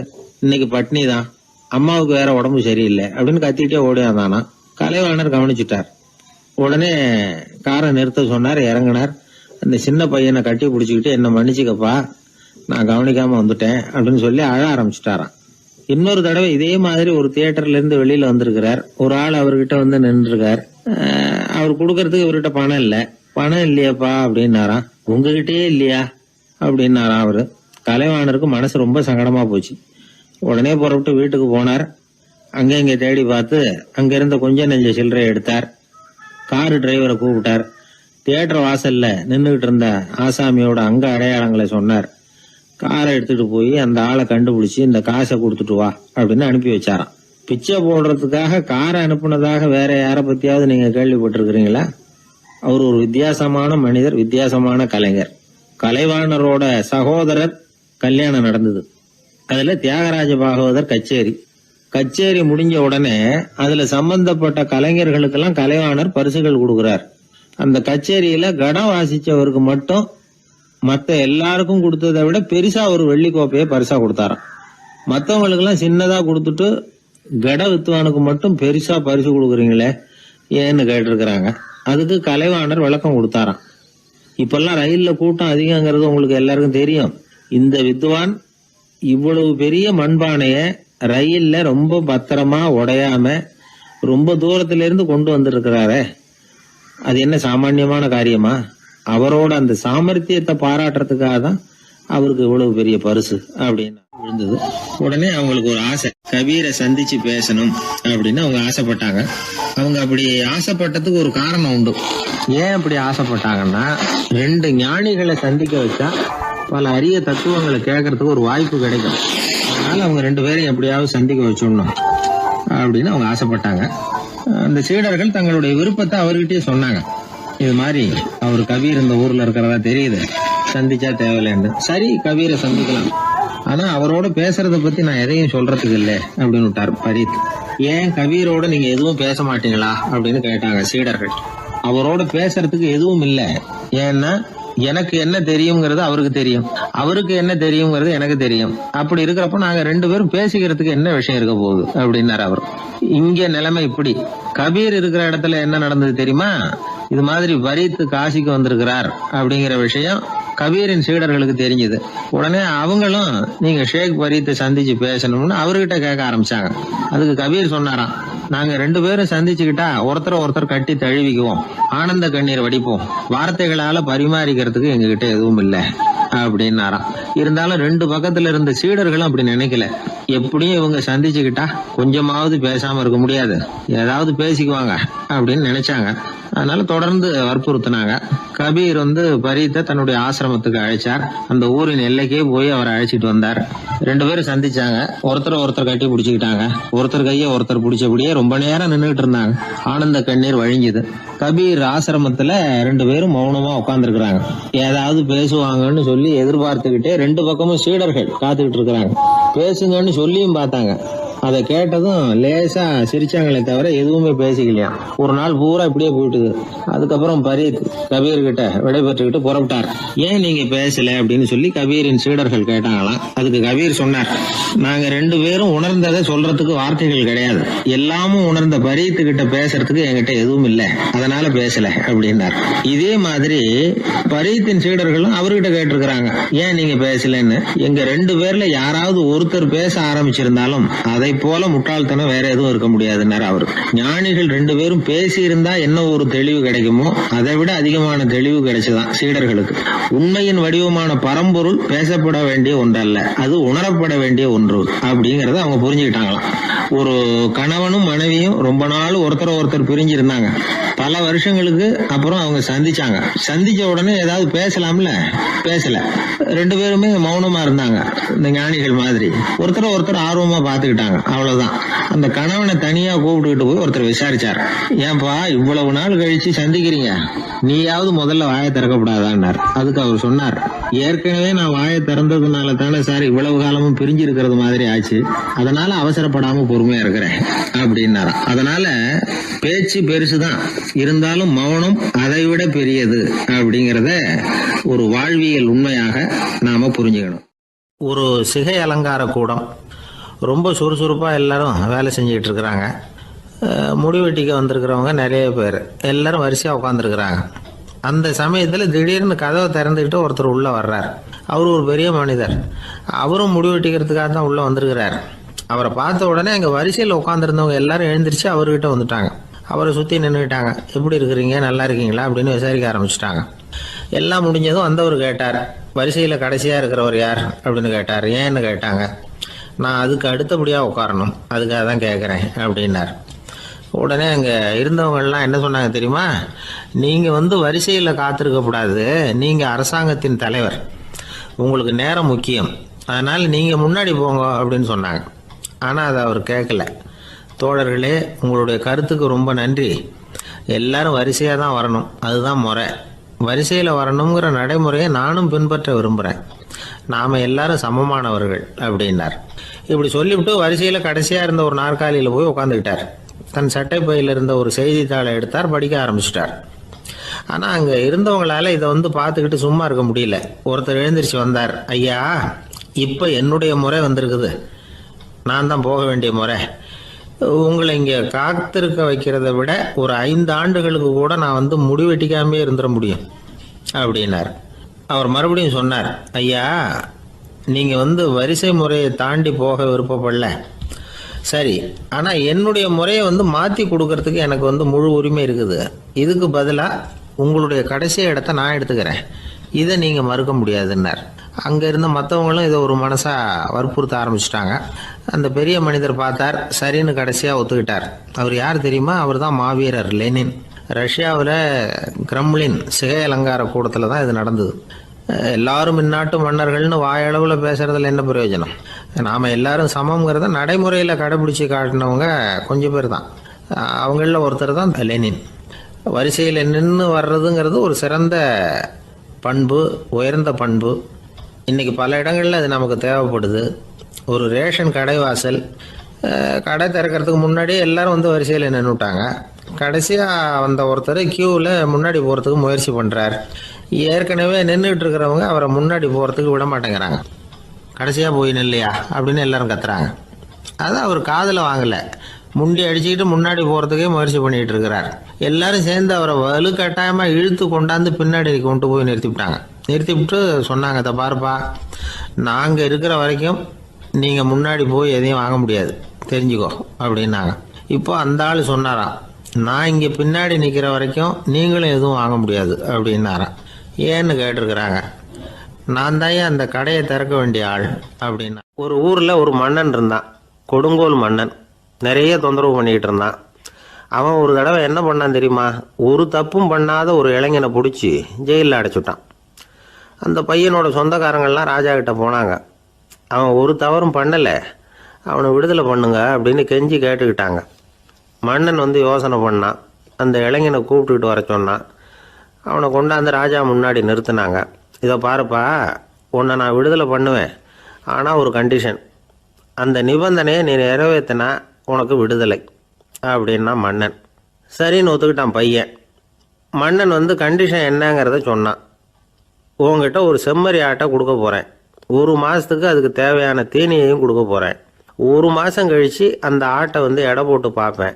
இன்னைக்கு பட்னி தான், அம்மாவுக்கு வேற உடம்பு சரியில்லை அப்படின்னு கத்திக்கிட்டே ஓடியாந்தானா. கலைவாணர் கவனிச்சுட்டார். உடனே காரை நிறுத்த சொன்னார். இறங்கினார். அந்த சின்ன பையனை கட்டி பிடிச்சிக்கிட்டு, என்ன மன்னிச்சுக்கப்பா, நான் கவனிக்காம வந்துட்டேன் அப்படின்னு சொல்லி அழ ஆரம்பிச்சுட்டாராம். இன்னொரு தடவை இதே மாதிரி ஒரு தியேட்டர்ல இருந்து வெளியில வந்திருக்கிறார். ஒரு ஆள் அவர்கிட்ட நின்றுருக்கார். அவர் கொடுக்கறதுக்கு இவர்கிட்ட பணம் இல்லை. பணம் இல்லையாப்பா அப்படின்னாராம். உங்ககிட்டயே இல்லையா அப்படின்னாராம் அவரு. கலைவாணருக்கு மனசு ரொம்ப சங்கடமா போச்சு. உடனே புறப்பட்டு வீட்டுக்கு போனார். அங்க இங்க தேடி பார்த்து அங்க இருந்த கொஞ்சம் நெஞ்ச சில்லறை எடுத்தார். காரு டிரைவரை கூப்பிட்டார். தியேட்டர் வாசல்ல நின்றுகிட்டு இருந்த ஆசாமியோட அங்க அடையாளங்களை சொன்னார். காரை எடுத்துட்டு போய் அந்த ஆளை கண்டுபிடிச்சு இந்த காசை கொடுத்துட்டு வா அப்படின்னு அனுப்பி வச்சாராம். பிச்சை போடுறதுக்காக காரை அனுப்புனதாக வேற யாரை பத்தியாவது நீங்க கேள்விப்பட்டிருக்கிறீங்களா? அவர் ஒரு வித்தியாசமான மனிதர், வித்தியாசமான கலைஞர். கலைவாணரோட சகோதரர் கல்யாணம் நடந்தது. அதுல தியாகராஜ பாகவதர் கச்சேரி முடிஞ்ச உடனே அதுல சம்பந்தப்பட்ட கலைஞர்களுக்கெல்லாம் கலைவாணர் பரிசுகள் கொடுக்கிறார். அந்த கச்சேரியில கடம் வாசிச்சவருக்கு மட்டும் மத்த எல்லாருக்கும் கொடுத்ததை விட பெருசா ஒரு வெள்ளி கோப்பையை பரிசா கொடுத்தாராம். மத்தவங்களுக்கு எல்லாம் சின்னதா கொடுத்துட்டு கட வித்துவானுக்கு மட்டும் பெருசா பரிசு கொடுக்குறீங்களே ஏன்னு கேட்டிருக்கிறாங்க. அதுக்கு கலைவாணர் விளக்கம் கொடுத்தாராம். இப்பெல்லாம் ரயில்ல கூட்டம் அதிகங்கிறது உங்களுக்கு எல்லாருக்கும் தெரியும். இந்த வித்வான் இவ்வளவு பெரிய மண்பானைய ரயில்ல ரொம்ப பத்திரமா உடையாம ரொம்ப தூரத்துல இருந்து கொண்டு வந்திருக்கிறாரே, அது என்ன சாமான்யமான காரியமா? அவரோட அந்த சாமர்த்தியத்தை பாராட்டுறதுக்காக தான் அவருக்கு இவ்வளவு பெரிய பரிசு அப்படின்னு விழுந்தது. உடனே அவங்களுக்கு ஒரு ஆசை, கபீரை சந்திச்சு பேசணும் அப்படின்னு அவங்க ஆசைப்பட்டாங்க. அவங்க அப்படி ஆசைப்பட்டதுக்கு ஒரு காரணம் உண்டு. ஏன் அப்படி ஆசைப்பட்டாங்கன்னா, 2 ஞானிகளை சந்திக்க வச்சா பல அரிய தத்துவங்களை கேட்கறதுக்கு ஒரு வாய்ப்பு கிடைக்கும். அதனால அவங்க 2 பேரையும் எப்படியாவது சந்திக்க வச்சிடணும் அப்படின்னு அவங்க ஆசைப்பட்டாங்க. அந்த சீடர்கள் தங்களுடைய விருப்பத்தை அவர்கிட்டயே சொன்னாங்க. இது மாதிரி அவர் கபீர் இந்த ஊர்ல இருக்கிறதா தெரியுது, சந்திச்சா தேவையில்லைன்னு. சரி, கபீரை சந்திக்கலாம், ஆனா அவரோட பேசுறத பத்தி நான் எதையும் சொல்றதுக்கு இல்லை அப்படின்னு விட்டார் பரீத். ஏன் கபீரோட நீங்க எதுவும் பேச மாட்டீங்களா அப்படின்னு கேட்டாங்க சீடர்கள். அவரோட பேசுறதுக்கு எதுவும் இல்லை. ஏன்னா எனக்கு என்ன தெரியுங்கிறது அவருக்கு தெரியும், அவருக்கு என்ன தெரியுங்கிறது எனக்கு தெரியும். அப்படி இருக்கிறப்ப நாங்க 2 பேரும் பேசிக்கிறதுக்கு என்ன விஷயம் இருக்க போகுது அப்படின்னாரு அவர். இங்க நிலைமை இப்படி. கபீர் இருக்கிற இடத்துல என்ன நடந்தது தெரியுமா? இது மாதிரி பரீத் காசிக்கு வந்திருக்கிறார் அப்படிங்கிற விஷயம் கபீரின் சீடர்களுக்கு தெரிஞ்சது. உடனே அவங்களும் நீங்க ஷேக் பரீத்தை சந்திச்சு பேசணும்னு அவர்கிட்ட கேட்க ஆரம்பிச்சாங்க. அதுக்கு கபீர் சொன்னாராம், நாங்க 2 பேரும் சந்திச்சுக்கிட்டா ஒருத்தர் கட்டி தழுவிக்குவோம், ஆனந்த கண்ணீர் வடிப்போம், வார்த்தைகளால பரிமாறிக்கிறதுக்கு எங்ககிட்ட எதுவும் இல்லை அப்படின்னாராம். இருந்தாலும் 2 பக்கத்துல இருந்த சீடர்களும் அப்படி நினைக்கல. எப்படியும் இவங்க சந்திச்சுக்கிட்டா கொஞ்சமாவது பேசாம இருக்க முடியாது, ஏதாவது பேசிக்குவாங்க அப்படின்னு நினைச்சாங்க. அதனால தொடர்ந்து வற்புறுத்தினாங்க. கபீர் பரீத்தை தன்னுடைய ஆசிரமத்துக்கு அழைச்சார். அந்த ஊரின் எல்லைக்கே போய் அவரை அழைச்சிட்டு வந்தார். 2 பேரும் சந்திச்சாங்க. ஒருத்தர் கட்டி பிடிச்சுக்கிட்டாங்க. ஒருத்தர் கையை ஒருத்தர் பிடிச்சபடியே ரொம்ப நேரம் நின்றுட்டு இருந்தாங்க. ஆனந்த கண்ணீர் வழிஞ்சுது. கபீர் ஆசிரமத்துல 2 பேரும் மௌனமா உட்கார்ந்துருக்காங்க. ஏதாவது பேசுவாங்கன்னு சொல்லி எதிர்பார்த்துக்கிட்டே 2 பக்கமும் சீடர்கள் காத்துக்கிட்டு இருக்கிறாங்க. பேசுங்கன்னு சொல்லியும் பார்த்தாங்க. அதை கேட்டதும் லேசா சிரிச்சாங்களே தவிர எதுவுமே பேசிக்கலையா. ஒரு நாள் பூரா இப்படியே போயிட்டுது. அதுக்கப்புறம் பரீத் கபீர் கிட்ட விடைபெற்றுக்கிட்டு புறப்பட்டார். ஏன் நீங்க பேசல அப்படின்னு சொல்லி கபீரின் சீடர்கள் கேட்டாங்களாம். அதுக்கு கபீர் சொன்னார், நாங்க 2 பேரும் உணர்ந்ததை சொல்றதுக்கு வார்த்தைகள் கிடையாது. எல்லாமும் உணர்ந்த பரீத்து கிட்ட பேசுறதுக்கு என்கிட்ட எதுவும் இல்லை, அதனால பேசல அப்படின்னார். இதே மாதிரி பரீத்தின் சீடர்களும் அவர்கிட்ட கேட்டிருக்கிறாங்க, ஏன் நீங்க பேசலன்னு. எங்க 2 பேர்ல யாராவது ஒருத்தர் பேச ஆரம்பிச்சிருந்தாலும் அதை போல முட்டாள்தனம் வேற எதுவும் இருக்க முடியாதுன்னாரு அவரு. ஞானிகள் 2 பேரும் பேசி இருந்தா என்ன ஒரு தெளிவு கிடைக்குமோ அதை விட அதிகமான தெளிவு கிடைச்சுதான் சீடர்களுக்கு. உண்மையின் வடிவமான பரம்பொருள் பேசப்பட வேண்டிய ஒன்றல்ல, அது உணரப்பட வேண்டிய ஒன்று அப்படிங்கறத அவங்க புரிஞ்சுக்கிட்டாங்களாம். ஒரு கணவனும் மனைவியும் ரொம்ப நாள் ஒருத்தர் பிரிஞ்சிருந்தாங்க. பல வருஷங்களுக்கு அப்புறம் அவங்க சந்திச்சாங்க. சந்திச்ச உடனே ஏதாவது பேசலாம்ல, பேசல. 2 பேருமே மௌனமா இருந்தாங்க. இந்த ஞானிகள் மாதிரி ஒருத்தர் ஆர்வமா பாத்துக்கிட்டாங்க. அவ்வளவுதான். அந்த கணவனை தனியா கூப்பிட்டுக்கிட்டு போய் ஒருத்தர் விசாரிச்சார், ஏன்பா இவ்வளவு நாள் கழிச்சு சந்திக்கிறீங்க, நீயாவது முதல்ல வாயை திறக்கப்படாதான்னார். அதுக்கு அவர் சொன்னார், ஏற்கனவே நான் வாயை திறந்ததுனால தானே சார் இவ்வளவு காலமும் பிரிஞ்சு இருக்கிறது மாதிரி ஆச்சு, அதனால அவசரப்படாம பொறுமையா இருக்கிறேன் அப்படின்னாரு. அதனால பேச்சு பெருசுதான், இருந்தாலும் மௌனம் அதை விட பெரியது அப்படிங்கறத ஒரு வாழ்வியல் உண்மையாக நாம புரிஞ்சுக்கணும். ஒரு சிகை அலங்கார கூடம், ரொம்ப சுறுசுறுப்பாக எல்லாரும் வேலை செஞ்சுக்கிட்டு இருக்கிறாங்க. முடி வெட்டிக்க வந்திருக்கிறவங்க நிறைய பேர், எல்லாரும் வரிசையாக உட்காந்துருக்குறாங்க. அந்த சமயத்தில் திடீர்னு கதவை திறந்துக்கிட்டு ஒருத்தர் உள்ளே வர்றார். அவர் ஒரு பெரிய மனிதர். அவரும் முடி வெட்டிக்கிறதுக்காக தான் உள்ளே வந்திருக்கிறார். அவரை பார்த்த உடனே அங்கே வரிசையில் உட்காந்துருந்தவங்க எல்லாரும் எழுந்திரிச்சு அவர்கிட்ட வந்துட்டாங்க. அவரை சுற்றி நின்றுக்கிட்டாங்க. எப்படி இருக்கிறீங்க, நல்லா இருக்கீங்களா அப்படின்னு விசாரிக்க ஆரம்பிச்சிட்டாங்க. எல்லாம் முடிஞ்சதும் வந்தவர் கேட்டார், வரிசையில் கடைசியாக இருக்கிறவர் யார் அப்படின்னு கேட்டார். ஏன்னு கேட்டாங்க. நான் அதுக்கு அடுத்தபடியாக உட்காரணும், அதுக்காக தான் கேட்குறேன் அப்படின்னார். உடனே அங்கே இருந்தவங்கெல்லாம் என்ன சொன்னாங்க தெரியுமா? நீங்கள் வரிசையில் காத்திருக்கக்கூடாது, நீங்கள் அரசாங்கத்தின் தலைவர், உங்களுக்கு நேரம் முக்கியம், அதனால் நீங்கள் முன்னாடி போங்க அப்படின்னு சொன்னாங்க. ஆனால் அதை அவர் கேட்கல. தோழர்களே, உங்களுடைய கருத்துக்கு ரொம்ப நன்றி. எல்லாரும் வரிசையாக தான் வரணும், அதுதான் முறை. வரிசையில் வரணுங்கிற நடைமுறையை நானும் பின்பற்ற விரும்புகிறேன். நாம் எல்லாரும் சமமானவர்கள் அப்படின்னார். இப்படி சொல்லிவிட்டு வரிசையில் கடைசியாக இருந்த ஒரு நாற்காலியில் போய் உட்காந்துக்கிட்டார். தன் சட்டை பையில் இருந்த ஒரு செய்தித்தாளை எடுத்தார், படிக்க ஆரம்பிச்சிட்டார். ஆனால் அங்கே இருந்தவங்களால இதை பார்த்துக்கிட்டு சும்மா இருக்க முடியல. ஒருத்தர் எழுந்திரிச்சு வந்தார். ஐயா, இப்போ என்னுடைய முறை வந்திருக்குது, நான் தான் போக வேண்டிய முறை. உங்களை இங்கே காத்திருக்க வைக்கிறத விட ஒரு 5 ஆண்டுகளுக்கு கூட நான் முடிவெட்டிக்காமே இருந்துட முடியும் அப்படின்னார். அவர் மறுபடியும் சொன்னார், ஐயா, நீங்கள் வரிசை முறையை தாண்டி போக விருப்பப்படல, சரி, ஆனால் என்னுடைய முறையை மாற்றி கொடுக்கறதுக்கு எனக்கு முழு உரிமை இருக்குது. இதுக்கு பதிலாக உங்களுடைய கடைசி இடத்த நான் எடுத்துக்கிறேன், இதை நீங்கள் மறுக்க முடியாதுன்னார். அங்கே இருந்த மற்றவங்களும் இதை ஒரு மனசாக வற்புறுத்த ஆரம்பிச்சிட்டாங்க. அந்த பெரிய மனிதர் பார்த்தார், சரின்னு கடைசியாக ஒத்துக்கிட்டார். அவர் யார் தெரியுமா? அவர் தான் மாவீரர் லெனின். ரஷ்யாவில் கிரெம்ளின் சிகை அலங்கார கூடத்தில் தான் இது நடந்தது. எல்லாரும் இந்நாட்டு மன்னர்கள்னு வாயளவில் பேசுறதுல என்ன பிரயோஜனம்? நாம் எல்லாரும் சமங்கிறத நடைமுறையில் கடைபிடிச்சி காட்டினவங்க கொஞ்சம் பேர் தான். அவங்களில் ஒருத்தர் தான் லெனின். வரிசையில் நின்று வர்றதுங்கிறது ஒரு சிறந்த பண்பு, உயர்ந்த பண்பு. இன்றைக்கி பல இடங்களில் அது நமக்கு தேவைப்படுது. ஒரு ரேஷன் கடைவாசல், கடை திறக்கிறதுக்கு முன்னாடியே எல்லாரும் வரிசையில் நின்றுட்டாங்க. கடைசியாக வந்த ஒருத்தர் கியூவில் முன்னாடி போகிறதுக்கு முயற்சி பண்ணுறார். ஏற்கனவே நின்றுட்டு இருக்கிறவங்க அவரை முன்னாடி போகிறதுக்கு விட மாட்டேங்கிறாங்க. கடைசியாக போய் நில்லையா அப்படின்னு எல்லாரும் கத்துறாங்க. அது அவர் காதில் வாங்கலை. முண்டி அடிச்சுக்கிட்டு முன்னாடி போகிறதுக்கே முயற்சி பண்ணிகிட்டு இருக்கிறார். எல்லாரும் சேர்ந்து அவரை வலுக்கட்டாயமாக இழுத்து கொண்டாந்து பின்னாடி கொண்டு போய் நிறுத்திவிட்டாங்க. நிறுத்திவிட்டு சொன்னாங்க, இதை பாருப்பா, நாங்கள் இருக்கிற வரைக்கும் நீங்கள் முன்னாடி போய் எதையும் வாங்க முடியாது, தெரிஞ்சுக்கோ அப்படின்னாங்க. இப்போ அந்த ஆள் சொன்னாராம், நான் இங்கே பின்னாடி நிற்கிற வரைக்கும் நீங்களும் எதுவும் வாங்க முடியாது அப்படின்னாராம். ஏன்னு கேட்டிருக்கிறாங்க. நான் தான் அந்த கடையை திறக்க வேண்டிய ஆள் அப்படின்னா. ஒரு ஊரில் ஒரு மன்னன் இருந்தான், கொடுங்கோல் மன்னன். நிறைய தொந்தரவு பண்ணிக்கிட்டு இருந்தான். அவன் ஒரு தடவை என்ன பண்ணான் தெரியுமா? ஒரு தப்பும் பண்ணாத ஒரு இளைஞனை பிடிச்சி ஜெயிலில் அடைச்சுட்டான். அந்த பையனோட சொந்தக்காரங்கள்லாம் ராஜா கிட்ட போனாங்க. அவன் ஒரு தவறும் பண்ணலை, அவனை விடுதலை பண்ணுங்க அப்படின்னு கெஞ்சி கேட்டுக்கிட்டாங்க. மன்னன் யோசனை பண்ணான். அந்த இளைஞனை கூப்பிட்டுக்கிட்டு வர சொன்னான். அவனை கொண்டாந்து ராஜா முன்னாடி நிறுத்தினாங்க. இதை பாருப்பா, உன்னை நான் விடுதலை பண்ணுவேன், ஆனால் ஒரு கண்டிஷன். அந்த நிபந்தனையை நீ நிறைவேற்றினா உனக்கு விடுதலை அப்படின்னா மன்னன். சரின்னு ஒத்துக்கிட்டான் பையன். மன்னன் கண்டிஷன் என்னங்கிறத சொன்னான். உங்ககிட்ட ஒரு செம்மறி ஆட்டை கொடுக்க போகிறேன், 1 மாதத்துக்கு அதுக்கு தேவையான தீனியையும் கொடுக்க போகிறேன். 1 மாதம் கழித்து அந்த ஆட்டை எடை போட்டு பார்ப்பேன்.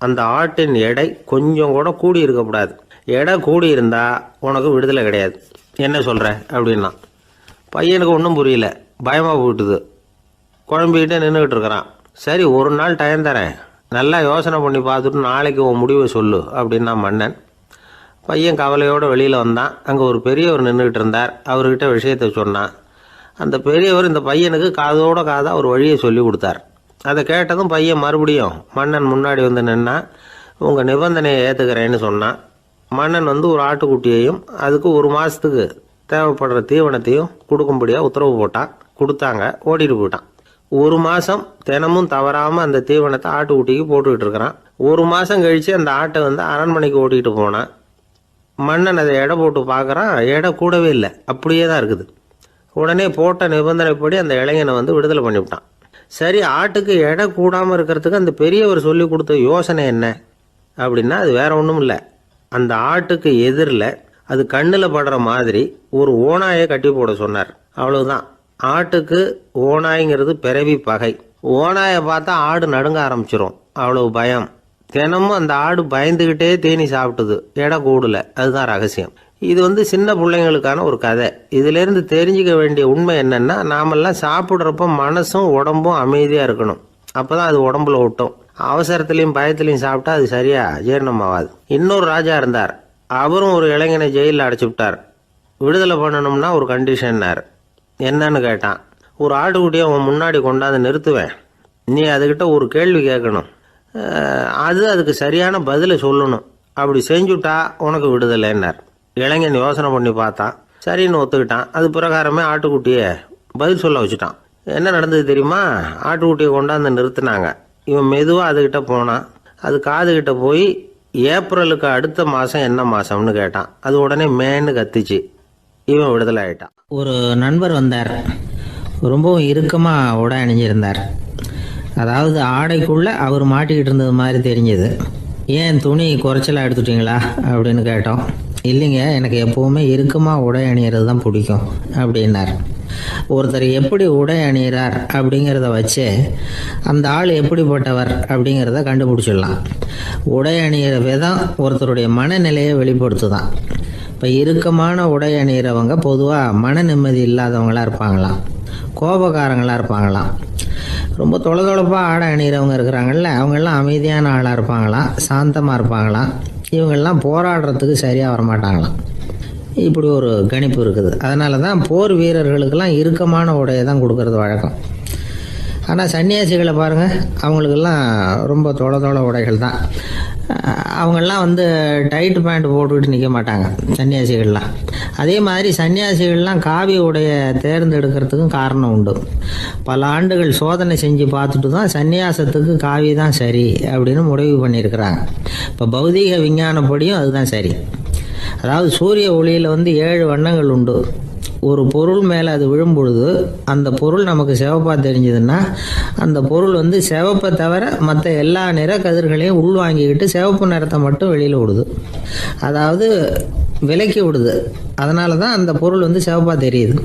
அந்த ஆட்டின் எடை கொஞ்சம் கூட கூடி இருக்கக்கூடாது. எடை கூடி இருந்தால் உனக்கு விடுதலை கிடையாது. என்ன சொல்கிற அப்படின்னா. பையனுக்கு ஒன்றும் புரியல, பயமாக போயிட்டுது. குழம்பிக்கிட்டே நின்றுக்கிட்டு இருக்கிறான். சரி, ஒரு நாள் டைம் தரேன், நல்லா யோசனை பண்ணி பார்த்துட்டு நாளைக்கு உன் முடிவை சொல்லு அப்படின்னா மன்னன். பையன் கவலையோடு வெளியில் வந்தான். அங்கே ஒரு பெரியவர் நின்றுக்கிட்டு இருந்தார். அவர்கிட்ட விஷயத்தை சொன்னான். அந்த பெரியவர் இந்த பையனுக்கு காதோட காதாக ஒரு வழியை சொல்லி கொடுத்தார். அதை கேட்டதும் பையன் மறுபடியும் மன்னன் முன்னாடி நின்னா, உங்கள் நிபந்தனையை ஏற்றுக்கிறேன்னு சொன்னான். மன்னன் ஒரு ஆட்டுக்குட்டியையும் அதுக்கு 1 மாதத்துக்கு தேவைப்படுற தீவனத்தையும் கொடுக்கும்படியாக உத்தரவு போட்டான். கொடுத்தாங்க, ஓடிட்டு போயிட்டான். 1 மாதம் தினமும் தவறாமல் அந்த தீவனத்தை ஆட்டுக்குட்டிக்கு போட்டுக்கிட்டு இருக்கிறான். 1 மாதம் கழித்து அந்த ஆட்டை அரண்மனைக்கு ஓட்டிகிட்டு போனான். மன்னன் அதை எடை போட்டு பார்க்குறான், எடை கூடவே இல்லை, அப்படியே தான் இருக்குது. உடனே போட்ட நிபந்தனைப்படி அந்த இளைஞனை விடுதலை பண்ணிவிட்டான். சரி, ஆட்டுக்கு எடை கூடாமல் இருக்கிறதுக்கு அந்த பெரியவர் சொல்லி கொடுத்த யோசனை என்ன அப்படின்னா, அது வேற ஒன்றும் இல்லை. அந்த ஆட்டுக்கு எதிரில் அது கண்ணில் படுற மாதிரி ஒரு ஓநாயை கட்டி போட சொன்னார். அவ்வளவுதான். ஆட்டுக்கு ஓநாய்ங்கிறது பிறவி பகை. ஓநாயை பார்த்தா ஆடு நடுங்க ஆரம்பிச்சிரும், அவ்வளவு பயம். தினமும் அந்த ஆடு பயந்துக்கிட்டே தேனி சாப்பிட்டுது, எடை கூடல. அதுதான் ரகசியம். இது சின்ன பிள்ளைங்களுக்கான ஒரு கதை. இதிலேருந்து தெரிஞ்சுக்க வேண்டிய உண்மை என்னன்னா, நாமெல்லாம் சாப்பிட்றப்ப மனசும் உடம்பும் அமைதியாக இருக்கணும். அப்போ தான் அது உடம்புல ஒட்டும். அவசரத்துலையும் பயத்துலையும் சாப்பிட்டா அது சரியா ஜீரணமாகாது. இன்னொரு ராஜா இருந்தார். அவரும் ஒரு இளைஞனை ஜெயிலில் அடைச்சி விட்டார். விடுதலை பண்ணணும்னா ஒரு கண்டிஷன்னார். என்னன்னு கேட்டான். ஒரு ஆட்டுக்குட்டியை உன் முன்னாடி கொண்டாந்து நிறுத்துவேன், நீ அதுக்கிட்ட ஒரு கேள்வி கேட்கணும், அதுக்கு சரியான பதிலை சொல்லணும், அப்படி செஞ்சுட்டா உனக்கு விடுதலைன்னார். இளைஞன் யோசனை பண்ணி பார்த்தான், சரின்னு ஒத்துக்கிட்டான். அது பிரகாரமே ஆட்டுக்குட்டியை பதில் சொல்ல வச்சுட்டான். என்ன நடந்தது தெரியுமா? ஆட்டுக்குட்டியை கொண்டாந்து நிறுத்தினாங்க. இவன் மெதுவாக அதுக்கிட்ட போனான். அது காதுகிட்ட போய் ஏப்ரலுக்கு அடுத்த மாதம் என்ன மாதம்னு கேட்டான். அது உடனே மேன்னு கத்திச்சு. இவன் விடுதலை ஆயிட்டான். ஒரு நண்பர் வந்தார். ரொம்பவும் இறுக்கமாக உடை அணிஞ்சிருந்தார். அதாவது ஆடைக்குள்ளே அவர் மாட்டிக்கிட்டு இருந்தது மாதிரி தெரிஞ்சது. ஏன் துணி குறைச்சலாக எடுத்துட்டீங்களா அப்படின்னு கேட்டோம். இல்லைங்க, எனக்கு எப்போவுமே இறுக்கமாக உடை அணிகிறது தான் பிடிக்கும் அப்படின்னார். ஒருத்தர் எப்படி உடை அணிகிறார் அப்படிங்கிறத வச்சு அந்த ஆள் எப்படிப்பட்டவர் அப்படிங்கிறத கண்டுபிடிச்சிடலாம். உடை அணிகிற விதம் ஒருத்தருடைய மனநிலையை வெளிப்படுத்துதான். இப்போ இறுக்கமான உடை அணிகிறவங்க பொதுவாக மன நிம்மதி இல்லாதவங்களாக இருப்பாங்களாம், கோபக்காரங்களாக இருப்பாங்களாம். ரொம்ப தொலைதொலைப்பாக ஆடை அணிகிறவங்க இருக்கிறாங்கல்ல, அவங்கெல்லாம் அமைதியான ஆளாக இருப்பாங்களாம், சாந்தமாக இருப்பாங்களாம். இவங்கெல்லாம் போராடுறதுக்கு சரியாக வரமாட்டாங்களாம். இப்படி ஒரு கணிப்பு இருக்குது. அதனால தான் போர் வீரர்களுக்கெல்லாம் இறுக்கமான உடையை தான் கொடுக்கறது வழக்கம். ஆனால் சன்னியாசிகளை பாருங்கள், அவங்களுக்கெல்லாம் ரொம்ப தொலை உடைகள் தான். அவங்கெல்லாம் வந்து டைட் பேண்ட் போட்டுக்கிட்டு நிற்க மாட்டாங்க சன்னியாசிகள்லாம். அதே மாதிரி சன்னியாசிகள்லாம் காவி உடையை தேர்ந்தெடுக்கிறதுக்கும் காரணம் உண்டு. பல ஆண்டுகள் சோதனை செஞ்சு பார்த்துட்டு தான் சன்னியாசத்துக்கு காவி தான் சரி அப்படின்னு முடிவு பண்ணியிருக்கிறாங்க. இப்போ பௌதீக விஞ்ஞானப்படியும் அதுதான் சரி. அதாவது சூரிய ஒளியில் வந்து 7 வண்ணங்கள் உண்டு. ஒரு பொருள் மேலே அது விழும்பொழுது அந்த பொருள் நமக்கு சிவப்பாக தெரிஞ்சதுன்னா அந்த பொருள் வந்து சிவப்பை தவிர மற்ற எல்லா நிற கதிர்களையும் உள்வாங்கிக்கிட்டு சிவப்பு நிறத்தை மட்டும் வெளியில் விடுது. அதாவது விலக்கி விடுது. அதனால தான் அந்த பொருள் வந்து சிவப்பாக தெரியுது.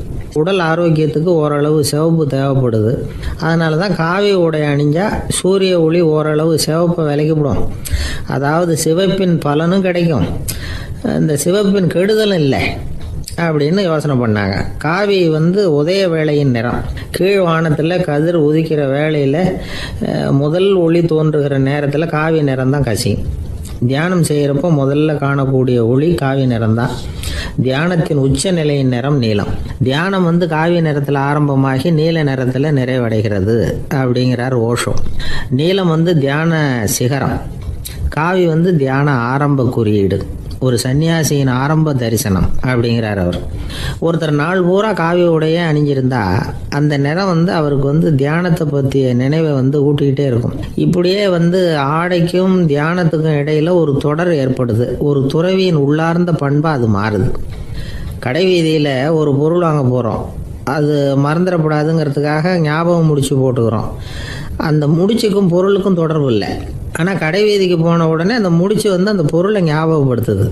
உடல் ஆரோக்கியத்துக்கு ஓரளவு சிவப்பு தேவைப்படுது. அதனால தான் காவி உடை அணிஞ்சால் சூரிய ஒளி ஓரளவு சிவப்பை விலக்கிவிடும். அதாவது சிவப்பின் பலனும் கிடைக்கும், இந்த சிவப்பின் கெடுதலும் இல்லை அப்படின்னு யோசனை பண்ணாங்க. காவி வந்து உதய வேளையின் நிறம். கீழ் வானத்தில் கதிர் உதிக்கிற வேளையில் முதல் ஒளி தோன்றுகிற நேரத்தில் காவி நிறம் தான் கசியும். தியானம் செய்கிறப்போ முதல்ல காணக்கூடிய ஒளி காவி நிறம் தான். தியானத்தின் உச்ச நிலையின் நிறம் நீலம். தியானம் வந்து காவி நிறத்தில் ஆரம்பமாகி நீல நிறத்தில் நிறைவடைகிறது அப்படிங்கிறார் ஓஷோ. நீலம் வந்து தியான சிகரம், காவி வந்து தியான ஆரம்ப குறியீடு, ஒரு சன்னியாசியின் ஆரம்ப தரிசனம் அப்படிங்கிறார் அவர். ஒருத்தர் நாள் பூரா காவி உடையே அணிஞ்சிருந்தா அந்த நிறம் வந்து அவருக்கு வந்து தியானத்தை பற்றிய நினைவை வந்து ஊட்டிக்கிட்டே இருக்கும். இப்படியே வந்து ஆடைக்கும் தியானத்துக்கும் இடையில ஒரு தொடர் ஏற்படுது. ஒரு துறவியின் உள்ளார்ந்த பண்பாக அது மாறுது. கடை வீதியில் ஒரு பொருள் வாங்க போகிறோம், அது மறந்துடக்கூடாதுங்கிறதுக்காக ஞாபகம் முடிச்சு போட்டுக்கிறோம். அந்த முடிச்சுக்கும் பொருளுக்கும் தொடர்பு இல்லை. ஆனால் கடை வீதிக்கு போன உடனே அந்த முடிச்சு வந்து அந்த பொருளை ஞாபகப்படுத்துது.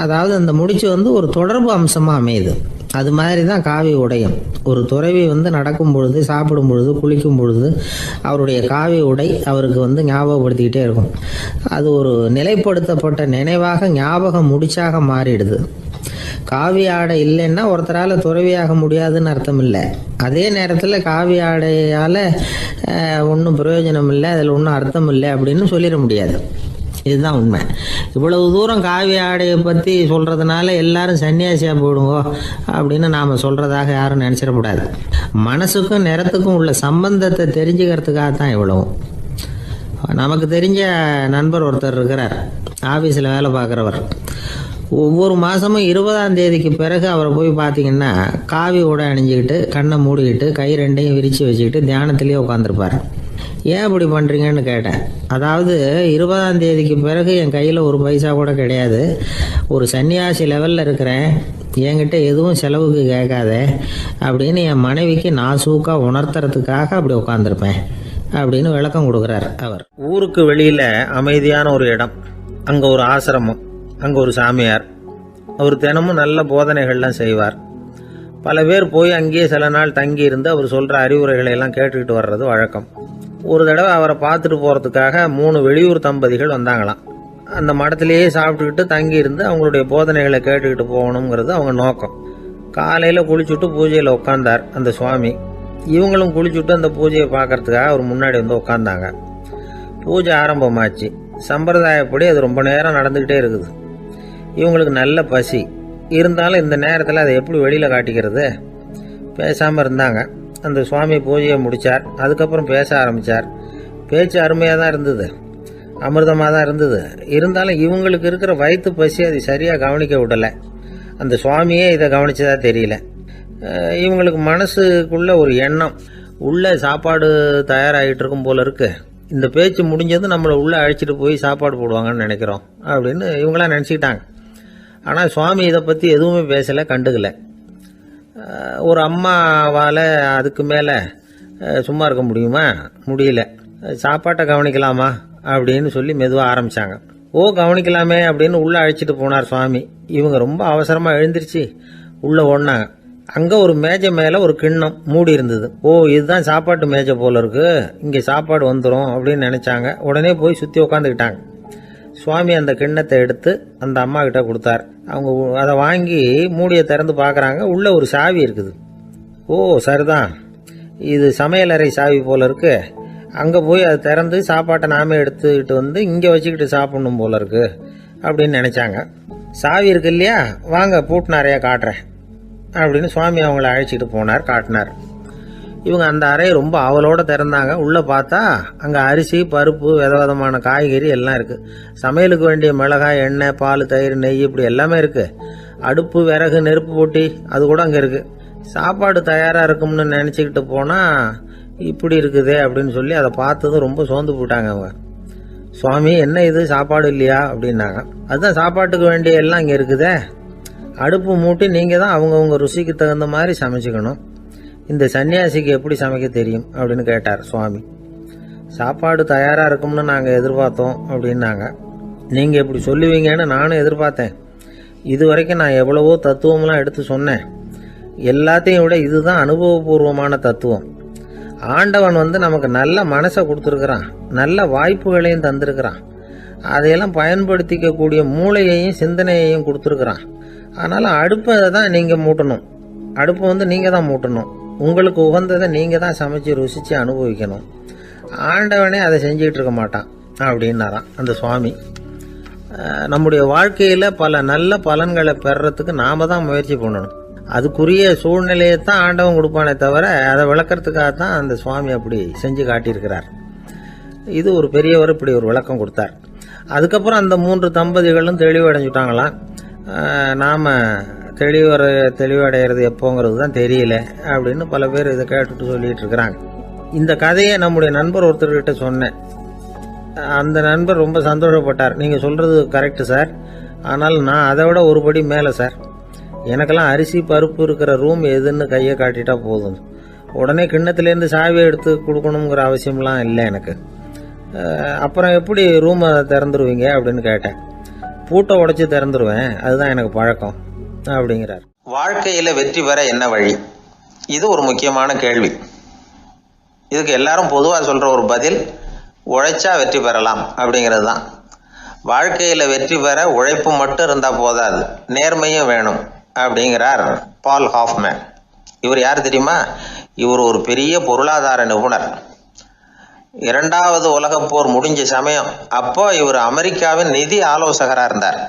அதாவது அந்த முடிச்சு வந்து ஒரு தொடர்பு அம்சமாக அமையுது. அது மாதிரி தான் காவி உடையும். ஒரு துறவி வந்து நடக்கும் பொழுது, சாப்பிடும் பொழுது, குளிக்கும் பொழுது அவருடைய காவி உடை அவருக்கு வந்து ஞாபகப்படுத்திக்கிட்டே இருக்கும். அது ஒரு நிலைப்படுத்தப்பட்ட நினைவாக ஞாபக முடிச்சாக மாறிடுது. காவி ஆடை இல்லைன்னா ஒருத்தரால் துறவியாக முடியாதுன்னு அர்த்தம் இல்லை. அதே நேரத்தில் காவி ஆடையால் ஒன்றும் பிரயோஜனம் இல்லை, அதில் ஒன்றும் அர்த்தம் இல்லை அப்படின்னு சொல்லிட முடியாது. இதுதான் உண்மை. இவ்வளவு தூரம் காவி ஆடையை பற்றி சொல்கிறதுனால எல்லாரும் சன்னியாசியாக போயிடுங்கோ அப்படின்னு நாம் சொல்கிறதாக யாரும் நினச்சிடக்கூடாது. மனசுக்கும் நிறத்துக்கும் உள்ள சம்பந்தத்தை தெரிஞ்சுக்கிறதுக்காக தான் இவ்வளவும். நமக்கு தெரிஞ்ச நண்பர் ஒருத்தர் இருக்கிறார், ஆஃபீஸில் வேலை பார்க்குறவர். ஒவ்வொரு மாதமும் 20ஆம் தேதிக்கு பிறகு அவரை போய் பார்த்தீங்கன்னா காவி உடை அணிஞ்சிக்கிட்டு, கண்ணை மூடிக்கிட்டு, கை ரெண்டையும் விரித்து வச்சுக்கிட்டு தியானத்திலேயே உட்காந்துருப்பார். ஏன் இப்படி பண்ணுறீங்கன்னு கேட்டேன். அதாவது 20ஆம் தேதிக்கு பிறகு என் கையில் ஒரு பைசா கூட கிடையாது, ஒரு சன்னியாசி லெவலில் இருக்கிறேன், என்கிட்ட எதுவும் செலவுக்கு கேட்காத அப்படின்னு என் மனைவிக்கு நாசூக்காக உணர்த்துறதுக்காக அப்படி உட்காந்துருப்பேன் அப்படின்னு விளக்கம் கொடுக்குறார் அவர். ஊருக்கு வெளியில் அமைதியான ஒரு இடம், அங்கே ஒரு ஆசிரமம், அங்கே ஒரு சாமியார். அவர் தினமும் நல்ல போதனைகள்லாம் செய்வார். பல பேர் போய் அங்கேயே சில நாள் தங்கி இருந்து அவர் சொல்கிற அறிவுரைகளை எல்லாம் கேட்டுக்கிட்டு வர்றது வழக்கம். ஒரு தடவை அவரை பார்த்துட்டு போகிறதுக்காக 3 வெளியூர் தம்பதிகள் வந்தாங்களாம். அந்த மடத்திலேயே சாப்பிட்டுக்கிட்டு தங்கி இருந்து அவங்களுடைய போதனைகளை கேட்டுக்கிட்டு போகணுங்கிறது அவங்க நோக்கம். காலையில் குளிச்சுட்டு பூஜையில் உட்காந்தார் அந்த சுவாமி. இவங்களும் குளிச்சுட்டு அந்த பூஜையை பார்க்கறதுக்காக அவர் முன்னாடி வந்து உட்காந்தாங்க. பூஜை ஆரம்பமாச்சு. சம்பிரதாயப்படி அது ரொம்ப நேரம் நடந்துக்கிட்டே இருக்குது. இவங்களுக்கு நல்ல பசி இருந்தாலும் இந்த நேரத்தில் அதை எப்படி வெளியில் காட்டிக்கிறது? பேசாமல் இருந்தாங்க. அந்த சுவாமி பூஜையை முடித்தார். அதுக்கப்புறம் பேச ஆரம்பித்தார். பேச்சு அருமையாக தான் இருந்தது, அமிர்தமாக தான் இருந்தது. இருந்தாலும் இவங்களுக்கு இருக்கிற வயிற்று பசி அது சரியாக கவனிக்க விடலை. அந்த சுவாமியே இதை கவனிச்சதா தெரியல. இவங்களுக்கு மனசுக்குள்ள ஒரு எண்ணம், உள்ளே சாப்பாடு தயாராகிட்டு இருக்கும் போல இருக்கு, இந்த பேச்சு முடிஞ்சது நம்மளை உள்ளே அழைச்சிட்டு போய் சாப்பாடு போடுவாங்கன்னு நினைக்கிறோம் அப்படின்னு இவங்களாம் நினச்சிக்கிட்டாங்க. ஆனால் சுவாமி இதை பற்றி எதுவுமே பேசலை, கண்டுக்கலை. ஒரு அம்மாவால் அதுக்கு மேலே சும்மா இருக்க முடியுமா? முடியல. சாப்பாட்டை கவனிக்கலாமா அப்படின்னு சொல்லி மெதுவாக ஆரம்பித்தாங்க. ஓ கவனிக்கலாமே அப்படின்னு உள்ளே அழைச்சிட்டு போனார் சுவாமி. இவங்க ரொம்ப அவசரமாக எழுந்திருச்சு உள்ளே ஓடினாங்க. அங்கே ஒரு மேஜை மேலே ஒரு கிண்ணம் மூடி இருந்தது. ஓ இதுதான் சாப்பாட்டு மேஜை போல இருக்கு, இங்கே சாப்பாடு வந்துடும் அப்படின்னு நினச்சாங்க. உடனே போய் சுற்றி உக்காந்துக்கிட்டாங்க. சுவாமி அந்த கிண்ணத்தை எடுத்து அந்த அம்மா கிட்ட கொடுத்தார். அவங்க அதை வாங்கி மூடியை திறந்து பார்க்குறாங்க. உள்ளே ஒரு சாவி இருக்குது. ஓ சரிதான், இது சமையலறை சாவி போல இருக்கு. அங்கே போய் அதை திறந்து சாப்பாட்டை நாமே எடுத்துக்கிட்டு வந்து இங்கே வச்சுக்கிட்டு சாப்பிடணும் போல இருக்கு அப்படின்னு நினச்சாங்க. சாவி இருக்கு இல்லையா, வாங்க பூட்டு நிறையா காட்டுறேன் அப்படின்னு சுவாமி அவங்கள அழைச்சிட்டு போனார், காட்டினார். இவங்க அந்த அறையை ரொம்ப அவளோட திறந்தாங்க. உள்ளே பார்த்தா அங்கே அரிசி, பருப்பு, விதவிதமான காய்கறி எல்லாம் இருக்குது. சமையலுக்கு வேண்டிய மிளகாய், எண்ணெய், பால், தயிர், நெய் இப்படி எல்லாமே இருக்குது. அடுப்பு, விறகு, நெருப்பு போட்டி அது கூட அங்கே இருக்குது. சாப்பாடு தயாராக இருக்கும்னு நினச்சிக்கிட்டு போனால் இப்படி இருக்குதே அப்படின்னு சொல்லி அதை பார்த்ததும் ரொம்ப சோர்ந்து போயிட்டாங்க அவங்க. சுவாமி என்ன இது சாப்பாடு இல்லையா அப்படின்னாங்க. அதுதான் சாப்பாட்டுக்கு வேண்டிய எல்லாம் இங்கே இருக்குதே. அடுப்பு மூட்டி நீங்கள் தான் அவங்கவுங்க ருசிக்கு தகுந்த மாதிரி சமைச்சிக்கணும். இந்த சன்னியாசிக்கு எப்படி சமைக்க தெரியும் அப்படின்னு கேட்டார் சுவாமி. சாப்பாடு தயாராக இருக்கும்னு நாங்கள் எதிர்பார்த்தோம் அப்படின்னாங்க. நீங்கள் இப்படி சொல்லுவீங்கன்னு நானும் எதிர்பார்த்தேன். இது வரைக்கும் நான் எவ்வளவோ தத்துவம்லாம் எடுத்து சொன்னேன். எல்லாத்தையும் விட இதுதான் அனுபவபூர்வமான தத்துவம். ஆண்டவன் நமக்கு நல்ல மனசை கொடுத்துருக்குறான், நல்ல வாய்ப்புகளையும் தந்திருக்கிறான், அதையெல்லாம் பயன்படுத்திக்கக்கூடிய மூளையையும் சிந்தனையையும் கொடுத்துருக்குறான். அதனால் அடுப்பை தான் நீங்கள் மூட்டணும். அடுப்பு நீங்கள் தான் மூட்டணும். உங்களுக்கு உகந்ததை நீங்கள் தான் சமைச்சு ருசித்து அனுபவிக்கணும். ஆண்டவனே அதை செஞ்சிகிட்டு இருக்க மாட்டான் அப்படின்னாராம் அந்த சுவாமி. நம்முடைய வாழ்க்கையில் பல நல்ல பலன்களை பெறறதுக்கு நாம் தான் முயற்சி பண்ணணும். அதுக்குரிய சூழ்நிலையை தான் ஆண்டவன் கொடுப்பானே தவிர அதை விளக்கறதுக்காக தான் அந்த சுவாமி அப்படி செஞ்சு காட்டியிருக்கிறார். இது ஒரு பெரியவர் இப்படி ஒரு விளக்கம் கொடுத்தார். அதுக்கப்புறம் அந்த 3 தம்பதிகளும் தெளிவடைஞ்சுட்டாங்களாம். நாம் தெளிவடைகிறது எப்போங்கிறது தான் தெரியல அப்படின்னு பல பேர் இதை கேட்டுட்டு சொல்லிட்டு இருக்கிறாங்க. இந்த கதையை நம்முடைய நண்பர் ஒருத்தர்கிட்ட சொன்னேன். அந்த நண்பர் ரொம்ப சந்தோஷப்பட்டார். நீங்கள் சொல்கிறது கரெக்டு சார், ஆனால் நான் அதை விட ஒரு படி மேலே சார். எனக்கெல்லாம் அரிசி, பருப்பு இருக்கிற ரூம் எதுன்னு கையை காட்டிட்டா போதும். உடனே கிண்ணத்துலேருந்து சாவியை எடுத்து கொடுக்கணுங்கிற அவசியம்லாம் இல்லை எனக்கு. அப்புறம் எப்படி ரூமை திறந்துருவீங்க அப்படின்னு கேட்டேன். பூட்டை உடைச்சி திறந்துருவேன், அதுதான் எனக்கு பழக்கம் அப்படிங்கிறார். வாழ்க்கையில வெற்றி பெற என்ன வழி? இது ஒரு முக்கியமான கேள்வி. இதுக்கு எல்லாரும் பொதுவாக சொல்ற ஒரு பதில், உழைச்சா வெற்றி பெறலாம் அப்படிங்கிறது தான். வாழ்க்கையில வெற்றி பெற உழைப்பு மட்டும் இருந்தா போதாது, நேர்மையும் வேணும் அப்படிங்கிறார் பால் ஹாஃப்மேன். இவர் யார் தெரியுமா? இவர் ஒரு பெரிய பொருளாதார நிபுணர். 2வது உலகப் போர் முடிஞ்ச சமயம் அப்போ இவர் அமெரிக்காவின் நிதி ஆலோசகராக இருந்தார்.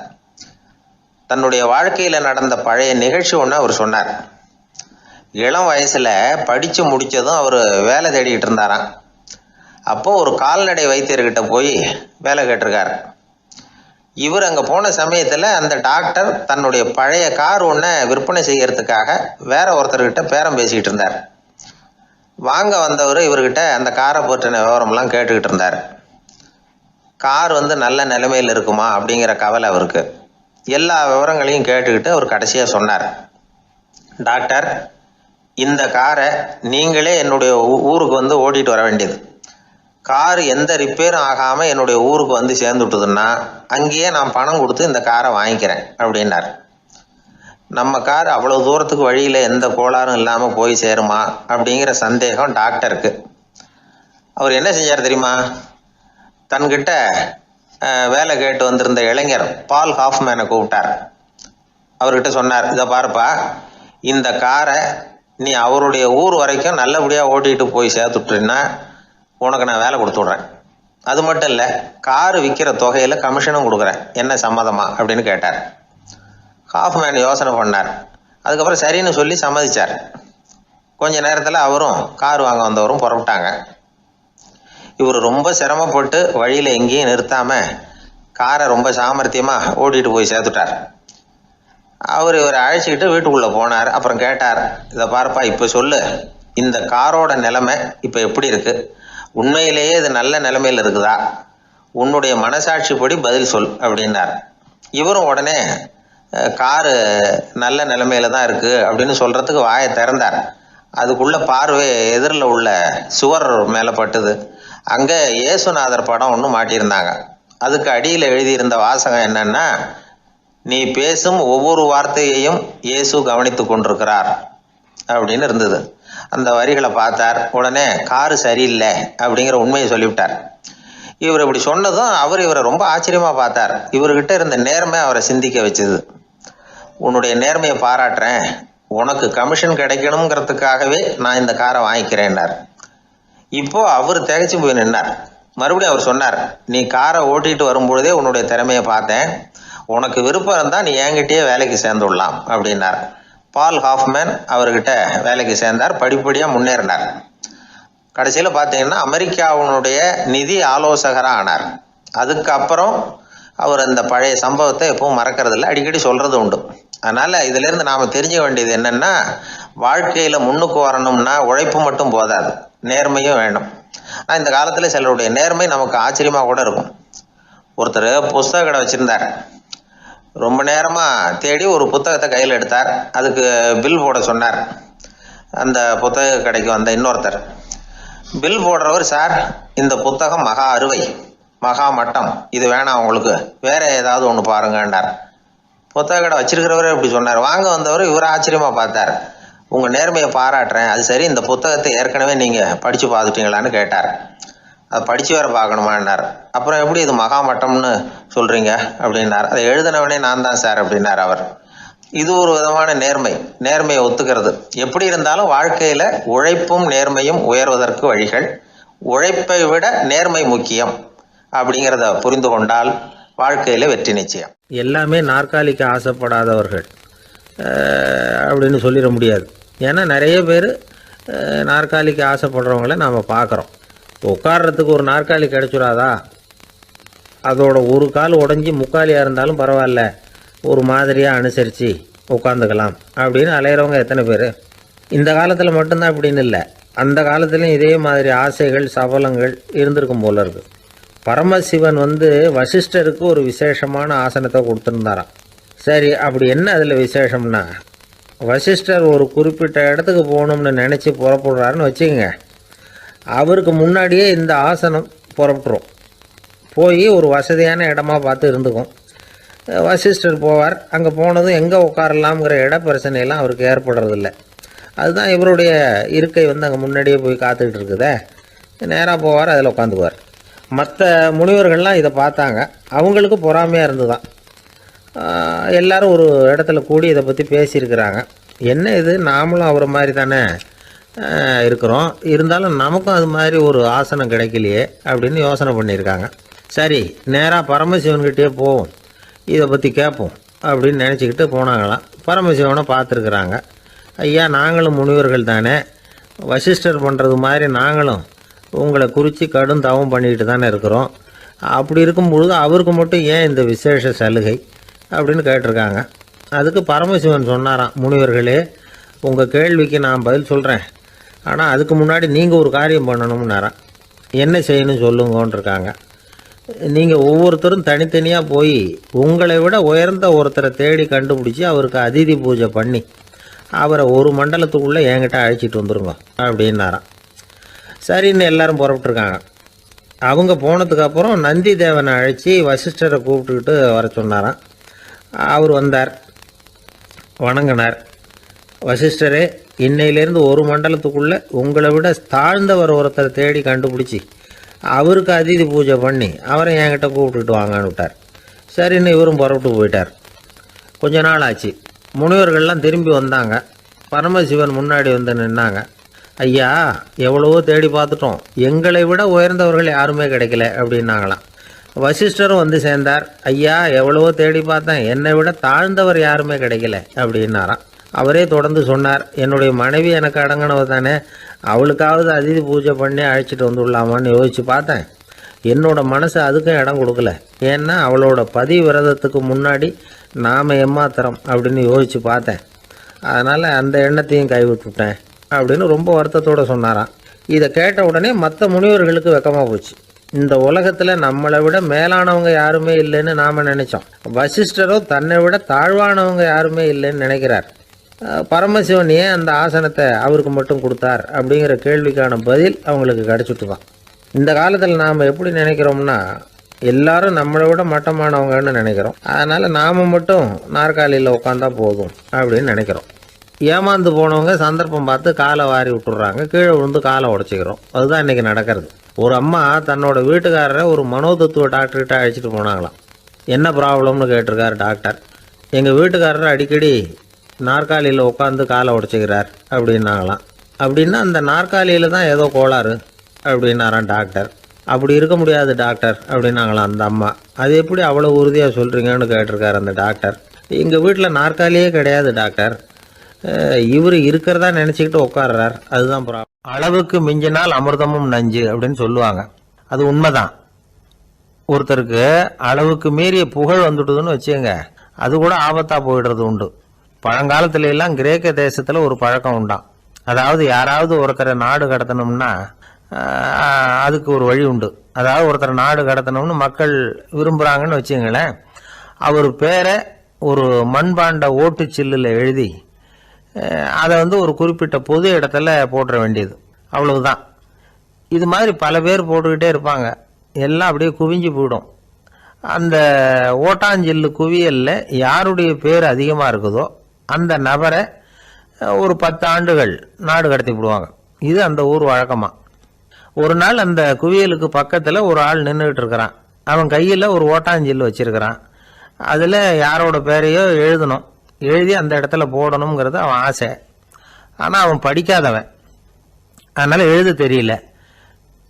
தன்னுடைய வாழ்க்கையில் நடந்த பழைய நிகழ்ச்சி ஒன்று அவர் சொன்னார். இளம் வயசில் படித்து முடித்ததும் அவர் வேலை தேடிக்கிட்டு இருந்தாராம். அப்போ ஒரு கால்நடை வைத்தியர்கிட்ட போய் வேலை கேட்டிருக்கார். இவர் அங்கே போன சமயத்தில் அந்த டாக்டர் தன்னுடைய பழைய கார் ஒன்றை விற்பனை செய்யறதுக்காக வேற ஒருத்தர்கிட்ட பேரம் பேசிக்கிட்டு இருந்தார். வாங்க வந்தவர் இவர்கிட்ட அந்த காரை பற்றின விவரம்லாம் கேட்டுக்கிட்டு இருந்தார். கார் நல்ல நிலைமையில் இருக்குமா அப்படிங்கிற கவலை அவருக்கு. எல்லா விவரங்களையும் கேட்டுக்கிட்டு அவர் கடைசியாக சொன்னார், டாக்டர், இந்த காரை நீங்களே என்னுடைய ஊருக்கு ஓட்டிட்டு வர வேண்டியது. கார் எந்த ரிப்பேரும் ஆகாமல் என்னுடைய ஊருக்கு சேர்ந்துட்டுதுன்னா அங்கேயே நான் பணம் கொடுத்து இந்த காரை வாங்கிக்கிறேன் அப்படின்னார். நம்ம கார் அவ்வளோ தூரத்துக்கு வழியில் எந்த கோளாறும் இல்லாமல் போய் சேருமா அப்படிங்கிற சந்தேகம் டாக்டருக்கு. அவர் என்ன செஞ்சார் தெரியுமா? தன்கிட்ட வேலை கேட்டு வந்திருந்த இளைஞர் பால் ஹாஃப்மேனை கூப்பிட்டார். அவர்கிட்ட சொன்னார், இதை பாருப்பா, இந்த காரை நீ அவருடைய ஊர் வரைக்கும் நல்லபடியாக ஓட்டிகிட்டு போய் சேர்த்துட்டீன்னா உனக்கு நான் வேலை கொடுத்து விட்றேன். அது மட்டும் இல்லை, காரு விற்கிற தொகையில் கமிஷனும் கொடுக்குறேன், என்ன சம்மதமா அப்படின்னு கேட்டார். ஹாஃப்மேன் யோசனை பண்ணார். அதுக்கப்புறம் சரின்னு சொல்லி சம்மதிச்சார். கொஞ்ச நேரத்தில் அவரும் கார் வாங்க வந்தவரும் புறப்பட்டாங்க. இவர் ரொம்ப சிரமப்பட்டு வழியில் எங்கேயும் நிறுத்தாமல் காரை ரொம்ப சாமர்த்தியமாக ஓட்டிகிட்டு போய் சேர்த்துட்டார். இவரை அழைச்சிக்கிட்டு வீட்டுக்குள்ளே போனார். அப்புறம் கேட்டார், இதை பார்ப்பா, இப்போ சொல்லு, இந்த காரோட நிலைமை இப்போ எப்படி இருக்குது? உண்மையிலேயே இது நல்ல நிலைமையில் இருக்குதா? உன்னுடைய மனசாட்சிப்படி பதில் சொல் அப்படின்னார். இவரும் உடனே காரு நல்ல நிலைமையில தான் இருக்குது அப்படின்னு சொல்கிறதுக்கு வாயை திறந்தார். அதுக்குள்ள பார்வை எதிரில் உள்ள சுவர் மேலே பட்டுது. அங்கே இயேசுநாதர் படம் ஒன்று மாட்டியிருந்தாங்க. அதுக்கு அடியில் எழுதியிருந்த வாசகம் என்னன்னா, நீ பேசும் ஒவ்வொரு வார்த்தையையும் இயேசு கவனித்து கொண்டிருக்கிறார் அப்படின்னு இருந்தது. அந்த வரிகளை பார்த்தார். உடனே காரு சரியில்லை அப்படிங்கிற உண்மையை சொல்லிவிட்டார். இவர் இப்படி சொன்னதும் இவரை ரொம்ப ஆச்சரியமாக பார்த்தார். இவர்கிட்ட இருந்த நேர்மை அவரை சிந்திக்க வச்சுது. உன்னுடைய நேர்மையை பாராட்டுறேன், உனக்கு கமிஷன் கிடைக்கணுங்கிறதுக்காகவே நான் இந்த காரை வாங்கிக்கிறேன்னார். இப்போ அவர் திகைச்சு போய் நின்னார். மறுபடியும் அவர் சொன்னார், நீ காரை ஓட்டிகிட்டு வரும்பொழுதே உன்னுடைய திறமையை பார்த்தேன், உனக்கு விருப்பம் இருந்தால் நீ என்கிட்டயே வேலைக்கு சேர்ந்துடலாம் அப்படின்னார். பால் ஹாஃப்மேன் அவர்கிட்ட வேலைக்கு சேர்ந்தார். படிப்படியாக முன்னேறினார். கடைசியில் பார்த்தீங்கன்னா அமெரிக்காவினுடைய நிதி ஆலோசகராக ஆனார். அதுக்கப்புறம் அவர் அந்த பழைய சம்பவத்தை எப்பவும் மறக்கறதில்ல, அடிக்கடி சொல்கிறது உண்டு. அதனால் இதிலேருந்து நாம் தெரிஞ்ச வேண்டியது என்னென்னா, வாழ்க்கையில் முன்னுக்கு வரணும்னா உழைப்பு மட்டும் போதாது, நேர்மையும் வேணும். ஆனால் இந்த காலத்தில் சிலருடைய நேர்மை நமக்கு ஆச்சரியமாக கூட இருக்கும். ஒருத்தர் புஸ்தக கடை வச்சுருந்தார். ரொம்ப நேரமாக தேடி ஒரு புத்தகத்தை கையில் எடுத்தார். அதுக்கு பில் போட சொன்னார். அந்த புத்தக கடைக்கு வந்த இன்னொருத்தர் பில் போடுறவர், சார் இந்த புத்தகம் மகா அறுவை, மகா மட்டம், இது வேணாம் உங்களுக்கு, வேற ஏதாவது ஒன்று பாருங்கன்னார். புத்தக கடை வச்சிருக்கிறவரே இப்படி சொன்னார். வாங்க வந்தவர் இவர் ஆச்சரியமாக பார்த்தார். உங்கள் நேர்மையை பாராட்டுறேன், அது சரி, இந்த புத்தகத்தை ஏற்கனவே நீங்கள் படித்து பார்த்துட்டீங்களான்னு கேட்டார். அதை படித்து வேறு பார்க்கணுமான்னார். அப்புறம் எப்படி இது மகாமட்டம்னு சொல்கிறீங்க அப்படின்னார். அதை எழுதினவனே நான் தான் சார் அப்படின்னார் அவர். இது ஒரு விதமான நேர்மை, நேர்மையை ஒத்துக்கிறது. எப்படி இருந்தாலும் வாழ்க்கையில் உழைப்பும் நேர்மையும் உயர்வதற்கு வழிகள், உழைப்பை விட நேர்மை முக்கியம் அப்படிங்கிறத புரிந்து கொண்டால் வாழ்க்கையில் வெற்றி நிச்சயம். எல்லாமே நாற்காலிக்கு ஆசைப்படாதவர்கள் அப்படின்னு சொல்லிட முடியாது. ஏன்னா நிறைய பேர் நாற்காலிக்கு ஆசைப்படுறவங்கள நாம் பார்க்குறோம். உட்கார்றதுக்கு ஒரு நாற்காலி கிடைச்சிடாதா, அதோட ஒரு கால் உடஞ்சி முக்காலியாக இருந்தாலும் பரவாயில்ல, ஒரு மாதிரியாக அனுசரித்து உட்காந்துக்கலாம் அப்படின்னு அலையிறவங்க எத்தனை பேர்? இந்த காலத்தில் மட்டும்தான் அப்படின்னு இல்லை, அந்த காலத்துலேயும் இதே மாதிரி ஆசைகள் சபலங்கள் இருந்திருக்கும் போல இருக்குது. பரமசிவன் வசிஷ்டருக்கு ஒரு விசேஷமான ஆசனத்தை கொடுத்துருந்தாராம். சரி, அப்படி என்ன அதில் விசேஷம்னா, வசிஷ்டர் ஒரு குறிப்பிட்ட இடத்துக்கு போகணும்னு நினச்சி புறப்படுறாருன்னு வச்சுக்கோங்க. அவருக்கு முன்னாடியே இந்த ஆசனம் புறப்பட்டுரும். போய் ஒரு வசதியான இடமா பார்த்து இருந்துக்கும். வசிஷ்டர் போவார். அங்கே போனதும் எங்கே உட்காரலாம்ங்கிற இட பிரச்சனையெல்லாம் அவருக்கு ஏற்படுறதில்ல. அதுதான் இவருடைய இருக்கை அங்கே முன்னாடியே போய் காத்துக்கிட்டு இருக்குதே. நேராக போவார், அதில் உட்காந்துக்குவார். மற்ற முனிவர்கள்லாம் இதை பார்த்தாங்க. அவங்களுக்கு பொறாமையாக இருந்துதான். எல்லாரும் ஒரு இடத்துல கூடி இதை பற்றி பேசியிருக்கிறாங்க. என்ன இது, நாமளும் அவரை மாதிரி தானே இருக்கிறோம், இருந்தாலும் நமக்கும் அது மாதிரி ஒரு ஆசனம் கிடைக்கலையே அப்படின்னு யோசனை பண்ணியிருக்காங்க. சரி, நேராக பரமசிவன்கிட்டே போவோம், இதை பற்றி கேட்போம் அப்படின்னு நினச்சிக்கிட்டு போனாங்களாம். பரமசிவனை பார்த்துருக்குறாங்க. ஐயா, நாங்களும் முனிவர்கள் தானே, வசிஷ்டர் பண்ணுறது மாதிரி நாங்களும் உங்களை குறித்து கடும் தவம் பண்ணிக்கிட்டு தானே இருக்கிறோம். அப்படி இருக்கும்பொழுது அவருக்கு மட்டும் ஏன் இந்த விசேஷ சலுகை அப்படின்னு கேட்டிருக்காங்க. அதுக்கு பரமசிவன் சொன்னாராம், முனிவர்களே, உங்கள் கேள்விக்கு நான் பதில் சொல்கிறேன், ஆனால் அதுக்கு முன்னாடி நீங்கள் ஒரு காரியம் பண்ணணும்னாராம். என்ன செய்யணும் சொல்லுங்கன்றிருக்காங்க. நீங்கள் ஒவ்வொருத்தரும் தனித்தனியாக போய் உங்களை விட உயர்ந்த ஒருத்தரை தேடி கண்டுபிடிச்சி அவருக்கு அதிதி பூஜை பண்ணி அவரை ஒரு மண்டலத்துக்குள்ளே என்கிட்ட அழைச்சிட்டு வந்துருங்க அப்படின்னாராம். சரின்னு எல்லாரும் புறப்பட்டுருக்காங்க. அவங்க போனதுக்கப்புறம் நந்தி தேவனை அழைச்சி வசிஷ்டரை கூப்பிட்டுக்கிட்டு வர சொன்னாராம். அவர் வந்தார், வணங்கினார். வசிஷ்டரே, இன்னையிலேருந்து ஒரு மண்டலத்துக்குள்ளே உங்களை விட தாழ்ந்தவர் ஒருத்தரை தேடி கண்டுபிடிச்சி அவருக்கு அதிதி பூஜை பண்ணி அவரை என்கிட்ட கூப்பிட்டுட்டு வாங்கன்னு விட்டார். சரின்னு இவரும் புறப்பட்டு போயிட்டார். கொஞ்ச நாள் ஆச்சு. முனிவர்கள்லாம் திரும்பி வந்தாங்க. பரமசிவன் முன்னாடி நின்னாங்க. ஐயா எவ்வளவோ தேடி பார்த்துட்டோம், எங்களை விட உயர்ந்தவர்கள் யாருமே கிடைக்கல அப்படின்னாங்களாம். வசிஷ்டரும் வந்து சேர்ந்தார். ஐயா எவ்வளவோ தேடி பார்த்தேன், என்னை விட தாழ்ந்தவர் யாருமே கிடைக்கல அப்படின்னாராம். அவரே தொடர்ந்து சொன்னார், என்னுடைய மனைவி எனக்கு அடங்கினவ தானே, அவளுக்காவது அதிதி பூஜை பண்ணி அழைச்சிட்டு வந்துடலாமான்னு யோசித்து பார்த்தேன். என்னோட மனசு அதுக்கும் இடம் கொடுக்கல. ஏன்னா அவளோட விரதத்துக்கு முன்னாடி நாம் ஏமாத்திரம் அப்படின்னு யோசித்து பார்த்தேன். அதனால் அந்த எண்ணத்தையும் கைவிட்டுட்டேன் அப்படின்னு ரொம்ப வருத்தத்தோடு சொன்னாராம். இதை கேட்ட உடனே மற்ற முனிவர்களுக்கு வெக்கமாக போச்சு. இந்த உலகத்தில் நம்மளை விட மேலானவங்க யாருமே இல்லைன்னு நாம் நினைச்சோம். வசிஷ்டரோ தன்னை விட தாழ்வானவங்க யாருமே இல்லைன்னு நினைக்கிறார். பரமசிவன் ஏன் அந்த ஆசனத்தை அவருக்கு மட்டும் கொடுத்தார் அப்படிங்கிற கேள்விக்கான பதில் அவங்களுக்கு கிடச்சிட்டு தான். இந்த காலத்தில் நாம் எப்படி நினைக்கிறோம்னா, எல்லாரும் நம்மளை விட மட்டமானவங்கன்னு நினைக்கிறோம். அதனால் நாம் மட்டும் நாற்காலியில் உட்காந்தா போதும் அப்படின்னு நினைக்கிறோம். ஏமாந்து போனவங்க சந்தர்ப்பம் பார்த்து காலை வாரி விட்டுடுறாங்க, கீழே விழுந்து காலை உடச்சிக்கிறோம். அதுதான் இன்றைக்கி நடக்கிறது. ஒரு அம்மா தன்னோட வீட்டுக்காரரை ஒரு மனோதத்துவ டாக்டர்கிட்ட அழைச்சிட்டு போனாங்களாம். என்ன ப்ராப்ளம்னு கேட்டிருக்கார் டாக்டர். எங்கள் வீட்டுக்காரர் அடிக்கடி நாற்காலியில் உட்காந்து காலை உடச்சிக்கிறார் அப்படின்னாங்களாம். அப்படின்னா அந்த நாற்காலியில் தான் ஏதோ கோளாறு அப்படின்னாரான் டாக்டர். அப்படி இருக்க முடியாது டாக்டர் அப்படின்னாங்களாம் அந்த அம்மா. அது எப்படி அவ்வளோ உறுதியாக சொல்கிறீங்கன்னு கேட்டிருக்கார் அந்த டாக்டர். எங்கள் வீட்டில் நாற்காலியே கிடையாது டாக்டர், இவர் இருக்கிறதா நினச்சிக்கிட்டு உட்கார்றார், அதுதான் ப்ராப்ளம். அளவுக்கு மிஞ்சினால் அமிர்தமும் நஞ்சு அப்படின்னு சொல்லுவாங்க. அது உண்மைதான். ஒருத்தருக்கு அளவுக்கு மீறிய புகழ் வந்துட்டுதுன்னு வச்சுங்க, அது கூட ஆபத்தாக போயிடுறது உண்டு. பழங்காலத்துல எல்லாம் கிரேக்க தேசத்தில் ஒரு பழக்கம் உண்டாம். அதாவது யாராவது ஒருத்தரை நாடு கடத்தணும்னா அதுக்கு ஒரு வழி உண்டு. அதாவது ஒருத்தரை நாடு கடத்தணும்னு மக்கள் விரும்புகிறாங்கன்னு வச்சுங்களேன், அவர் பேரை ஒரு மண்பாண்ட ஓட்டு சில்லில் எழுதி அதை ஒரு குறிப்பிட்ட பொது இடத்துல போட்டுற வேண்டியது, அவ்வளவுதான். இது மாதிரி பல பேர் போட்டுக்கிட்டே இருப்பாங்க, எல்லாம் அப்படியே குவிஞ்சு போயிடும். அந்த ஓட்டாஞ்சில்லு குவியலில் யாருடைய பேர் அதிகமாக இருக்குதோ அந்த நபரை ஒரு 10 ஆண்டுகள் நாடு கடத்தி விடுவாங்க. இது அந்த ஊர் வழக்கமாக. ஒரு நாள் அந்த குவியலுக்கு பக்கத்தில் ஒரு ஆள் நின்றுக்கிட்டு இருக்கிறான். அவன் கையில் ஒரு ஓட்டாஞ்சில்லு வச்சிருக்கிறான். அதில் யாரோட பேரையோ எழுதணும், எழுதி அந்த இடத்துல போடணுங்கிறது அவன் ஆசை. ஆனால் அவன் படிக்காதவன், அதனால் எழுத தெரியல.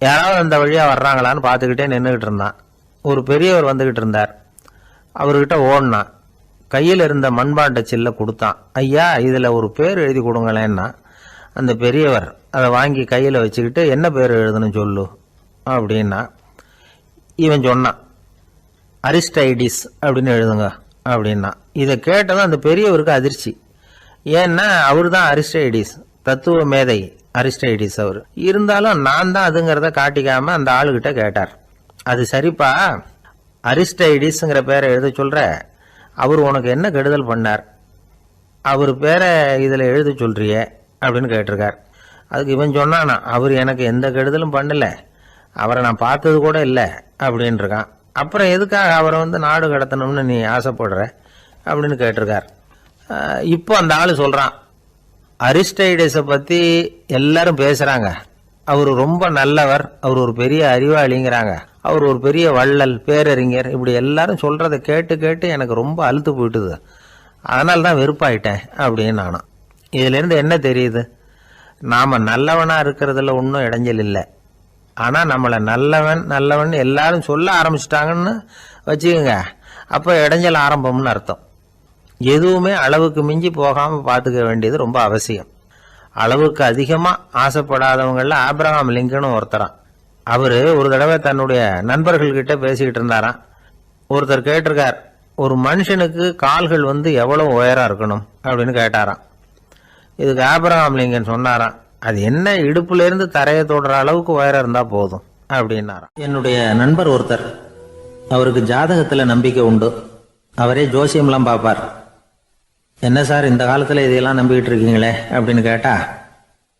யாராவது அந்த வழியாக வர்றாங்களான்னு பார்த்துக்கிட்டே நின்றுக்கிட்டு இருந்தான். ஒரு பெரியவர் வந்துக்கிட்டு இருந்தார். அவர்கிட்ட ஓடினான். கையில் இருந்த மண்பாண்ட சில்லை கொடுத்தான். ஐயா இதில் ஒரு பேர் எழுதி கொடுங்களேன்னா அந்த பெரியவர் அதை வாங்கி கையில் வச்சுக்கிட்டு, என்ன பேர் எழுதணும் சொல்லு அப்படின்னா. இவன் சொன்னான், அரிஸ்டைடிஸ் அப்படின்னு எழுதுங்க அப்படின்னா. இதை கேட்டதும் அந்த பெரியவருக்கு அதிர்ச்சி. ஏன்னா அவர் தான் அரிஸ்டைடிஸ், தத்துவ மேதை அரிஸ்டைடிஸ் அவர். இருந்தாலும் நான் தான் அதுங்கிறத காட்டிக்காம அந்த ஆளுகிட்ட கேட்டார். அது சரிப்பா, அரிஸ்டைடிஸ்ங்கிற பேரை எழுத சொல்ற, அவர் உனக்கு என்ன கெடுதல் பண்ணார், அவர் பேரை இதில் எழுத சொல்றியே அப்படின்னு கேட்டிருக்கார். அதுக்கு இவன் சொன்னானா, அவர் எனக்கு எந்த கெடுதலும் பண்ணல, அவரை நான் பார்த்தது கூட இல்லை அப்படின்னு இருக்கான். அப்புறம் எதுக்காக அவரை நாடு கடத்தணும்னு நீ ஆசைப்படுற அப்படின்னு கேட்டிருக்கார். இப்போ அந்த ஆள் சொல்கிறான், அரிஸ்டைடஸை பற்றி எல்லாரும் பேசுகிறாங்க, அவர் ரொம்ப நல்லவர், அவர் ஒரு பெரிய அறிவாளிங்கிறாங்க, அவர் ஒரு பெரிய வள்ளல் பேரறிஞர், இப்படி எல்லாரும் சொல்கிறத கேட்டு கேட்டு எனக்கு ரொம்ப அழுத்து போயிட்டுது, அதனால தான் வெறுப்பாயிட்டேன் அப்படின்னு நானும். இதிலேருந்து என்ன தெரியுது, நாம் நல்லவனாக இருக்கிறதுல ஒன்றும் இடைஞ்சல் இல்லை. ஆனால் நம்மளை நல்லவன் நல்லவன் எல்லாரும் சொல்ல ஆரம்பிச்சிட்டாங்கன்னு வச்சுக்கோங்க, அப்போ இடைஞ்சல் ஆரம்பம்னு அர்த்தம். எதுவுமே அளவுக்கு மிஞ்சி போகாமல் பார்த்துக்க வேண்டியது ரொம்ப அவசியம். அளவுக்கு அதிகமாக ஆசைப்படாதவங்களில் ஆப்ரஹாம் லிங்கனும் ஒருத்தரான். அவர் ஒரு தடவை தன்னுடைய நண்பர்கள்கிட்ட பேசிக்கிட்டு இருந்தாராம். ஒருத்தர் கேட்டிருக்கார், ஒரு மனுஷனுக்கு கால்கள் எவ்வளோ உயரம் இருக்கணும் அப்படின்னு கேட்டாராம். இதுக்கு ஆப்ரஹாம் லிங்கன் சொன்னாராம், அது என்ன இடுப்புலேருந்து தரையை தொடுற அளவுக்கு உயரம் இருந்தால் போதும் அப்படின்னாராம். என்னுடைய நண்பர் ஒருத்தர், அவருக்கு ஜாதகத்தில் நம்பிக்கை உண்டு, அவரே ஜோசியம்லாம் பார்ப்பார். என்ன சார் இந்த காலத்தில் இதையெல்லாம் நம்பிக்கிட்டு இருக்கீங்களே அப்படின்னு கேட்டால்,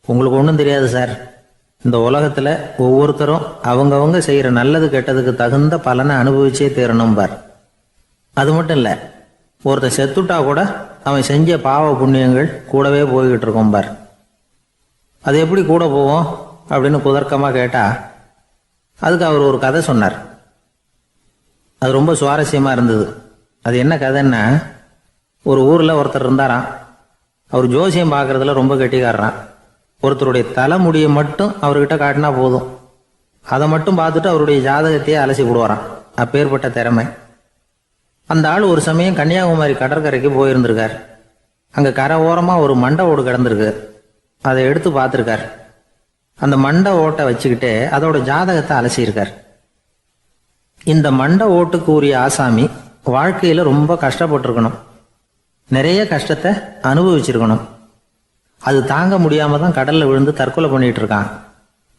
உங்களுக்கு ஒன்றும் தெரியாது சார், இந்த உலகத்தில் ஒவ்வொருத்தரும் அவங்கவங்க செய்கிற நல்லது கெட்டதுக்கு தகுந்த பலனை அனுபவிச்சே தீரணும் பார். அது மட்டும் இல்லை, ஒருத்தர் செத்துட்டா கூட அவன் செஞ்ச பாவ புண்ணியங்கள் கூடவே போய்கிட்டு இருக்கோம் பார். அது எப்படி கூட போவோம் அப்படின்னு குதர்க்கமாக கேட்டால், அதுக்கு அவர் ஒரு கதை சொன்னார். அது ரொம்ப சுவாரஸ்யமாக இருந்தது. அது என்ன கதைன்னா, ஒரு ஊரில் ஒருத்தர் இருந்தாராம். அவர் ஜோசியம் பார்க்குறதுல ரொம்ப கெட்டிக்காரரான். ஒருத்தருடைய தலைமுடியை மட்டும் அவர்கிட்ட காட்டினா போதும், அதை மட்டும் பார்த்துட்டு அவருடைய ஜாதகத்தையே அலசி விடுவாராம். அப்பேற்பட்ட திறமை. அந்த ஆள் ஒரு சமயம் கன்னியாகுமரி கடற்கரைக்கு போயிருந்திருக்கார். அங்க கரை ஓரமா ஒரு மண்டை ஓடு கிடந்திருக்கு. அதை எடுத்து பார்த்திருக்கார். அந்த மண்டை ஓட்டை வச்சுக்கிட்டே அதோட ஜாதகத்தை அலசியிருக்கார். இந்த மண்டை ஓட்டுக்கு உரிய ஆசாமி வாழ்க்கையில ரொம்ப கஷ்டப்பட்டிருக்கணும், நிறைய கஷ்டத்தை அனுபவிச்சிருக்கணும். அது தாங்க முடியாம தான் கடல்ல விழுந்து தற்கொலை பண்ணிட்டு இருக்கான்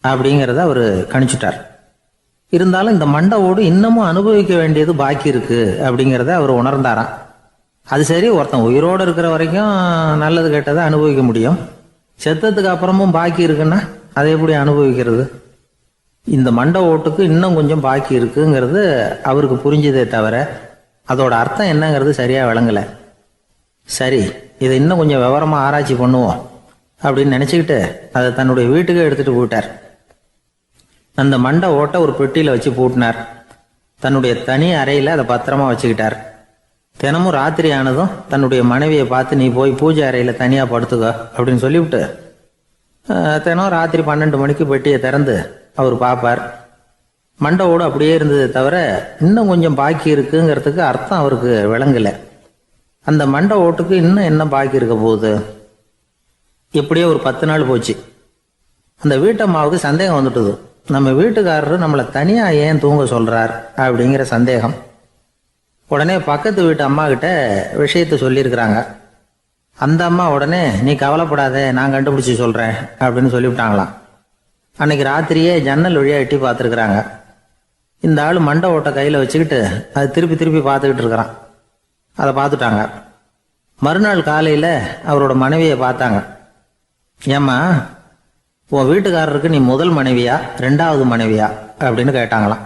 அப்படிங்கிறத அவரு கணிச்சுட்டார். இருந்தாலும் இந்த மண்டை ஓடு இன்னமும் அனுபவிக்க வேண்டியது பாக்கி இருக்கு அப்படிங்கிறத அவர் உணர்ந்தாராம். அது சரி, ஒருத்தன் உயிரோடு இருக்கிற வரைக்கும் நல்லது கெட்டதை அனுபவிக்க முடியும், செத்ததுக்கு அப்புறமும் பாக்கி இருக்குன்னா அதை எப்படி அனுபவிக்கிறது? இந்த மண்டை ஓட்டுக்கு இன்னும் கொஞ்சம் பாக்கி இருக்குங்கிறது அவருக்கு புரிஞ்சதே தவிர அதோட அர்த்தம் என்னங்கிறது சரியா விளங்கல. சரி, இதை இன்னும் கொஞ்சம் விவரமா ஆராய்ச்சி பண்ணுவோம் அப்படின்னு நினைச்சுக்கிட்டு அதை தன்னுடைய வீட்டுக்கு எடுத்துட்டு போயிட்டார். அந்த மண்டை ஓட்டை ஒரு பெட்டியில வச்சு பூட்டினார். தன்னுடைய தனி அறையில அதை பத்திரமா வச்சுக்கிட்டார். தினமும் ராத்திரி ஆனதும் தன்னுடைய மனைவியை பார்த்து, நீ போய் பூஜை அறையில தனியா படுத்துக்க அப்படின்னு சொல்லிவிட்டு தினம் ராத்திரி 12 மணிக்கு பெட்டியை திறந்து அவர் பார்ப்பார். மண்டை ஓடு அப்படியே இருந்தது தவிர இன்னும் கொஞ்சம் பாக்கி இருக்குங்கிறதுக்கு அர்த்தம் அவருக்கு விளங்கல. அந்த மண்டை ஓட்டுக்கு இன்னும் என்ன பாக்கி இருக்க போகுது? எப்படியோ ஒரு 10 நாள் போச்சு. அந்த வீட்டம்மாவுக்கு சந்தேகம் வந்துட்டுது. நம்ம வீட்டுக்காரரு நம்மளை தனியா ஏன் தூங்க சொல்றார் அப்படிங்கிற சந்தேகம். உடனே பக்கத்து வீட்டு அம்மா கிட்ட விஷயத்த சொல்லியிருக்கிறாங்க. அந்த அம்மா உடனே, நீ கவலைப்படாத, நான் கண்டுபிடிச்சு சொல்றேன் அப்படின்னு சொல்லிவிட்டாங்களாம். அன்னைக்கு ராத்திரியே ஜன்னல் வழியா எட்டி பார்த்துருக்குறாங்க. இந்த ஆள் மண்டை ஓட்டை கையில வச்சுக்கிட்டு அது திருப்பி திருப்பி பார்த்துக்கிட்டு இருக்கிறான். அதை பார்த்துட்டாங்க. மறுநாள் காலையில அவரோட மனைவியை பார்த்தாங்க. ஏம்மா, உன் வீட்டுக்காரருக்கு நீ முதல் மனைவியா 2வது மனைவியா அப்படின்னு கேட்டாங்களாம்.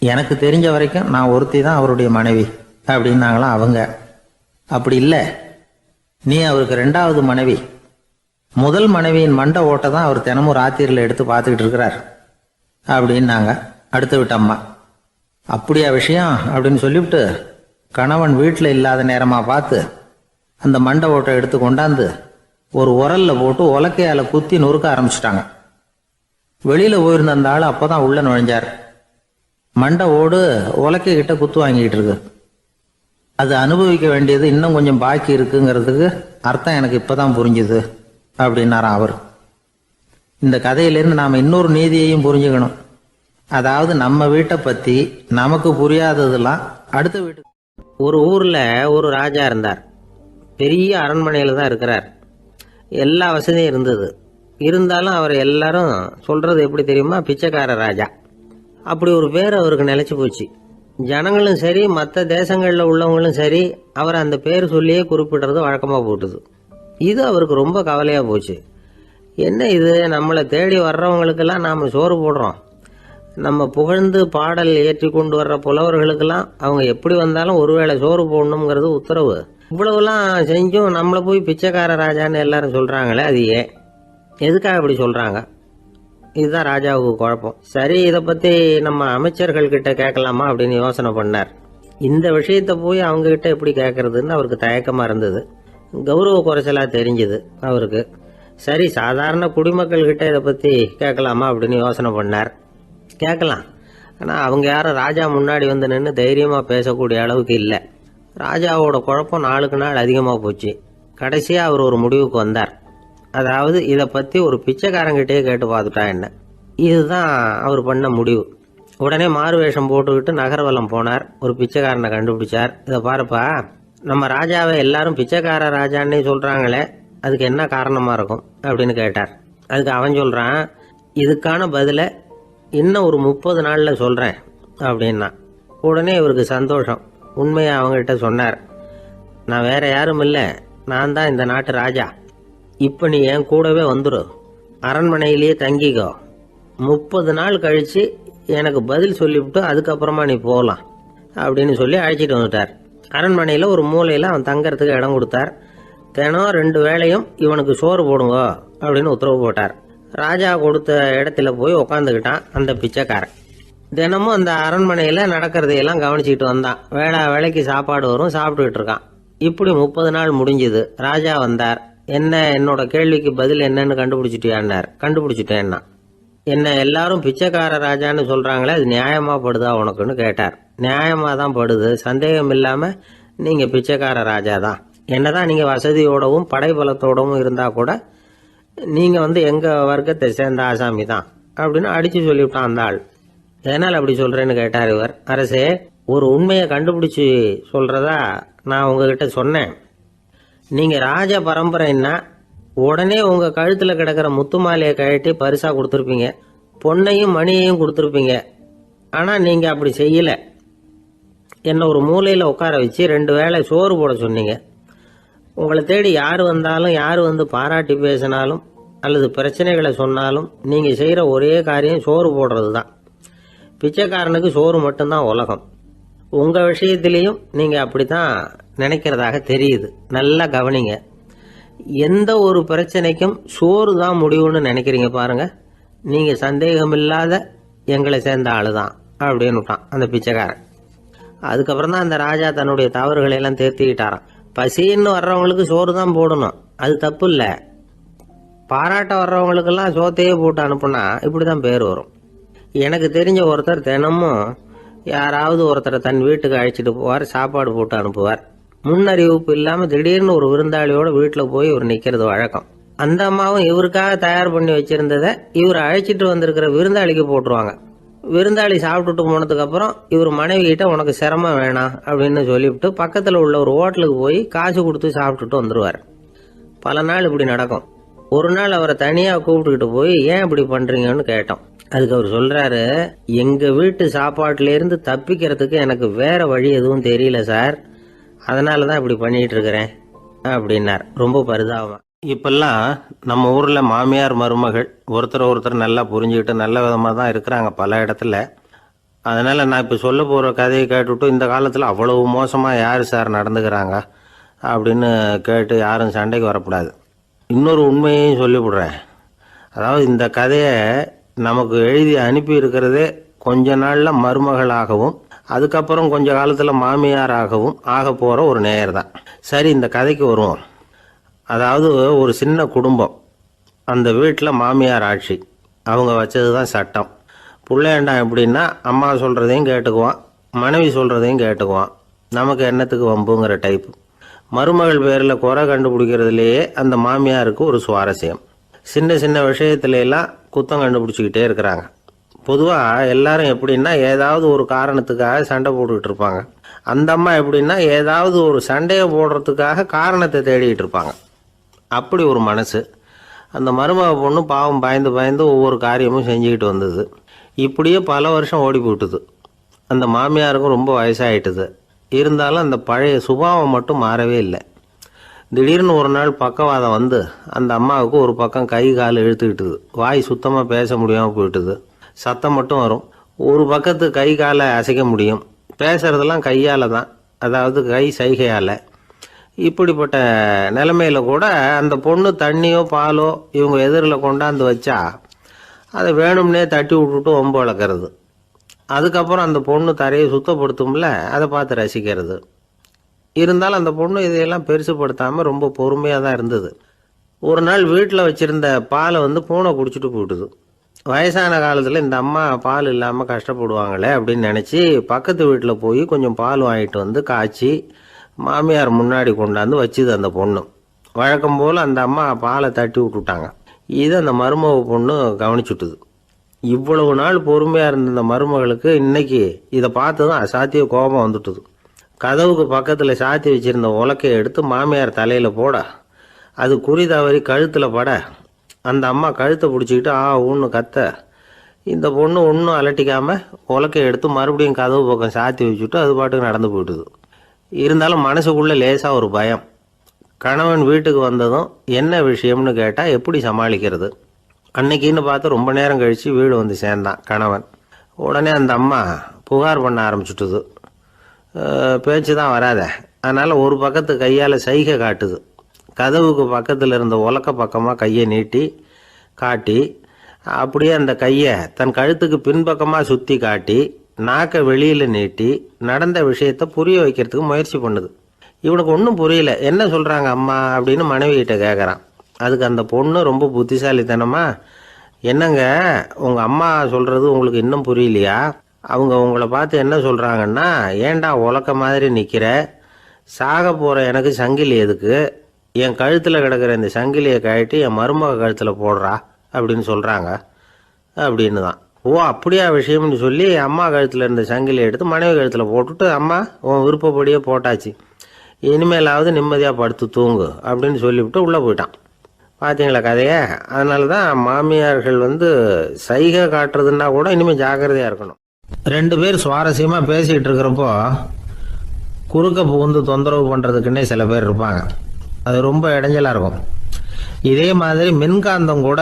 எனக்கு தெரிஞ்ச வரைக்கும் நான் ஒருத்தி தான் அவருடைய மனைவி அப்படின்னாங்களாம் அவங்க. அப்படி இல்லை, நீ அவருக்கு 2வது மனைவி. முதல் மனைவியின் மண்டை ஓட்டை தான் அவர் தினமும் ராத்திரியில் எடுத்து பார்த்துக்கிட்டு இருக்கிறார் அப்படின்னாங்க அடுத்த வீட்டு அம்மா. அப்படியா விஷயம் அப்படின்னு சொல்லிவிட்டு கணவன் வீட்டில் இல்லாத நேரமா பார்த்து அந்த மண்டை ஓட்டை எடுத்து கொண்டாந்து ஒரு உரல்ல போட்டு உலக்கையால குத்தி நொறுக்க ஆரம்பிச்சுட்டாங்க. வெளியில போயிருந்த அந்த ஆள் அப்பதான் உள்ள நுழைஞ்சார். மண்டை ஓடு உலக்கை கிட்ட குத்து வாங்கிட்டு இருக்கு. அது அனுபவிக்க வேண்டியது இன்னும் கொஞ்சம் பாக்கி இருக்குங்கிறதுக்கு அர்த்தம் எனக்கு இப்பதான் புரிஞ்சுது அப்படின்னாராம் அவர். இந்த கதையிலிருந்து நாம இன்னொரு நீதியையும் புரிஞ்சுக்கணும். அதாவது நம்ம வீட்டை பத்தி நமக்கு புரியாததெல்லாம் அடுத்த வீட்டுக்கு. ஒரு ஊர்ல ஒரு ராஜா இருந்தார். பெரிய அரண்மனையில தான் இருக்கிறார். எல்லா வசதியும் இருந்தது. இருந்தாலும் அவர் எல்லாரும் சொல்றது எப்படி தெரியுமா, பிச்சைக்கார ராஜா. அப்படி ஒரு பேர் அவருக்கு நிலைச்சு போச்சு. ஜனங்களும் சரி, மற்ற தேசங்களில் உள்ளவங்களும் சரி, அவர் அந்த பேர் சொல்லியே குறிப்பிடுறது வழக்கமாக போட்டுது. இது அவருக்கு ரொம்ப கவலையாக போச்சு. என்ன இது, நம்மளை தேடி வர்றவங்களுக்கெல்லாம் நாம் சோறு போடுறோம், நம்ம புகழ்ந்து பாடல் ஏற்றி கொண்டு வர்ற புலவர்களுக்கெல்லாம் அவங்க எப்படி வந்தாலும் ஒருவேளை சோறு போடணுங்கிறது உத்தரவு. இவ்வளவுலாம் செஞ்சும் நம்மளை போய் பிச்சைக்கார ராஜான்னு எல்லாரும் சொல்கிறாங்களே, அது ஏன், எதுக்காக இப்படி சொல்கிறாங்க? இதுதான் ராஜாவுக்கு குழப்பம். சரி, இதை பற்றி நம்ம அமைச்சர்கள் கிட்ட கேட்கலாமா அப்படின்னு யோசனை பண்ணார். இந்த விஷயத்தை போய் அவங்க கிட்ட எப்படி கேட்கறதுன்னு அவருக்கு தயக்கமாக இருந்தது. கௌரவ குறைச்சலாக தெரிஞ்சுது அவருக்கு. சரி, சாதாரண குடிமக்கள் கிட்ட இதை பற்றி கேட்கலாமா அப்படின்னு யோசனை பண்ணார். கேட்கலாம், ஆனால் அவங்க யாரும் ராஜா முன்னாடி வந்து நின்று தைரியமாக பேசக்கூடிய அளவுக்கு இல்லை. ராஜாவோட குழப்பம் நாளுக்கு நாள் அதிகமாக போச்சு. கடைசியாக அவர் ஒரு முடிவுக்கு வந்தார். அதாவது இதை பற்றி ஒரு பிச்சைக்காரங்கிட்டே கேட்டு பார்த்துட்டா என்ன. இதுதான் அவர் பண்ண முடிவு. உடனே மாறு வேஷம் போட்டுக்கிட்டு நகர்வலம் போனார். ஒரு பிச்சைக்காரனை கண்டுபிடிச்சார். இதை பாருப்பா, நம்ம ராஜாவை எல்லாரும் பிச்சைக்கார ராஜான்னே சொல்கிறாங்களே, அதுக்கு என்ன காரணமாக இருக்கும் அப்படின்னு கேட்டார். அதுக்கு அவன் சொல்கிறான், இதுக்கான பதிலை இன்னும் ஒரு 30 நாளில் சொல்கிறேன் அப்படின்னா. உடனே இவருக்கு சந்தோஷம். உண்மையை அவங்ககிட்ட சொன்னார். நான் வேற யாரும் இல்லை, நான் தான் இந்த நாட்டு ராஜா. இப்போ நீ என் கூடவே வந்துடு, அரண்மனையிலேயே தங்கிக்கோ. 30 நாள் கழித்து எனக்கு பதில் சொல்லிவிட்டு அதுக்கப்புறமா நீ போகலாம் அப்படின்னு சொல்லி அழைச்சிட்டு வந்துட்டார். அரண்மனையில் ஒரு மூலையில் அவன் தங்கறதுக்கு இடம் கொடுத்தார். தினம் 2 வேளையும் இவனுக்கு சோறு போடுங்க அப்படின்னு உத்தரவு போட்டார். ராஜா கொடுத்த இடத்துல போய் உக்காந்துக்கிட்டான் அந்த பிச்சைக்காரன். தினமும் அந்த அரண்மனையில் நடக்கிறதையெல்லாம் கவனிச்சுக்கிட்டு வந்தான். வேளைக்கு சாப்பாடு வரும், சாப்பிட்டுக்கிட்டு இருக்கான். இப்படி 30 நாள் முடிஞ்சுது. ராஜா வந்தார். என்ன என்னோட கேள்விக்கு பதில் என்னன்னு கண்டுபிடிச்சிட்டியான்னார். கண்டுபிடிச்சிட்டேன்னா. என்ன எல்லாரும் பிச்சைக்கார ராஜான்னு சொல்றாங்களே, அது நியாயமா படுதா உனக்குன்னு கேட்டார். நியாயமா தான் படுது, சந்தேகம் இல்லாம நீங்க பிச்சைக்கார ராஜா தான். என்னதான் நீங்க வசதியோடவும் படைபலத்தோடவும் இருந்தா கூட நீங்க எங்க வர்க்கத்தை சேர்ந்த ஆசாமி தான் அப்படின்னு அடிச்சு சொல்லிவிட்டான் அந்த ஆள். எதனால் அப்படி சொல்றேன்னு கேட்டார் இவர். அரசே, ஒரு உண்மையை கண்டுபிடிச்சு சொல்றதா நான் உங்ககிட்ட சொன்னேன். நீங்க ராஜ பரம்பரைன்னா உடனே உங்க கழுத்துல கிடக்கிற முத்து மாலையை கழட்டி பரிசா கொடுத்துருப்பீங்க, பொன்னையும் மணியையும் கொடுத்துருப்பீங்க. ஆனா நீங்க அப்படி செய்யல. என்ன ஒரு மூலையில உட்கார வச்சு 2 வேளை சோறு போட சொன்னீங்க. உங்களை தேடி யார் வந்தாலும், யார் பாராட்டி பேசினாலும் அல்லது பிரச்சனைகளை சொன்னாலும் நீங்க செய்யற ஒரே காரியம் சோறு போடுறது தான். பிச்சைக்காரனுக்கு சோறு மட்டும்தான் உலகம். உங்க விஷயத்திலையும் நீங்க அப்படித்தான் நினைக்கிறதாக தெரியுது. நல்லா கவனிங்க. எந்த ஒரு பிரச்சனைக்கும் சோறு தான் முடிவுன்னு நினைக்கிறீங்க பாருங்க. நீங்க சந்தேகமில்லாத எங்களை சேர்ந்த ஆளுதான் அப்படின்னு விட்டான் அந்த பிச்சைக்காரன். அதுக்கப்புறம் தான் அந்த ராஜா தன்னுடைய தவறுகளை எல்லாம் தேர்த்திக்கிட்டாராம். பசின்னு வர்றவங்களுக்கு சோறு தான் போடணும், அது தப்பு இல்லை. பாராட்ட வர்றவங்களுக்கெல்லாம் சோத்தையே போட்டு அனுப்புனா இப்படிதான் பேர் வரும். எனக்கு தெரிஞ்ச ஒருத்தர் தினமும் யாராவது ஒருத்தரை தன் வீட்டுக்கு அழைச்சிட்டு போவார், சாப்பாடு போட்டு அனுப்புவார். முன்னறிவிப்பு இல்லாம திடீர்னு ஒரு விருந்தாளியோட வீட்டில் போய் இவர் நிக்கிறது வழக்கம். அந்த அம்மாவும் இவருக்காக தயார் பண்ணி வச்சிருந்ததை இவர் அழைச்சிட்டு வந்திருக்கிற விருந்தாளிக்கு போட்டுருவாங்க. விருந்தாளி சாப்பிட்டுட்டு போனதுக்கு அப்புறம் இவர் மனைவி கிட்ட உனக்கு சிரமம் வேணாம் அப்படின்னு சொல்லிவிட்டு பக்கத்துல உள்ள ஒரு ஹோட்டலுக்கு போய் காசு கொடுத்து சாப்பிட்டுட்டு வந்துருவார். பல நாள் இப்படி நடக்கும். ஒரு நாள் அவரை தனியா கூப்பிட்டுக்கிட்டு போய் ஏன் இப்படி பண்றீங்கன்னு கேட்டோம். அதுக்கு அவர் சொல்றாரு, எங்க வீட்டு சாப்பாட்டுல இருந்து தப்பிக்கிறதுக்கு எனக்கு வேற வழி எதுவும் தெரியல சார், அதனாலதான் இப்படி பண்ணிட்டு இருக்கிறேன் அப்படின்னார். ரொம்ப பரிதாபமா. இப்பெல்லாம் நம்ம ஊர்ல மாமியார் மருமகள் ஒருத்தர் நல்லா புரிஞ்சுக்கிட்டு நல்ல விதமா தான் இருக்கிறாங்க பல இடத்துல. அதனால நான் இப்ப சொல்ல போற கதையை கேட்டுவிட்டு இந்த காலத்துல அவ்வளவு மோசமா யாரு சார் நடந்துக்கிறாங்க அப்படின்னு கேட்டு யாரும் சண்டைக்கு வரக்கூடாது. இன்னொரு உண்மையையும் சொல்லிவிடுறேன். அதாவது இந்த கதையை நமக்கு எழுதி அனுப்பி இருக்கிறதே கொஞ்ச நாள்ல மருமகளாகவும் அதுக்கப்புறம் கொஞ்ச காலத்துல மாமியாராகவும் ஆக போற ஒரு நேயர் தான். சரி, இந்த கதைக்கு வருவோம். அதாவது ஒரு சின்ன குடும்பம், அந்த வீட்டில் மாமியார் ஆட்சி, அவங்க வச்சது தான் சட்டம். பிள்ளையாண்டான் எப்படின்னா அம்மா சொல்கிறதையும் கேட்டுக்குவான், மனைவி சொல்கிறதையும் கேட்டுக்குவான். நமக்கு என்னத்துக்கு வம்புங்கிற டைப்பு. மருமகள் பேரில் குறை கண்டுபிடிக்கிறதுலேயே அந்த மாமியாருக்கு ஒரு சுவாரஸ்யம். சின்ன சின்ன விஷயத்துல எல்லாம் குத்தம் கண்டுபிடிச்சிக்கிட்டே இருக்கிறாங்க. பொதுவாக எல்லாரும் எப்படின்னா ஏதாவது ஒரு காரணத்துக்காக சண்டை போட்டுக்கிட்டு இருப்பாங்க. அந்த அம்மா எப்படின்னா ஏதாவது ஒரு சண்டையை போடுறதுக்காக காரணத்தை தேடிக்கிட்டு இருப்பாங்க. அப்படி ஒரு மனசு. அந்த மருமக பொண்ணு பாவம் பயந்து பயந்து ஒவ்வொரு காரியமும் செஞ்சுக்கிட்டு வந்தது. இப்படியே பல வருஷம் ஓடி போட்டுது. அந்த மாமியாருக்கும் ரொம்ப வயசாயிட்டுது. இருந்தாலும் அந்த பழைய சுபாவம் மட்டும் மாறவே இல்லை. திடீர்னு ஒரு நாள் பக்கவாதம் வந்து அந்த அம்மாவுக்கு ஒரு பக்கம் கை கால் இழுத்துக்கிட்டுது. வாய் சுத்தமாக பேச முடியாமல் போயிட்டுது. சத்தம் மட்டும் வரும். ஒரு பக்கத்து கை காலை அசைக்க முடியும். பேசுறதெல்லாம் கையால் தான், அதாவது கை சைகையால். இப்படிப்பட்ட நிலைமையில கூட அந்த பொண்ணு தண்ணியோ பாலோ இவங்க எதிரில் கொண்டாந்து வச்சா அதை வேணும்னே தட்டி விட்டுட்டு ஒம்பு வளர்க்கறது. அதுக்கப்புறம் அந்த பொண்ணு தரையை சுத்தப்படுத்தும்ல, அதை பார்த்து ரசிக்கிறது. இருந்தாலும் அந்த பொண்ணு இதையெல்லாம் பெருசுப்படுத்தாமல் ரொம்ப பொறுமையாக தான் இருந்தது. ஒரு நாள் வீட்டில் வச்சிருந்த பாலை பூனை குடிச்சிட்டு போயிட்டுது. வயசான காலத்தில் இந்த அம்மா பால் இல்லாமல் கஷ்டப்படுவாங்களே அப்படின்னு நினச்சி பக்கத்து வீட்டில் போய் கொஞ்சம் பால் வாங்கிட்டு காய்ச்சி மாமியார் முன்னாடி கொண்டாந்து வச்சுது அந்த பொண்ணு. வழக்கம் போல் அந்த அம்மா பாலை தட்டி விட்டுட்டாங்க. இது அந்த மருமக பொண்ணு கவனிச்சுட்டுது. இவ்வளவு நாள் பொறுமையாக இருந்த இந்த மருமகளுக்கு இன்னைக்கு இதை பார்த்து தான் அசாத்திய கோபம் வந்துட்டுது. கதவுக்கு பக்கத்தில் சாத்தி வச்சிருந்த உலக்கையை எடுத்து மாமியார் தலையில் போட, அது குறி தவறி கழுத்தில் பட, அந்த அம்மா கழுத்தை பிடிச்சிக்கிட்டு ஊன்னு கத்த, இந்த பொண்ணு ஒன்றும் அலட்டிக்காமல் உலக்கையை எடுத்து மறுபடியும் கதவு பக்கம் சாத்தி வச்சுட்டு அது பாட்டுக்கு நடந்து போயிட்டுது. இருந்தாலும் மனசுக்குள்ளே லேசாக ஒரு பயம். கணவன் வீட்டுக்கு வந்ததும் என்ன விஷயம்னு கேட்டால் எப்படி சமாளிக்கிறது. அன்னைக்குன்னு பார்த்து ரொம்ப நேரம் கழித்து வீடு வந்து சேர்ந்தான் கணவன். உடனே அந்த அம்மா புகார் பண்ண ஆரம்பிச்சுட்டுது. பேச்சு தான் வராத, அதனால் ஒரு பக்கத்து கையால் சைகை காட்டுது. கதவுக்கு பக்கத்தில் இருந்த உலக்க பக்கமாக கையை நீட்டி காட்டி, அப்படியே அந்த கையை தன் கழுத்துக்கு பின்பக்கமாக சுற்றி காட்டி நாக்கை வெளியில் நீட்டி நடந்த விஷயத்தை புரிய வைக்கிறதுக்கு முயற்சி பண்ணுது. இவனுக்கு ஒன்றும் புரியல, என்ன சொல்கிறாங்க அம்மா அப்படின்னு மனைவிகிட்ட கேட்குறான். அதுக்கு அந்த பொண்ணு ரொம்ப புத்திசாலித்தனமா, என்னங்க உங்கள் அம்மா சொல்கிறது உங்களுக்கு இன்னும் புரியலையா? அவங்க உங்களை பார்த்து என்ன சொல்கிறாங்கன்னா, ஏன்டா உலக்க மாதிரி நிற்கிற, சாக போகிற எனக்கு சங்கிலி எதுக்கு, என் கழுத்தில் கிடக்கிற இந்த சங்கிலியை கழட்டி என் மருமக கழுத்தில் போடுறா அப்படின்னு சொல்கிறாங்க அப்படின்னு தான். ஓ அப்படியா விஷயம்னு சொல்லி அம்மா கழுத்தில் இருந்த சங்கிலியை எடுத்து மனைவி கழுத்தில் போட்டுட்டு, அம்மா உன் விருப்பப்படியே போட்டாச்சு, இனிமேலாவது நிம்மதியாக படுத்து தூங்கு அப்படின்னு சொல்லிவிட்டு உள்ளே போயிட்டான். பார்த்தீங்களா கதையை? அதனால தான் மாமியார்கள் சைகை காட்டுறதுன்னா கூட இனிமேல் ஜாக்கிரதையாக இருக்கணும். 2 பேர் சுவாரஸ்யமாக பேசிகிட்டு இருக்கிறப்போ குறுக்க புகுந்து தொந்தரவு பண்ணுறதுக்குன்னே சில பேர் இருப்பாங்க. அது ரொம்ப இடைஞ்சலாக இருக்கும். இதே மாதிரி மின்காந்தம் கூட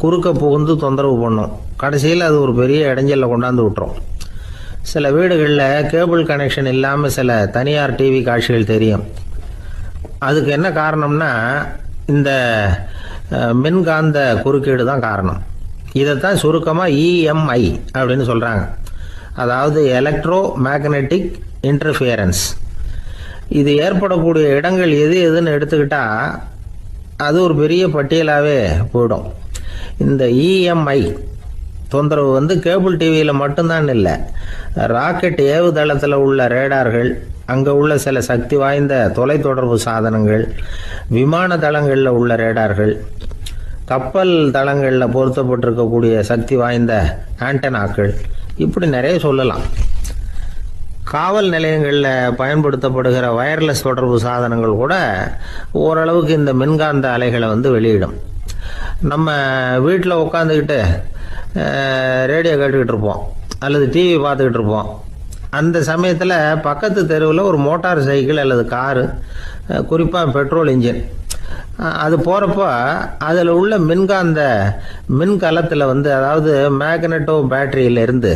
குறுக்க புகுந்து தொந்தரவு பண்ணும். கடைசியில் அது ஒரு பெரிய இடைஞ்சலில் கொண்டாந்து விட்டுரும். சில வீடுகளில் கேபிள் கனெக்ஷன் இல்லாமல் சில தனியார் டிவி காட்சிகள் தெரியும். அதுக்கு என்ன காரணம்னா இந்த மின்காந்த குறுக்கீடு தான் காரணம். இதைத்தான் சுருக்கமாக இஎம்ஐ அப்படின்னு சொல்கிறாங்க. அதாவது எலக்ட்ரோ மேக்னெட்டிக் இன்டர்ஃபியரன்ஸ். இது ஏற்படக்கூடிய இடங்கள் எது எதுன்னு எடுத்துக்கிட்டா அது ஒரு பெரிய பட்டியலாகவே போயிடும். இந்த இஎம்ஐ தொந்தரவு கேபிள் டிவியில் மட்டும்தான் இல்லை, ராக்கெட் ஏவுதளத்தில் உள்ள ரேடார்கள், அங்கே உள்ள சில சக்தி வாய்ந்த தொலைத்தொடர்பு சாதனங்கள், விமான தளங்களில் உள்ள ரேடார்கள், கப்பல் தளங்களில் பொருத்தப்பட்டிருக்கக்கூடிய சக்தி வாய்ந்த ஆண்டனாக்கள், இப்படி நிறைய சொல்லலாம். காவல் நிலையங்களில் பயன்படுத்தப்படுகிற வயர்லெஸ் தொடர்பு சாதனங்கள் கூட ஓரளவுக்கு இந்த மின்காந்த அலைகளை வெளியிடும். நம்ம வீட்டில் உட்காந்துக்கிட்டு ரேடியோ கேட்டுக்கிட்டு இருப்போம் அல்லது டிவி பார்த்துக்கிட்டு இருப்போம். அந்த சமயத்தில் பக்கத்து தெருவில் ஒரு மோட்டார் சைக்கிள் அல்லது காரு, குறிப்பாக பெட்ரோல் இன்ஜின், அது போகிறப்போ அதில் உள்ள மின்கலத்தில் அதாவது மேக்னெட்டோ பேட்டரியிலிருந்து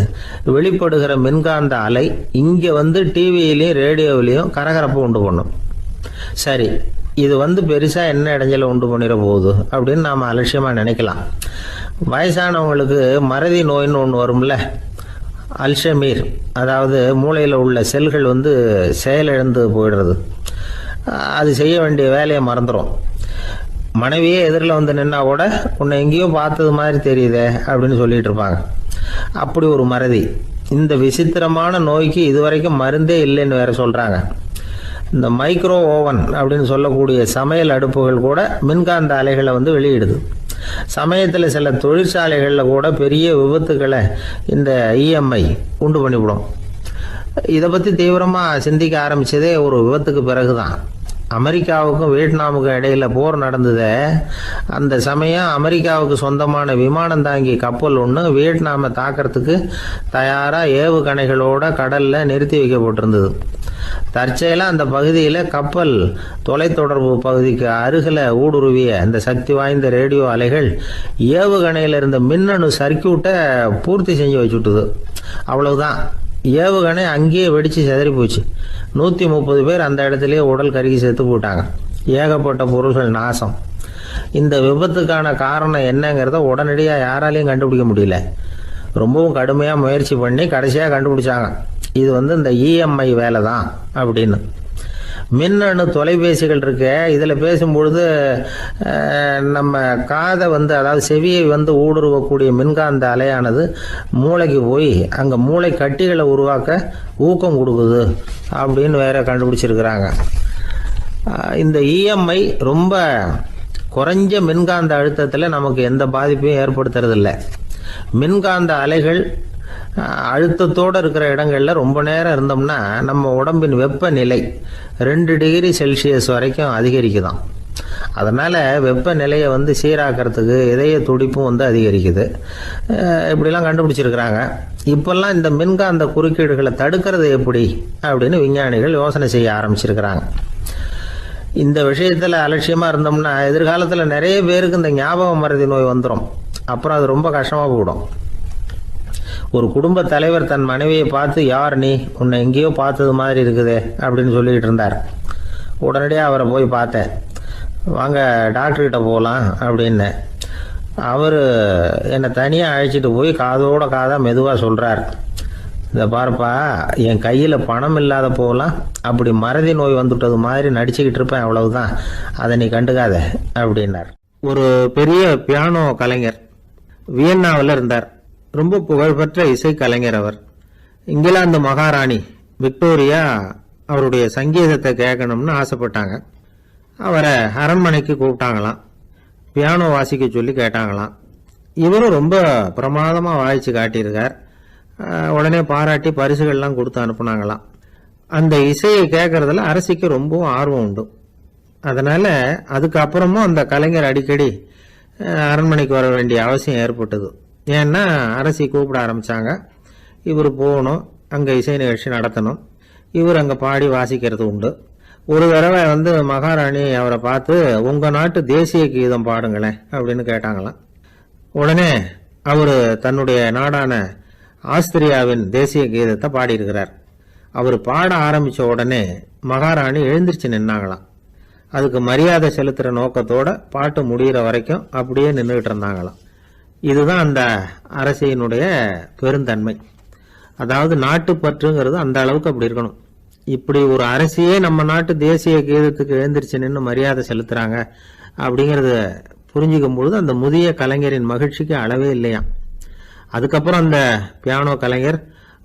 வெளிப்படுகிற மின்காந்த அலை இங்கே டிவியிலையும் ரேடியோவிலையும் கரகரப்பு உண்டு பண்ணும். சரி, இது பெருசாக என்ன இடைஞ்சலை உண்டு பண்ணிட போகுது அப்படின்னு நாம் அலட்சியமாக நினைக்கலாம். வயசானவங்களுக்கு மறதி நோயின்னு ஒன்று வரும்ல, அல்ஷமீர், அதாவது மூளையில் உள்ள செல்கள் செயலிழந்து போயிடுறது. அது செய்ய வேண்டிய வேலையை மறந்துடும். மனைவியே எதிரில் நின்னா கூட உன்னை எங்கேயோ பார்த்தது மாதிரி தெரியுதே அப்படின்னு சொல்லிட்டு இருப்பாங்க. அப்படி ஒரு மறதி. இந்த விசித்திரமான நோய்க்கு இதுவரைக்கும் மருந்தே இல்லைன்னு வேற சொல்றாங்க. இந்த மைக்ரோ ஓவன் அப்படின்னு சொல்லக்கூடிய சமையல் அடுப்புகள் கூட மின்காந்த அலைகளை வெளியிடுது. சமயத்தில் சில தொழிற்சாலைகளில் கூட பெரிய விபத்துக்களை இந்த இஎம்ஐ உண்டு பண்ணிவிடும். இதை பற்றி தீவிரமாக சிந்திக்க ஆரம்பித்ததே ஒரு விபத்துக்கு பிறகுதான். அமெரிக்காவுக்கும் வியட்நாமுக்கும் இடையில போர் நடந்தது. அந்த சமயம் அமெரிக்காவுக்கு சொந்தமான விமானம் தாங்கி கப்பல் ஒன்று வியட்நாமை தாக்கிறதுக்கு தயாராக ஏவுகணைகளோட கடலில் நிறுத்தி வைக்கப்பட்டிருந்தது. தற்செயலாக அந்த பகுதியில் கப்பல் தொலைத்தொடர்பு பகுதிக்கு அருகில் ஊடுருவிய அந்த சக்தி வாய்ந்த ரேடியோ அலைகள் ஏவுகணையில் இருந்த மின்னணு சர்க்கியூட்டை பூர்த்தி செஞ்சு வச்சுட்டுது. அவ்வளவுதான், ஏவுகணை அங்கேயே வெடித்து சிதறி போச்சு. 130 பேர் அந்த இடத்துலயே உடல் கருகி செத்து போட்டாங்க. ஏகப்பட்ட பொருள்கள் நாசம். இந்த விபத்துக்கான காரணம் என்னங்கிறத உடனடியாக யாராலையும் கண்டுபிடிக்க முடியல. ரொம்பவும் கடுமையாக முயற்சி பண்ணி கடைசியாக கண்டுபிடிச்சாங்க, இது இந்த இஎம்ஐ வேலை தான் அப்படின்னு. மின்னணு தொலைபேசிகள் இருக்கு, இதில் பேசும்பொழுது நம்ம காதை அதாவது செவியை ஊடுருவக்கூடிய மின்காந்த அலையானது மூளைக்கு போய் அங்கே மூளை கட்டிகளை உருவாக்க ஊக்கம் கொடுக்குது அப்படின்னு வேற கண்டுபிடிச்சிருக்கிறாங்க. இந்த இஎம்ஐ ரொம்ப குறைஞ்ச மின்காந்த அழுத்தத்தில் நமக்கு எந்த பாதிப்பையும் ஏற்படுத்துறதில்லை. மின்காந்த அலைகள் அழுத்தத்தோடு இருக்கிற இடங்களில் ரொம்ப நேரம் இருந்தோம்னா நம்ம உடம்பின் வெப்பநிலை 2 டிகிரி செல்சியஸ் வரைக்கும் அதிகரிக்குதாம். அதனால் வெப்பநிலையை சீராக்கிறதுக்கு இதய துடிப்பும் அதிகரிக்குது. இப்படிலாம் கண்டுபிடிச்சிருக்கிறாங்க. இப்போல்லாம் இந்த மின்காந்த குறுக்கீடுகளை தடுக்கிறது எப்படி அப்படின்னு விஞ்ஞானிகள் யோசனை செய்ய ஆரம்பிச்சிருக்கிறாங்க. இந்த விஷயத்தில் அலட்சியமாக இருந்தோம்னா எதிர்காலத்தில் நிறைய பேருக்கு இந்த ஞாபக மறதி நோய் வந்துடும். அப்புறம் அது ரொம்ப கஷ்டமாக போயிடும். ஒரு குடும்ப தலைவர் தன் மனைவியை பார்த்து, யார் நீ, உன்னை எங்கேயோ பார்த்தது மாதிரி இருக்குதே அப்படின்னு சொல்லிக்கிட்டு இருந்தார். உடனடியாக அவரை போய் பார்த்தேன். வாங்க டாக்டர்கிட்ட போகலாம் அப்படின்னு. அவர் என்னை தனியாக அழைச்சிட்டு போய் காதோட காதாக மெதுவாக சொல்கிறார், இதை பாருப்பா, என் கையில் பணம் இல்லாத போகலாம் அப்படி மறதி நோய் வந்துட்டது மாதிரி நடிச்சுக்கிட்டு இருப்பேன், அவ்வளவுதான், அதை நீ கண்டுக்காத அப்படின்னார். ஒரு பெரிய பியானோ கலைஞர் வியன்னாவில் இருந்தார். ரொம்ப புகழ்பெற்ற இசை கலைஞர் அவர். இங்கிலாந்து மகாராணி விக்டோரியா அவருடைய சங்கீதத்தை கேட்கணும்னு ஆசைப்பட்டாங்க. அவரை அரண்மனைக்கு கூப்பிட்டாங்களாம். பியானோ வாசிக்க சொல்லி கேட்டாங்களாம். இவரும் ரொம்ப பிரமாதமாக வாய்ச்சி காட்டியிருக்கார். உடனே பாராட்டி பரிசுகள்லாம் கொடுத்து அனுப்புனாங்களாம். அந்த இசையை கேட்கறதுல அரசிக்கு ரொம்பவும் ஆர்வம் உண்டு. அதனால அதுக்கப்புறமும் அந்த கலைஞர் அடிக்கடி அரண்மனைக்கு வர வேண்டிய அவசியம் ஏற்பட்டது. ஏன்னா அரசி கூப்பிட ஆரம்பிச்சாங்க. இவர் போகணும், அங்கே இசை நிகழ்ச்சி நடத்தணும். இவர் அங்கே பாடி வாசிக்கிறது உண்டு. ஒரு தடவை மகாராணி அவரை பார்த்து, உங்கள் நாட்டு தேசிய கீதம் பாடுங்களேன் அப்படின்னு கேட்டாங்களாம். உடனே அவர் தன்னுடைய நாடான ஆஸ்திரியாவின் தேசிய கீதத்தை பாடியிருக்கிறார். அவர் பாட ஆரம்பித்த உடனே மகாராணி எழுந்திருச்சு நின்னாங்களாம். அதுக்கு மரியாதை செலுத்துகிற நோக்கத்தோட பாட்டு முடிகிற வரைக்கும் அப்படியே நின்றுகிட்டு இருந்தாங்களாம். இதுதான் அந்த அரசியினுடைய பெருந்தன்மை. அதாவது நாட்டுப்பற்றுங்கிறது அந்த அளவுக்கு அப்படி இருக்கணும். இப்படி ஒரு அரசியே நம்ம நாட்டு தேசிய கீதத்துக்கு எழுந்திருச்சு நின்று மரியாதை செலுத்துறாங்க அப்படிங்கிறத புரிஞ்சுக்கும் பொழுது அந்த முதிய கலைஞரின் மகிழ்ச்சிக்கு அளவே இல்லையாம். அதுக்கப்புறம் அந்த பியானோ கலைஞர்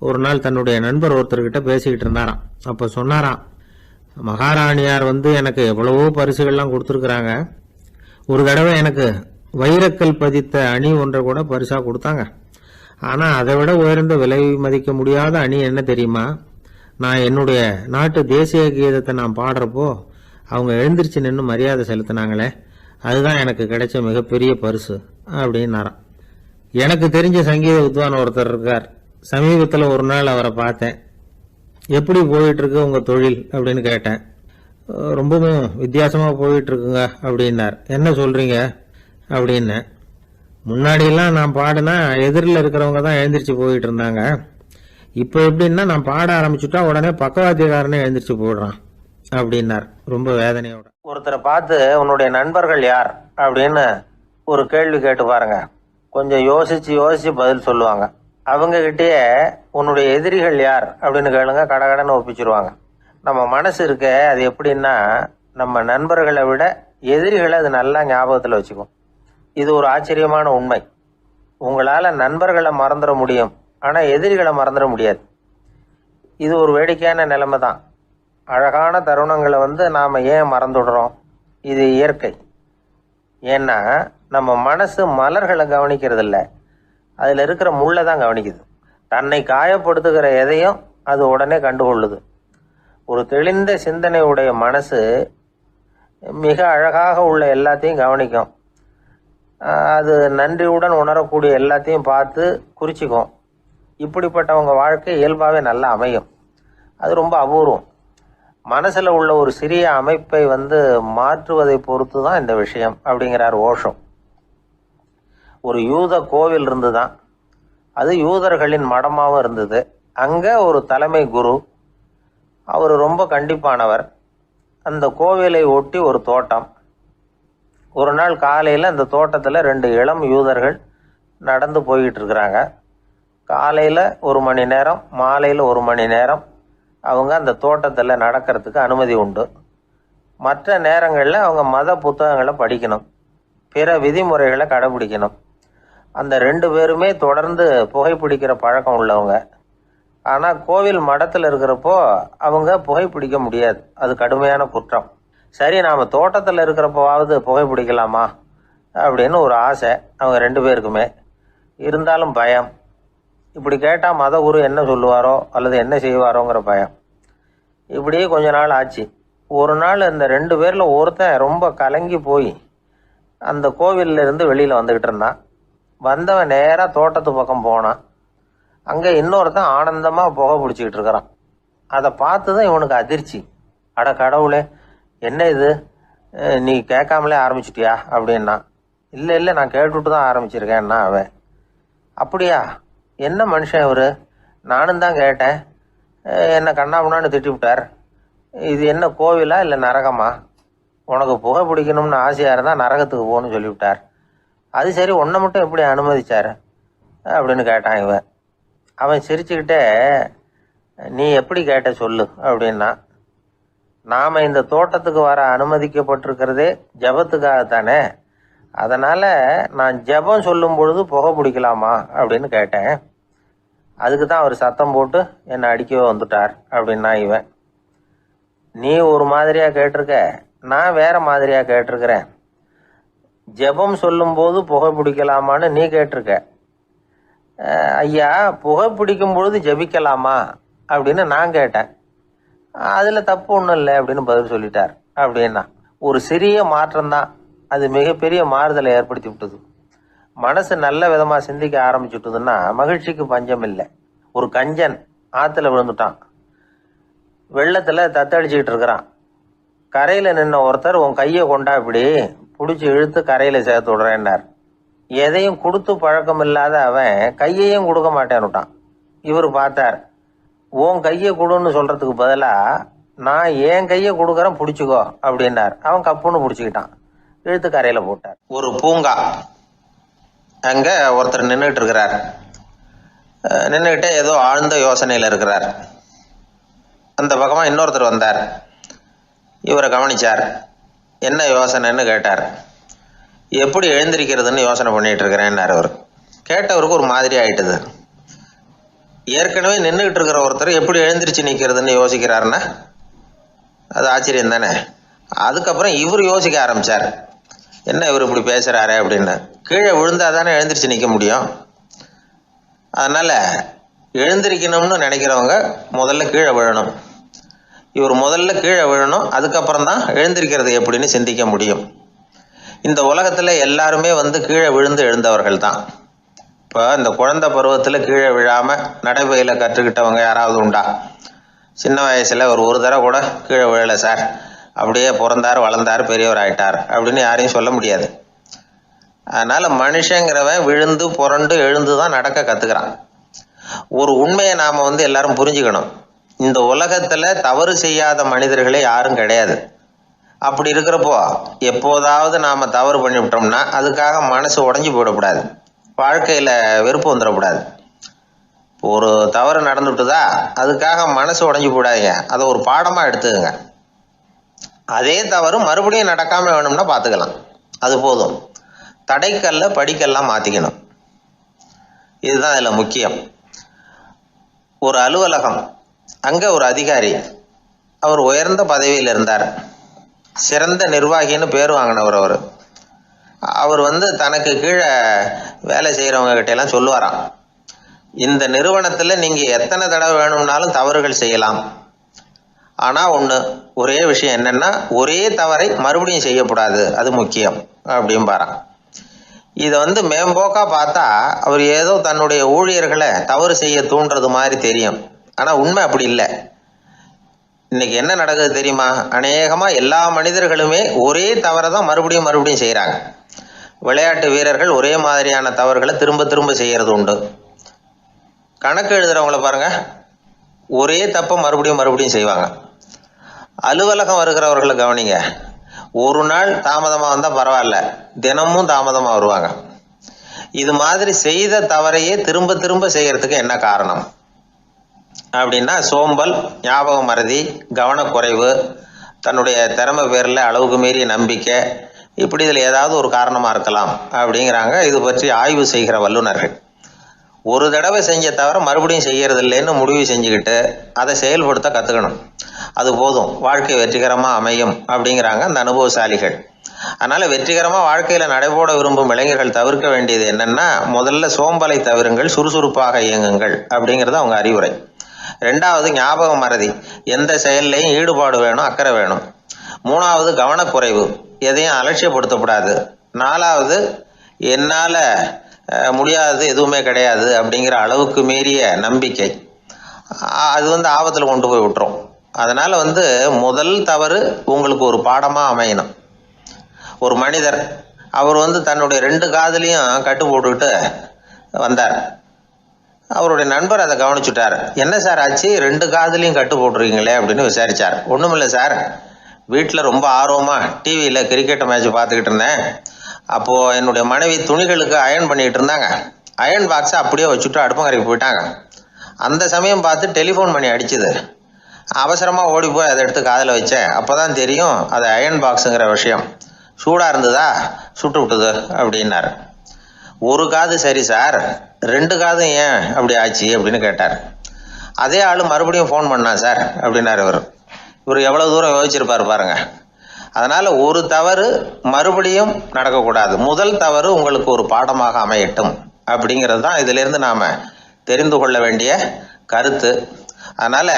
ஒரு நாள் தன்னுடைய நண்பர் ஒருத்தர்கிட்ட பேசிக்கிட்டு இருந்தாராம். அப்போ சொன்னாராம், மகாராணியார் எனக்கு எவ்வளவோ பரிசுகள்லாம் கொடுத்துருக்குறாங்க. ஒரு தடவை எனக்கு வைரக்கல் பதித்த அணி ஒன்றை கூட பரிசாக கொடுத்தாங்க. ஆனால் அதை விட உயர்ந்த விலை மதிக்க முடியாத அணி என்ன தெரியுமா? நான் என்னுடைய நாட்டு தேசிய கீதத்தை நான் பாடுறப்போ அவங்க எழுந்திருச்சு நின்று மரியாதை செலுத்தினாங்களே, அதுதான் எனக்கு கிடைச்ச மிகப்பெரிய பரிசு அப்படின்னாராம். எனக்கு தெரிஞ்ச சங்கீத வித்வான் ஒருத்தர் இருக்கார். சமீபத்தில் ஒரு நாள் அவரை பார்த்தேன். எப்படி போயிட்டு இருக்கு உங்கள் தொழில் அப்படின்னு கேட்டேன். ரொம்பவும் வித்தியாசமாக போயிட்டு இருக்குங்க அப்படின்னார். என்ன சொல்கிறீங்க அப்படின்னு. முன்னாடியெல்லாம் நான் பாடினா எதிரில் இருக்கிறவங்க தான் எழுந்திரிச்சு போயிட்டு இருந்தாங்க. இப்போ எப்படின்னா நான் பாட ஆரம்பிச்சுட்டா உடனே பக்கவாத்தியக்காரனே எழுந்திரிச்சு போயிடுறான் அப்படின்னார் ரொம்ப வேதனையோட. ஒருத்தரை பார்த்து உன்னுடைய நண்பர்கள் யார் அப்படின்னு ஒரு கேள்வி கேட்டு பாருங்க. கொஞ்சம் யோசிச்சு யோசிச்சு பதில் சொல்லுவாங்க. அவங்க கிட்டேயே உன்னுடைய எதிரிகள் யார் அப்படின்னு கேளுங்க, கடகடன்னு ஒப்பிச்சிருவாங்க. நம்ம மனசு இருக்க அது எப்படின்னா, நம்ம நண்பர்களை விட எதிரிகளை அது நல்லா ஞாபகத்தில் வச்சுக்கும். இது ஒரு ஆச்சரியமான உண்மை. உங்களால் நண்பர்களை மறந்துட முடியும், ஆனால் எதிரிகளை மறந்துட முடியாது. இது ஒரு வேடிக்கையான நிலைமை தான். அழகான தருணங்களை நாம் ஏன் மறந்துடுறோம்? இது இயற்கை. ஏன்னா நம்ம மனசு மலர்களை கவனிக்கிறது இல்லை, அதில் இருக்கிற முள்ளை தான் கவனிக்குது. தன்னை காயப்படுத்துகிற எதையும் அது உடனே கண்டுகொள்ளுது. ஒரு தெளிந்த சிந்தனை உடைய மனசு மிக அழகாக உள்ள எல்லாத்தையும் கவனிக்கும். அது நன்றியுடன் உணரக்கூடிய எல்லாத்தையும் பார்த்து குறிச்சிக்கும். இப்படிப்பட்டவங்க வாழ்க்கை இயல்பாகவே நல்லா அமையும். அது ரொம்ப அபூர்வம். மனசில் உள்ள ஒரு சிறிய அமைப்பை மாற்றுவதை பொறுத்து தான் இந்த விஷயம் அப்படிங்கிறார் ஓஷோ. ஒரு யூத கோவில் இருந்து தான், அது யூதர்களின் மடமாகவும் இருந்தது. அங்கே ஒரு தலைமை குரு, அவர் ரொம்ப கண்டிப்பானவர். அந்த கோவிலை ஒட்டி ஒரு தோட்டம். ஒரு நாள் காலையில் அந்த தோட்டத்தில் 2 இளம் யூதர்கள் நடந்து போய்கிட்டு இருக்கிறாங்க. காலையில் 1 மணி நேரம், மாலையில் 1 மணி நேரம் அவங்க அந்த தோட்டத்தில் நடக்கிறதுக்கு அனுமதி உண்டு. மற்ற நேரங்களில் அவங்க மத புத்தகங்களை படிக்கணும், பிற விதிமுறைகளை கடைபிடிக்கணும். அந்த 2 பேருமே தொடர்ந்து புகைப்பிடிக்கிற பழக்கம் உள்ளவங்க. ஆனால் கோவில் மடத்தில் இருக்கிறப்போ அவங்க புகைப்பிடிக்க முடியாது, அது கடுமையான குற்றம். சரி, நாம் தோட்டத்தில் இருக்கிறப்போவாவது புகைப்பிடிக்கலாமா அப்படின்னு ஒரு ஆசை அவங்க 2 பேருக்குமே. இருந்தாலும் பயம். இப்படி கேட்டால் மதகுரு என்ன சொல்லுவாரோ அல்லது என்ன செய்வாரோங்கிற பயம். இப்படியே கொஞ்ச நாள் ஆச்சு. ஒரு நாள் இந்த 2 பேரில் ஒருத்தன் ரொம்ப கலங்கி போய் அந்த கோவிலில் இருந்து வெளியில் வந்துக்கிட்டு இருந்தான். வந்தவன் நேராக தோட்டத்து பக்கம் போனான். அங்கே இன்னொருத்தன் ஆனந்தமாக புகை பிடிச்சிக்கிட்டு இருக்கிறான். அதை பார்த்து தான் இவனுக்கு அதிர்ச்சி. அட கடவுளே, என்ன இது, நீ கேட்காமலே ஆரம்பிச்சிட்டியா அப்படின்னா. இல்லை நான் கேட்டுட்டு தான் ஆரம்பிச்சிருக்கேன்னா அவன். அப்படியா, என்ன மனுஷன் இவர், நானும் தான் கேட்டேன், என்னை கண்ணாமுன்னான்னு திட்டிவிட்டார். இது என்ன கோவிலா இல்லை நரகமா? உனக்கு புகை பிடிக்கணும்னு ஆசையாக இருந்தால் நரகத்துக்கு போகணும்னு சொல்லிவிட்டார். அது சரி, உன்னை மட்டும் எப்படி அனுமதிச்சார் அப்படின்னு கேட்டான் இவன். அவன் சிரிச்சுக்கிட்டே, நீ எப்படி கேட்ட சொல்லு அப்படின்னா, நாம் இந்த தோட்டத்துக்கு வர அனுமதிக்கப்பட்டிருக்கிறதே ஜபத்துக்காகத்தானே, அதனால் நான் ஜபம் சொல்லும் பொழுது புகை பிடிக்கலாமா அப்படின்னு கேட்டேன். அதுக்கு தான் அவர் சத்தம் போட்டு என்னை அடிக்கவே வந்துட்டார் அப்படின்னா இவன். நீ ஒரு மாதிரியாக கேட்டிருக்க, நான் வேற மாதிரியாக கேட்டிருக்கிறேன். ஜெபம் சொல்லும்போது புகை பிடிக்கலாமான்னு நீ கேட்டிருக்க. ஐயா, புகை பிடிக்கும் பொழுது ஜெபிக்கலாமா அப்படின்னு நான் கேட்டேன். அதில் தப்பு ஒன்றும் இல்லை அப்படின்னு பதில் சொல்லிட்டார் அப்படின்னா. ஒரு சிறிய மாற்றம்தான் அது மிகப்பெரிய மாறுதலை ஏற்படுத்தி விட்டது. மனசு நல்ல விதமாக சிந்திக்க ஆரம்பிச்சுட்டுதுன்னா மகிழ்ச்சிக்கு பஞ்சம் இல்லை. ஒரு கஞ்சன் ஆற்றுல விழுந்துட்டான், வெள்ளத்தில் தத்தளிச்சுக்கிட்டு இருக்கிறான். கரையில் நின்ன ஒருத்தர், உன் கையை கொண்டா இப்படி பிடிச்சி இழுத்து கரையில் சேர்த்து விடுறேன்னார். எதையும் கொடுத்து பழக்கம் இல்லாத அவன் கையையும் கொடுக்க மாட்டேன்னுட்டான். இவர் பார்த்தார், உன் கையை கொடுன்னு சொல்கிறதுக்கு பதிலாக நான் என் கையை கொடுக்குறேன் பிடிச்சிக்கோ அப்படின்னார். அவன் கப்புன்னு பிடிச்சிக்கிட்டான், இழுத்து கரையில் போட்டார். ஒரு பூங்கா, அங்கே ஒருத்தர் நின்றுட்டு இருக்கிறார். நின்றுக்கிட்டே ஏதோ ஆழ்ந்த யோசனையில் இருக்கிறார். அந்த பக்கமாக இன்னொருத்தர் வந்தார். இவரை கவனிச்சார். என்ன யோசனைன்னு கேட்டார். எப்படி எழுந்திருக்கிறதுன்னு யோசனை பண்ணிட்டு இருக்கிறேன்னார் அவர். கேட்டவருக்கு ஒரு மாதிரி ஆயிட்டுது. ஏற்கனவே நின்றுக்கிட்டு இருக்கிற ஒருத்தர் எப்படி எழுந்திரிச்சு நிற்கிறதுன்னு யோசிக்கிறாருன்னா அது ஆச்சரியம் தானே. அதுக்கப்புறம் இவர் யோசிக்க ஆரம்பித்தார், என்ன இவர் இப்படி பேசுகிறாரு அப்படின்னு. கீழே விழுந்தால் தானே எழுந்திரிச்சு நிற்க முடியும். அதனால் எழுந்திரிக்கணும்னு நினைக்கிறவங்க முதல்ல கீழே விழணும். இவர் முதல்ல கீழே விழணும், அதுக்கப்புறம் தான் எழுந்திருக்கிறது எப்படின்னு சிந்திக்க முடியும். இந்த உலகத்தில் எல்லாருமே கீழே விழுந்து எழுந்தவர்கள் தான். இப்போ இந்த குழந்தை பருவத்தில் கீழே விழாமல் நடைபயில கற்றுக்கிட்டவங்க யாராவது உண்டா? சின்ன வயசில் ஒரு தடவை கூட கீழே விழலை சார், அப்படியே பிறந்தார் வளர்ந்தார் பெரியவர் ஆயிட்டார் அப்படின்னு யாரையும் சொல்ல முடியாது. அதனால் மனுஷங்கிறவன் விழுந்து புரண்டு எழுந்து தான் நடக்க கற்றுக்கிறான். ஒரு உண்மையை நாம் எல்லாரும் புரிஞ்சுக்கணும். இந்த உலகத்தில் தவறு செய்யாத மனிதர்களே யாரும் கிடையாது. அப்படி இருக்கிறப்போ எப்போதாவது நாம் தவறு பண்ணிவிட்டோம்னா அதுக்காக மனசு உடஞ்சி போயிடக்கூடாது, வாழ்க்கையில் வெறுப்பு வந்துடக்கூடாது. ஒரு தவறு நடந்துவிட்டுதா அதுக்காக மனசு உடஞ்சி போடாதீங்க, அதை ஒரு பாடமாக எடுத்துக்கங்க. அதே தவறு மறுபடியும் நடக்காமல் வேணும்னா பார்த்துக்கலாம், அது போதும். தடைக்கல்ல படிக்கெல்லாம் மாற்றிக்கணும், இதுதான் இதில் முக்கியம். ஒரு அலுவலகம், அங்கே ஒரு அதிகாரி, அவர் உயர்ந்த பதவியில் இருந்தார். சிறந்த நிர்வாகின்னு பேர் வாங்கினவர் அவர். அவர் தனக்கு கீழே வேலை செய்கிறவங்க கிட்டெல்லாம் சொல்லுவாராம், இந்த நிறுவனத்தில் நீங்கள் எத்தனை தடவை வேணும்னாலும் தவறுகள் செய்யலாம், ஆனால் ஒரே விஷயம் என்னென்னா ஒரே தவறை மறுபடியும் செய்யக்கூடாது, அது முக்கியம் அப்படிம்பாராம். இதை மேம்போக்காக பார்த்தா அவர் ஏதோ தன்னுடைய ஊழியர்களை தவறு செய்ய தூண்டுறது மாதிரி தெரியும். ஆனால் உண்மை அப்படி இல்லை. இன்னைக்கு என்ன நடக்குது தெரியுமா? அநேகமாக எல்லா மனிதர்களுமே ஒரே தவறை தான் மறுபடியும் செய்கிறாங்க. விளையாட்டு வீரர்கள் ஒரே மாதிரியான தவறுகளை திரும்ப திரும்ப செய்கிறது உண்டு. கணக்கு எழுதுகிறவங்கள பாருங்கள், ஒரே தப்பை மறுபடியும் செய்வாங்க. அலுவலகம் வருகிறவர்களை கவனிங்க, ஒரு நாள் தாமதமாக வந்தால் பரவாயில்ல, தினமும் தாமதமாக வருவாங்க. இது மாதிரி செய்த தவறையே திரும்ப திரும்ப செய்கிறதுக்கு என்ன காரணம் அப்படின்னா சோம்பல், ஞாபக மறதி, கவனக்குறைவு, தன்னுடைய திறமை பேரில் அளவுக்கு மீறிய நம்பிக்கை, இப்படி இதில் ஏதாவது ஒரு காரணமாக இருக்கலாம் அப்படிங்கிறாங்க இது பற்றி ஆய்வு செய்கிற வல்லுநர்கள். ஒரு தடவை செஞ்ச தவிர மறுபடியும் செய்கிறது இல்லைன்னு முடிவு செஞ்சுக்கிட்டு அதை செயல்படுத்த கற்றுக்கணும், அது போதும், வாழ்க்கை வெற்றிகரமாக அமையும் அப்படிங்கிறாங்க அந்த அனுபவசாலிகள். அதனால் வெற்றிகரமாக வாழ்க்கையில் நடைபோட விரும்பும் இளைஞர்கள் தவிர்க்க வேண்டியது என்னென்னா, முதல்ல சோம்பலை தவிருங்கள், சுறுசுறுப்பாக இயங்குங்கள் அப்படிங்கிறது அவங்க அறிவுரை. ரெண்டாவது ஞாபக மறதி, எந்த செயல்லையும் ஈடுபாடு வேணும், அக்கறை வேணும். மூணாவது கவனக்குறைவு, எதையும் அலட்சியப்படுத்தக்கூடாது. நாலாவது என்னால் முடியாதது எதுவுமே கிடையாது அப்படிங்கிற அளவுக்கு மீறிய நம்பிக்கை, அது ஆபத்தில் கொண்டு போய் விட்டுரும். அதனால் முதல் தவறு உங்களுக்கு ஒரு பாடமாக அமையணும். ஒரு மனிதர் அவர் தன்னுடைய 2 காதுலையும் கட்டு போட்டுக்கிட்டு வந்தார். அவருடைய நண்பர் அதை கவனிச்சுட்டார். என்ன சார் ஆச்சு, 2 காதுலையும் கட்டு போட்டுருக்கீங்களே அப்படின்னு விசாரித்தார். ஒன்றுமில்லை சார், வீட்டில் ரொம்ப ஆர்வமாக டிவியில் கிரிக்கெட் மேட்ச் பார்த்துக்கிட்டு இருந்தேன். அப்போது என்னுடைய மனைவி துணிகளுக்கு அயர்ன் பண்ணிக்கிட்டு இருந்தாங்க. அயர்ன் பாக்ஸை அப்படியே வச்சுட்டு அடுப்பங்கரைக்கு போயிட்டாங்க. அந்த சமயம் பார்த்து டெலிஃபோன் பண்ணி அடிச்சுது. அவசரமாக ஓடி போய் அதை எடுத்து காதில் வச்சேன். அப்போ தான் தெரியும் அது அயன் பாக்ஸுங்கிற விஷயம். சூடாக இருந்ததா, சுட்டு விட்டுது அப்படின்னாரு. ஒரு காது சரி சார், 2 காதும் ஏன் அப்படி ஆச்சு அப்படின்னு கேட்டார். அதே ஆள் மறுபடியும் ஃபோன் பண்ணான் சார் அப்படின்னாரு இவர் எவ்வளோ தூரம் யோசிச்சிருப்பார் பாருங்க. அதனால் ஒரு தவறு மறுபடியும் நடக்கக்கூடாது. முதல் தவறு உங்களுக்கு ஒரு பாடமாக அமையட்டும் அப்படிங்கிறது தான் இதிலிருந்து நாம் தெரிந்து கொள்ள வேண்டிய கருத்து. அதனால்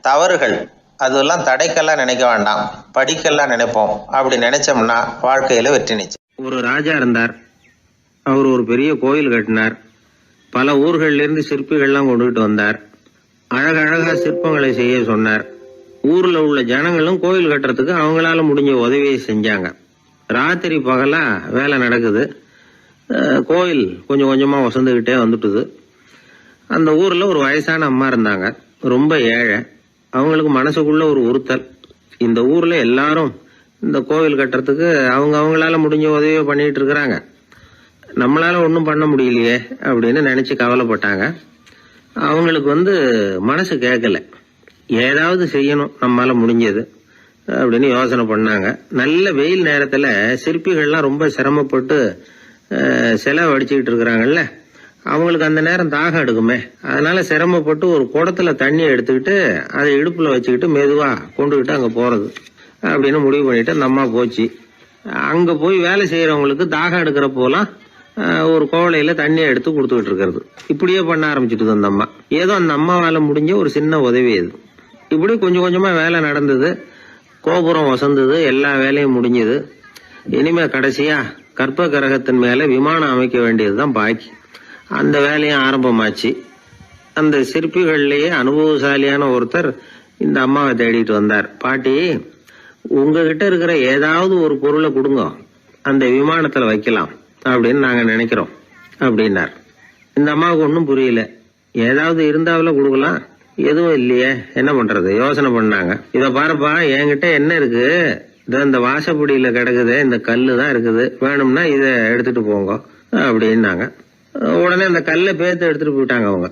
தவறுகள் அதெல்லாம் தடைக்கெல்லாம் நினைக்க வேண்டாம், படிக்கெல்லாம் நினைப்போம். அப்படி நினைச்சோம்னா வாழ்க்கையில் வெற்றி நிச்சயம். ஒரு ராஜா இருந்தார். அவர் ஒரு பெரிய கோயில் கட்டினார். பல ஊர்கள்லேருந்து சிற்பிகள்லாம் கொண்டுகிட்டு வந்தார். அழகழகா சிற்பங்களை செய்ய சொன்னார். ஊர்ல உள்ள ஜனங்களும் கோயில் கட்டுறதுக்கு அவங்களால முடிஞ்ச உதவியை செஞ்சாங்க. ராத்திரி பகலா வேலை நடக்குது. கோயில் கொஞ்சம் கொஞ்சமா வசந்துகிட்டே வந்துட்டுது. அந்த ஊர்ல ஒரு வயசான அம்மா இருந்தாங்க, ரொம்ப ஏழை. அவங்களுக்கு மனசுக்குள்ள ஒரு உறுத்தல், இந்த ஊர்ல எல்லாரும் இந்த கோவில் கட்டுறதுக்கு அவங்களால முடிஞ்ச உதவியை பண்ணிட்டு இருக்கிறாங்க, நம்மளால ஒன்றும் பண்ண முடியலையே அப்படின்னு நினைச்சு கவலைப்பட்டாங்க. அவங்களுக்கு மனசு கேட்கல, ஏதாவது செய்யணும் நம்மளால முடிஞ்சது அப்படின்னு யோசனை பண்ணாங்க. நல்ல வெயில் நேரத்துல சிற்பிகள்லாம் ரொம்ப சிரமப்பட்டு சிலை வடிச்சுக்கிட்டு இருக்கிறாங்கல்ல, அவங்களுக்கு அந்த நேரம் தாகம் எடுக்குமே. அதனால சிரமப்பட்டு ஒரு குடத்துல தண்ணியை எடுத்துக்கிட்டு அதை இடுப்புல வச்சுக்கிட்டு மெதுவா கொண்டுகிட்டு அங்க போறது அப்படின்னு முடிவு பண்ணிட்டு அந்த அம்மா போச்சு. அங்க போய் வேலை செய்யறவங்களுக்கு தாகம் எடுக்கிற போலாம் ஒரு கோவலையில தண்ணியை எடுத்து கொடுத்துக்கிட்டு இருக்கிறது. இப்படியே பண்ண ஆரம்பிச்சுட்டு அந்த அம்மா. ஏதோ அந்த அம்மாவால முடிஞ்ச ஒரு சின்ன உதவி அது. இப்படி கொஞ்சம் கொஞ்சமா வேலை நடந்தது. கோபுரம் வசந்தது, எல்லா வேலையும் முடிஞ்சது. இனிமே கடைசியா கற்ப கிரகத்தின் மேல விமானம் அமைக்க வேண்டியதுதான் பாக்கி. அந்த வேலையும் ஆரம்பமாச்சு. அந்த சிற்பிகள்லயே அனுபவசாலியான ஒருத்தர் இந்த அம்மாவை தேடிட்டு வந்தார். பாட்டி, உங்ககிட்ட இருக்கிற ஏதாவது ஒரு பொருளை கொடுங்க, அந்த விமானத்துல வைக்கலாம் அப்படின்னு நாங்க நினைக்கிறோம் அப்படின்னார். இந்த அம்மாவுக்கு ஒன்றும் புரியல. ஏதாவது இருந்தாவில கொடுக்கலாம், எதுவும் இல்லையே, என்ன பண்றது யோசனை பண்ணாங்க. இத பாருப்பா, என்கிட்ட என்ன இருக்கு, இந்த வாசப்படியில கிடக்குது, இந்த கல்லு தான் இருக்குது, வேணும்னா இத எடுத்துட்டு போங்க அப்படின்னாங்க. உடனே அந்த கல்லை பேத்து எடுத்துட்டு போயிட்டாங்க அவங்க.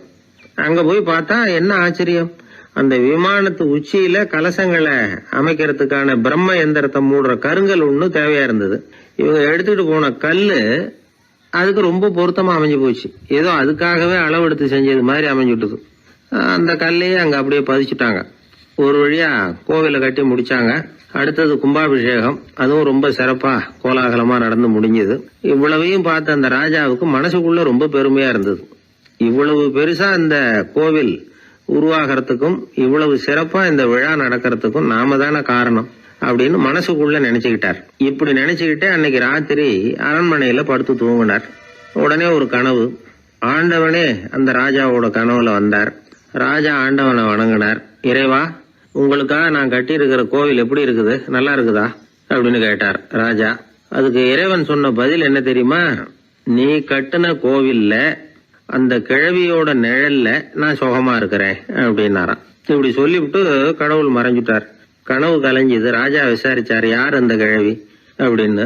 அங்க போய் பார்த்தா என்ன ஆச்சரியம், அந்த விமானத்து உச்சியில கலசங்களை அமைக்கிறதுக்கான பிரம்ம எந்திரத்தை மூடுற கருங்கல் ஒண்ணு தேவையா இருந்தது. இவங்க எடுத்துட்டு போன கல்லு அதுக்கு ரொம்ப பொருத்தமா அமைஞ்சு போச்சு. ஏதோ அதுக்காகவே அளவெடுத்து செஞ்சது மாதிரி அமைஞ்சுட்டுது. அந்த கல்லையே அங்க அப்படியே பதிச்சுட்டாங்க. ஒரு வழியா கோவிலை கட்டி முடிச்சாங்க. அடுத்தது கும்பாபிஷேகம், அதுவும் ரொம்ப சிறப்பா கோலாகலமா நடந்து முடிஞ்சது. இவ்வளவையும் பார்த்த அந்த ராஜாவுக்கு மனசுக்குள்ள ரொம்ப பெருமையா இருந்தது. இவ்வளவு பெருசா இந்த கோவில் உருவாகிறதுக்கும் இவ்வளவு சிறப்பா இந்த விழா நடக்கிறதுக்கும் நாம தானே காரணம் அப்படின்னு மனசுக்குள்ள நினைச்சுக்கிட்டார். இப்படி நினைச்சுக்கிட்டே அன்னைக்கு ராத்திரி அரண்மனையில படுத்து தூங்கினார். உடனே ஒரு கனவு. ஆண்டவனே அந்த ராஜாவோட கனவுல வந்தார். ராஜா ஆண்டவனை வணங்கினார். இறைவா, உங்களுக்காக நான் கட்டி இருக்கிற கோவில் எப்படி இருக்குது, நல்லா இருக்குதா அப்படின்னு கேட்டார் ராஜா. அதுக்கு இறைவன் சொன்ன பதில் என்ன தெரியுமா, நீ கட்டின கோவில்ல அந்த கிழவியோட நிழல்ல நான் சுகமா இருக்கிறேன் அப்படின்னாராம். இப்படி சொல்லிவிட்டு கடவுள் மறைஞ்சுட்டார். கனவு கலைஞ்சுது. ராஜா விசாரிச்சார், யார் அந்த கிழவி அப்படின்னு.